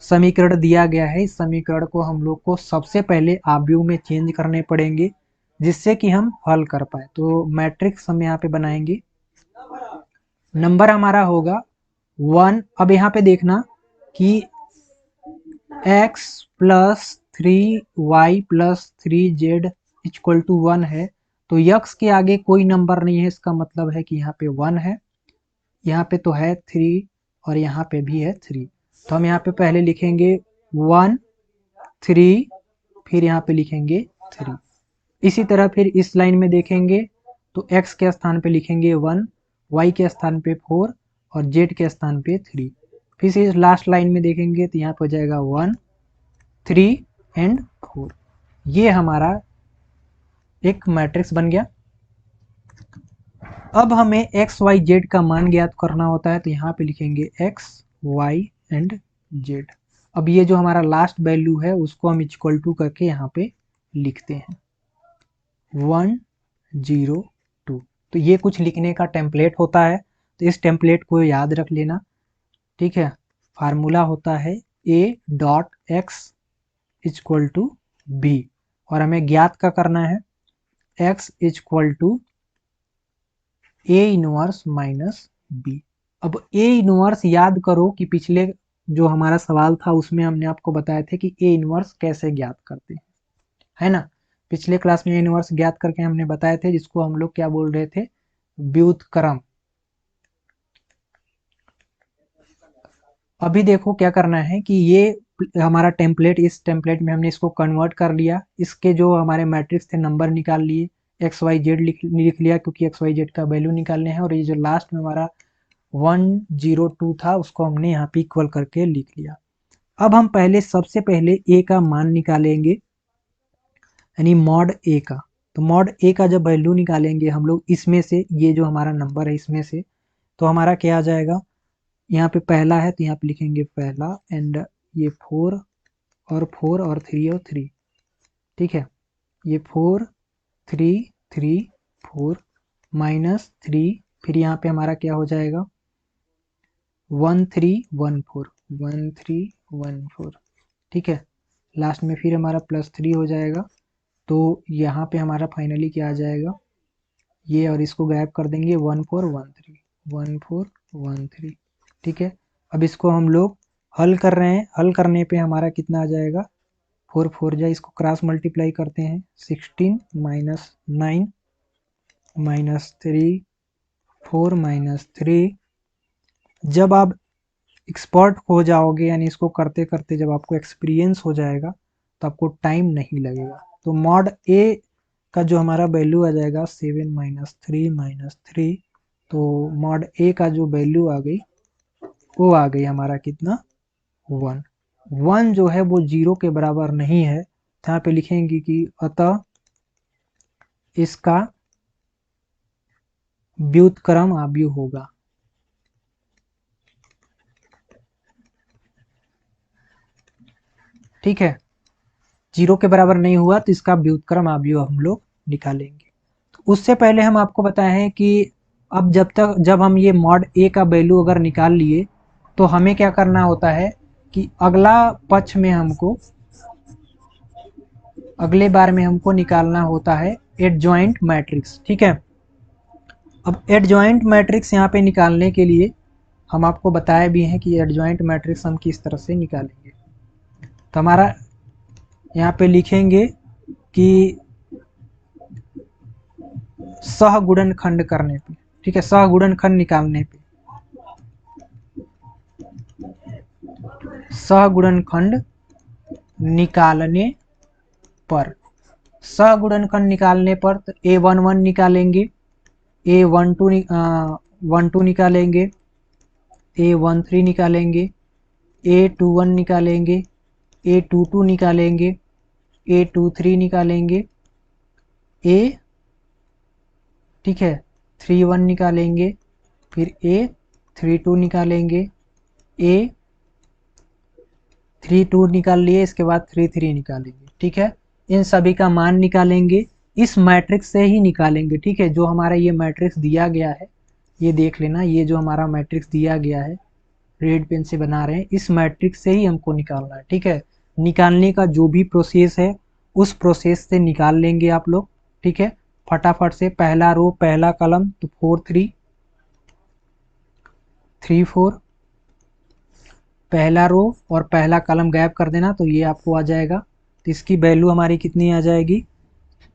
समीकरण दिया गया है, इस समीकरण को हम लोग को सबसे पहले आव्यूह में चेंज करने पड़ेंगे जिससे कि हम हल कर पाए। तो मैट्रिक्स हम यहाँ पे बनाएंगे, नंबर हमारा होगा 1। अब यहाँ पे देखना कि x plus 3y plus 3z equal to 1 है, तो x के आगे कोई नंबर नहीं है, इसका मतलब है कि यहाँ पे 1 है, यहाँ पे तो है 3 और यहाँ पे भी है 3। तो हम यहाँ पे पहले लिखेंगे 1 3, फिर यहाँ पे लिखेंगे 3। इसी तरह फिर इस लाइन में देखेंगे तो x के स्थान पे लिखेंगे 1, y के स्थान पे 4 और z के स्थान पे 3। फिर से लास्ट लाइन में देखेंगे तो यहाँ पे हो जाएगा 1 3 एंड 4। ये हमारा एक मैट्रिक्स बन गया। अब हमें x y z का मान ज्ञात करना होता है, तो यहाँ पे लिखेंगे x y एंड z। अब ये जो हमारा लास्ट वैल्यू है उसको हम इक्वल टू करके यहाँ पे लिखते हैं 1 0 2। तो ये कुछ लिखने का टेम्पलेट होता है, तो इस टेम्पलेट को याद रख लेना, ठीक है। फार्मूला होता है a dot x equal to b, और हमें ज्ञात का करना है x equal to a inverse minus b। अब a इनवर्स याद करो कि पिछले जो हमारा सवाल था उसमें हमने आपको बताया था कि a इनवर्स कैसे ज्ञात करते हैं, है ना। पिछले क्लास में a इनवर्स ज्ञात करके हमने बताए थे, जिसको हम लोग क्या बोल रहे थे, व्युत्क्रम। अभी देखो क्या करना है कि ये हमारा टेम्पलेट, इस टेम्पलेट में हमने इसको कन्वर्ट कर लिया, इसके जो हमारे मैट्रिक्स थे नंबर निकाल लिए, एक्स वाई जेड लिख लिया क्योंकि एक्स वाई जेड का वैल्यू निकालने हैं, और ये जो लास्ट में हमारा 102 था उसको हमने यहाँ पे इक्वल करके लिख लिया। अब हम सबसे पहले ए का मान निकालेंगे, यानी मॉड ए का। तो मॉड ए का जब वैल्यू निकालेंगे हम लोग इसमें से, ये जो हमारा नंबर है इसमें से, तो हमारा क्या आ जाएगा, यहाँ पे पहला है तो यहाँ पे लिखेंगे पहला, एंड ये 4 और 4 और 3 और 3, ठीक है। ये 4 3 3 4 माइनस 3, फिर यहाँ पे हमारा क्या हो जाएगा 1 3 1 4 1 3 1 4, ठीक है। लास्ट में फिर हमारा +3 हो जाएगा, तो यहाँ पे हमारा फाइनली क्या आ जाएगा, ये और इसको गायब कर देंगे 1 4 1 3 1 4 1 3, ठीक है। अब इसको हम लोग हल कर रहे हैं, हल करने पे हमारा कितना आ जाएगा 4 4 जा, इसको क्रॉस मल्टीप्लाई करते हैं 16 माइनस 9 माइनस 3 4 माइनस 3। जब आप एक्सपर्ट हो जाओगे, यानी इसको करते करते जब आपको एक्सपीरियंस हो जाएगा तो आपको टाइम नहीं लगेगा। तो मॉड ए का जो हमारा वैल्यू आ जाएगा 7 माइनस 3 माइनस 3, तो मॉड ए का जो वैल्यू आ गई वो आ गई हमारा कितना 1। 1 जो है वो 0 के बराबर नहीं है, तो यहाँ पे लिखेंगे कि अतः इसका व्युत्क्रम आव्यूह होगा। ठीक है, 0 के बराबर नहीं हुआ तो इसका व्युत्क्रम आव्यूह हम लोग निकालेंगे। तो उससे पहले हम आपको बताए हैं कि अब जब हम ये मॉड ए का वैल्यू अगर निकाल लिए तो हमें क्या करना होता है कि अगला पक्ष में हमको, अगले बार में हमको निकालना होता है एडजॉइंट मैट्रिक्स, ठीक है। अब एडजॉइंट मैट्रिक्स यहाँ पे निकालने के लिए हम आपको बताए भी हैं कि एडजॉइंट मैट्रिक्स हम किस तरह से निकालेंगे। तो हमारा यहाँ पे लिखेंगे कि सहगुणनखंड करने पे, ठीक है, सहगुणनखंड निकालने पे सहगुणनखंड निकालने पर, सहगुणनखंड निकालने पर तो A11 निकालेंगे, A12 निकालेंगे, A13 निकालेंगे, A21 निकालेंगे, A22 निकालेंगे, A23 निकालेंगे, A, ठीक है, 31 निकालेंगे, फिर A32 निकालेंगे, A32 निकाल लिए, इसके बाद 33 निकालेंगे। ठीक है, इन सभी का मान निकालेंगे, इस मैट्रिक्स से ही निकालेंगे। ठीक है, जो हमारा ये मैट्रिक्स दिया गया है, ये देख लेना, ये जो हमारा मैट्रिक्स दिया गया है, रेड पेन से बना रहे हैं, इस मैट्रिक्स से ही हमको निकालना है। ठीक है, निकालने का जो भी प्रोसेस है उस प्रोसेस से निकाल लेंगे आप लोग। ठीक है, फटाफट से पहला रो पहला कॉलम तो 4 3 3 4, पहला रो और पहला कॉलम गैप कर देना तो ये आपको आ जाएगा। तो इसकी वैल्यू हमारी कितनी आ जाएगी,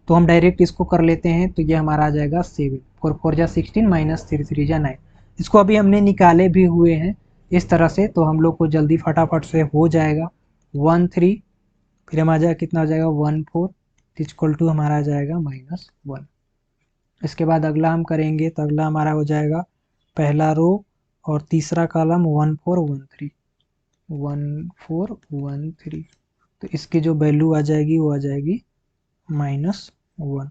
तो हम डायरेक्ट इसको कर लेते हैं, तो ये हमारा आ जाएगा 7, 4 4 जा 16 माइनस 3 3 जा 9। इसको अभी हमने निकाले भी हुए हैं इस तरह से, तो हम लोग को जल्दी फटाफट से हो जाएगा 1 3, फिर हम आ जाएगा कितना आ जाएगा 1 4 इक्वल टू हमारा आ जाएगा -1। इसके बाद अगला हम करेंगे तो अगला हमारा हो जाएगा पहला रो और तीसरा कॉलम 1 4 1 3 1 4 1 3, तो इसकी जो वैल्यू आ जाएगी वो आ जाएगी -1।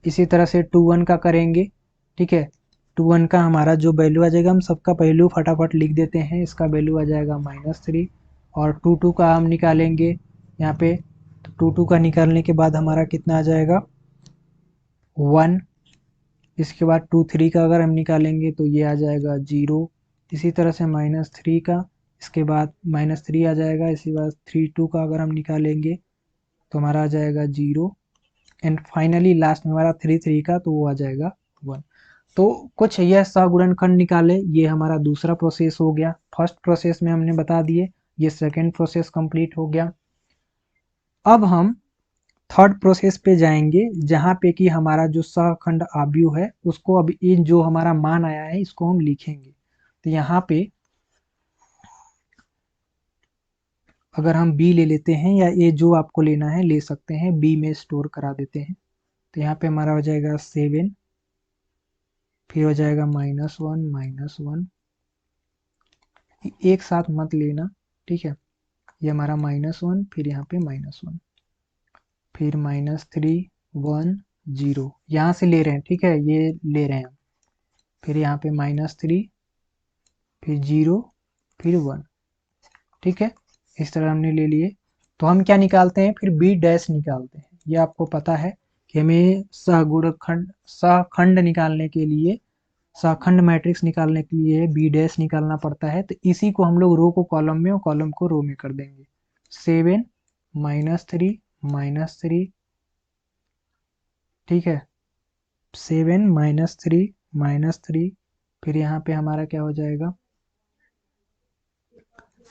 इसी तरह से 2 1 का करेंगे। ठीक है, 2 1 का हमारा जो वैल्यू आ जाएगा, हम सबका वैल्यू फटाफट लिख देते हैं। इसका वैल्यू आ जाएगा -3, और 2 2 का हम निकालेंगे यहाँ पे, तो 2 2 का निकालने के बाद हमारा कितना आ जाएगा 1। इसके बाद 2 3 का अगर हम निकालेंगे तो ये आ जाएगा 0। इसी तरह से -3 का, इसके बाद -3 आ जाएगा। इसी बाद 3 2 का अगर हम निकालेंगे तो हमारा आ जाएगा 0, एंड फाइनली लास्ट में हमारा 3 3 का, तो वो आ जाएगा 1। तो कुछ यह सहगुणनखंड निकाले, ये हमारा दूसरा प्रोसेस हो गया। फर्स्ट प्रोसेस में हमने बता दिए, ये सेकेंड प्रोसेस कंप्लीट हो गया। अब हम थर्ड प्रोसेस पे जाएंगे, जहाँ पे कि हमारा जो सहखंड आव्यूह है उसको, अब इन जो हमारा मान आया है इसको हम लिखेंगे। तो यहाँ पे अगर हम b ले लेते हैं, या a जो आपको लेना है ले सकते हैं, b में स्टोर करा देते हैं। तो यहाँ पे हमारा हो जाएगा 7, फिर हो जाएगा -1 एक साथ मत लेना। ठीक है, ये हमारा -1, फिर यहाँ पे -1, फिर -3 1 0, यहाँ से ले रहे हैं। ठीक है, ये ले रहे हैं, फिर यहाँ पे -3, फिर 0, फिर 1। ठीक है, इस तरह हमने ले लिए। तो हम क्या निकालते हैं, फिर b डैश निकालते हैं। ये आपको पता है कि हमें सहखंड निकालने के लिए, सहखंड मैट्रिक्स निकालने के लिए b डैश निकालना पड़ता है। तो इसी को हम लोग रो को कॉलम में और कॉलम को रो में कर देंगे। 7 -3 -3, ठीक है, 7 -3 -3, फिर यहाँ पे हमारा क्या हो जाएगा,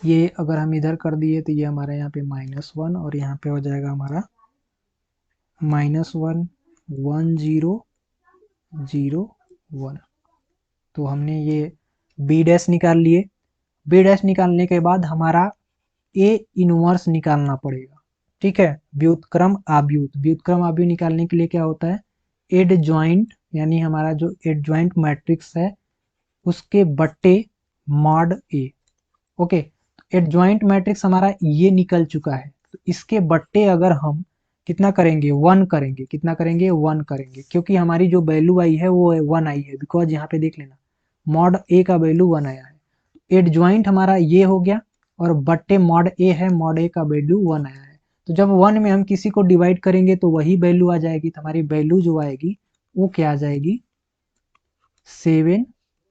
ये अगर हम इधर कर दिए तो ये हमारा यहाँ पे -1, और यहाँ पे हो जाएगा हमारा -1 1 0 0 1। तो हमने ये b डैश निकाल लिए। b डैश निकालने के बाद हमारा a इनवर्स निकालना पड़ेगा। ठीक है, व्युत्क्रम आव्यूह, व्युत्क्रम आव्यूह निकालने के लिए क्या होता है, एडजॉइंट, यानी हमारा जो एडजॉइंट मैट्रिक्स है उसके बट्टे mod a। Okay, adjoint matrix हमारा ये निकल चुका है, तो इसके बट्टे अगर हम कितना करेंगे 1 करेंगे, कितना करेंगे 1 करेंगे, क्योंकि हमारी जो वैल्यू आई है वो 1 आई है, बिकॉज यहाँ पे देख लेना मॉड ए का वैल्यू 1 आया है। एडजॉइंट हमारा ये हो गया, और बट्टे मॉड ए है, मॉड ए का वैल्यू 1 आया है। तो जब 1 में हम किसी को डिवाइड करेंगे तो वही वैल्यू आ जाएगी। तो हमारी वैल्यू जो आएगी वो क्या आ जाएगी, 7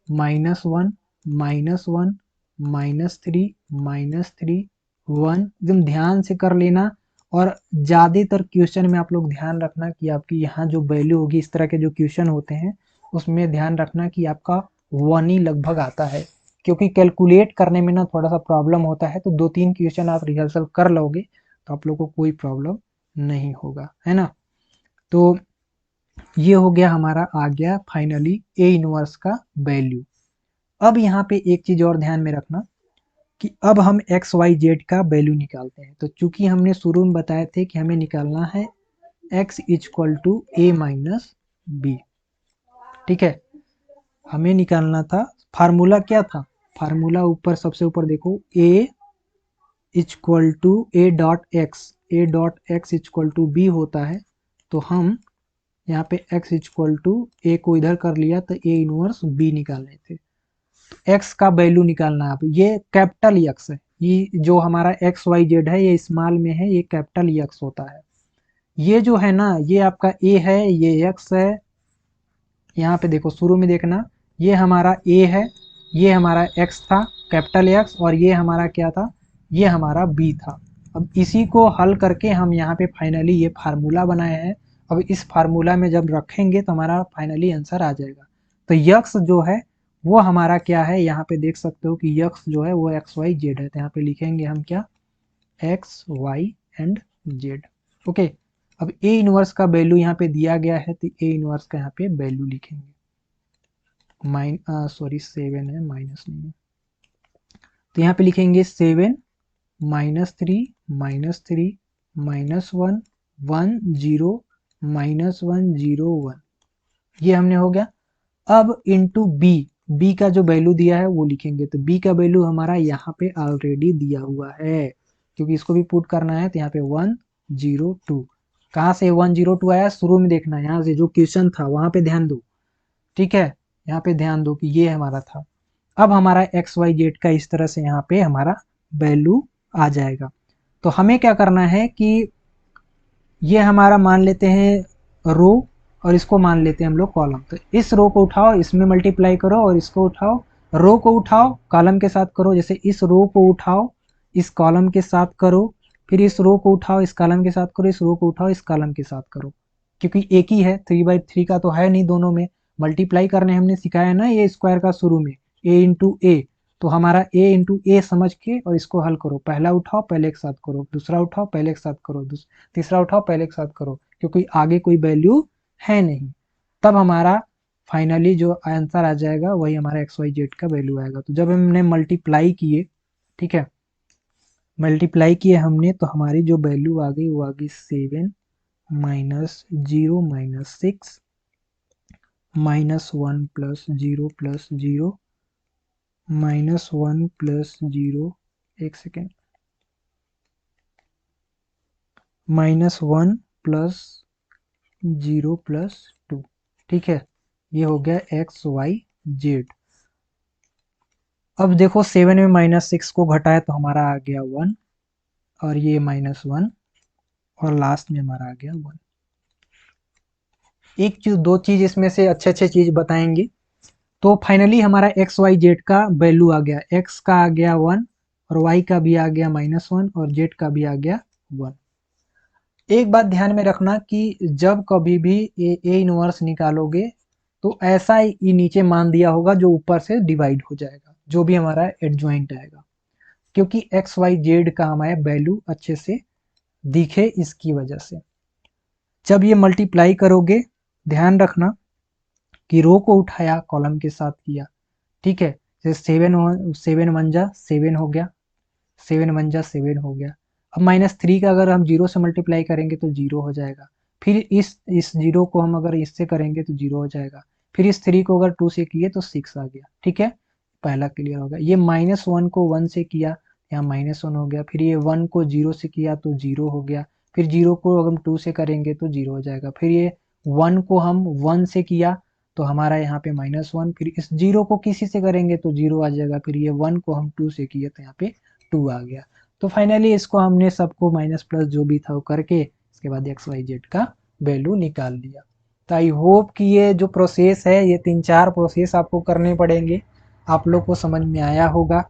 -1 -1 -3 -3 1। एकदम ध्यान से कर लेना, और ज़्यादातर क्वेश्चन में आप लोग ध्यान रखना कि आपकी यहाँ जो वैल्यू होगी, इस तरह के जो क्वेश्चन होते हैं उसमें ध्यान रखना कि आपका 1 ही लगभग आता है, क्योंकि कैलकुलेट करने में ना थोड़ा सा प्रॉब्लम होता है। तो 2 3 क्वेश्चन आप रिहर्सल कर लोगे तो आप लोग को कोई प्रॉब्लम नहीं होगा, है ना। तो ये हो गया हमारा, आ गया फाइनली ए इनवर्स का वैल्यू। अब यहाँ पे एक चीज और ध्यान में रखना, कि अब हम एक्स वाई जेड का वैल्यू निकालते हैं। तो चूंकि हमने शुरू में बताए थे कि हमें निकालना है x equal to A minus B, ठीक है, हमें निकालना था। फार्मूला क्या था, फार्मूला ऊपर सबसे ऊपर देखो, A equal to A dot X equal to B होता है। तो हम यहाँ पे x इक्वल टू ए को इधर कर लिया तो ए इनवर्स बी निकालने थे। तो x का वैल्यू निकालना है। अब ये कैपिटल एक्स है, ये जो हमारा एक्स वाई जेड है ये स्मॉल में है, ये कैपिटल एक्स होता है। ये जो है ना ये आपका ए है, ये एक्स है। यहाँ पे देखो शुरू में देखना, ये हमारा ए है, ये हमारा एक्स था कैपिटल एक्स, और ये हमारा क्या था, ये हमारा बी था। अब इसी को हल करके हम यहाँ पे फाइनली ये फार्मूला बनाए हैं। अब इस फार्मूला में जब रखेंगे तो हमारा फाइनली आंसर आ जाएगा। तो यक्स जो है वो हमारा क्या है, यहाँ पे देख सकते हो कि यक्स जो है वो एक्स वाई जेड है। तो यहाँ पे लिखेंगे हम क्या, X Y and Z. Okay, अब ए इनवर्स का वैल्यू यहाँ पे दिया गया है तो ए इनवर्स का यहाँ पे वैल्यू लिखेंगे। सॉरी 7 है, माइनस नहीं है। तो यहाँ पे लिखेंगे 7 -3 -3 -1 1 0 -1 0 1, ये हमने हो गया। अब इंटू बी, बी का जो वैल्यू दिया है वो लिखेंगे। तो बी का वैल्यू हमारा यहाँ पे ऑलरेडी दिया हुआ है, क्योंकि इसको भी पुट करना है। तो यहाँ पे 102, कहाँ से 102 आया, शुरू में देखना, यहाँ से जो क्वेश्चन था वहां पे ध्यान दो, ठीक है, यहाँ पे ध्यान दो कि ये हमारा था। अब हमारा एक्स वाई जेड का इस तरह से यहाँ पे हमारा वैल्यू आ जाएगा। तो हमें क्या करना है कि ये हमारा मान लेते हैं रो, और इसको मान लेते हैं हम लोग कॉलम। तो इस रो को उठाओ, इसमें मल्टीप्लाई करो, और इसको उठाओ, रो को उठाओ कॉलम के साथ करो। जैसे इस रो को उठाओ इस कॉलम के साथ करो, फिर इस रो को उठाओ इस कॉलम के साथ करो, इस रो को उठाओ इस कॉलम के साथ करो, क्योंकि एक ही है, 3/3 का तो है नहीं दोनों में। मल्टीप्लाई करने हमने सिखाया ना ये स्क्वायर का शुरू में, ए इंटू ए। तो हमारा ए इंटू ए समझ के और इसको हल करो, पहला उठाओ पहले एक साथ करो, दूसरा उठाओ पहले एक साथ करो, तीसरा उठाओ पहले एक साथ करो, क्योंकि आगे कोई वैल्यू है नहीं। तब हमारा फाइनली जो आंसर आ जाएगा वही हमारा एक्स वाई जेड का वैल्यू आएगा। तो जब हमने मल्टीप्लाई किए, ठीक है, मल्टीप्लाई किए हमने, तो हमारी जो वैल्यू आ गई वो आ गई 7 -0 -6 -1 +0 +0 -1 +0, एक सेकेंड, -1 +0 +2, ठीक है, ये हो गया एक्स वाई जेड। अब देखो 7 में -6 को घटाए तो हमारा आ गया 1, और ये -1, और लास्ट में हमारा आ गया 1। एक चीज दो चीज इसमें से अच्छे अच्छे चीज बताएंगे। तो फाइनली हमारा एक्स वाई जेड का वैल्यू आ गया, एक्स का आ गया 1, और वाई का भी आ गया -1, और जेड का भी आ गया 1। एक बात ध्यान में रखना कि जब कभी भी ए इनवर्स निकालोगे तो ऐसा ही नीचे मान दिया होगा जो ऊपर से डिवाइड हो जाएगा, जो भी हमारा एडजॉइंट आएगा, क्योंकि एक्स वाई जेड का हमारा वैल्यू अच्छे से दिखे इसकी वजह से। जब ये मल्टीप्लाई करोगे ध्यान रखना कि रो को उठाया कॉलम के साथ किया, ठीक है, जैसे 7 1 जा 7 हो गया, 7 1 जा 7 हो गया। अब -3 का अगर हम 0 से मल्टीप्लाई करेंगे तो 0 हो जाएगा, फिर इस 0 को हम अगर इससे करेंगे तो 0 हो जाएगा, फिर इस 3 को अगर 2 से किए तो 6 आ गया, ठीक है, पहला क्लियर हो गया। ये -1 को 1 से किया, यहाँ -1 हो गया, फिर ये 1 को 0 से किया तो 0 हो गया, फिर 0 को अगर हम 2 से करेंगे तो 0 हो जाएगा, फिर ये 1 को हम 1 से किया तो हमारा यहाँ पे -1, फिर इस 0 को किसी से करेंगे तो 0 आ जाएगा, फिर ये 1 को हम 2 से किए तो यहाँ पे 2 आ गया। तो फाइनली इसको हमने सबको माइनस प्लस जो भी था वो करके इसके बाद एक्स वाई जेड का वैल्यू निकाल लिया। तो आई होप कि ये जो प्रोसेस है ये 3-4 प्रोसेस आपको करने पड़ेंगे, आप लोग को समझ में आया होगा।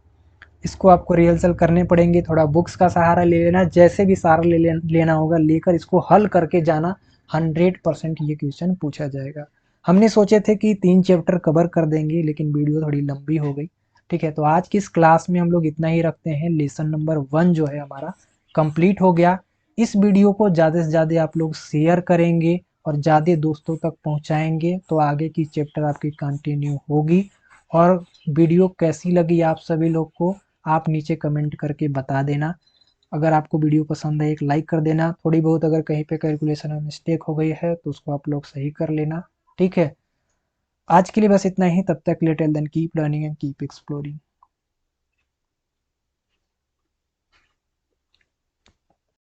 इसको आपको रिहर्सल करने पड़ेंगे, थोड़ा बुक्स का सहारा ले लेना, जैसे भी सहारा लेना होगा लेकर इसको हल करके जाना, 100% ये क्वेश्चन पूछा जाएगा। हमने सोचे थे कि 3 चैप्टर कवर कर देंगे लेकिन वीडियो थोड़ी लंबी हो गई, ठीक है। तो आज की इस क्लास में हम लोग इतना ही रखते हैं। लेसन नंबर 1 जो है हमारा कंप्लीट हो गया। इस वीडियो को ज़्यादा से ज़्यादा आप लोग शेयर करेंगे और ज़्यादा दोस्तों तक पहुँचाएंगे तो आगे की चैप्टर आपकी कंटिन्यू होगी। और वीडियो कैसी लगी आप सभी लोग को आप नीचे कमेंट करके बता देना। अगर आपको वीडियो पसंद है एक लाइक कर देना। थोड़ी बहुत अगर कहीं पे कैलकुलेशन में मिस्टेक हो गई है तो उसको आप लोग सही कर लेना। ठीक है, आज के लिए बस इतना ही। तब तक के लिए till then keep learning and keep exploring.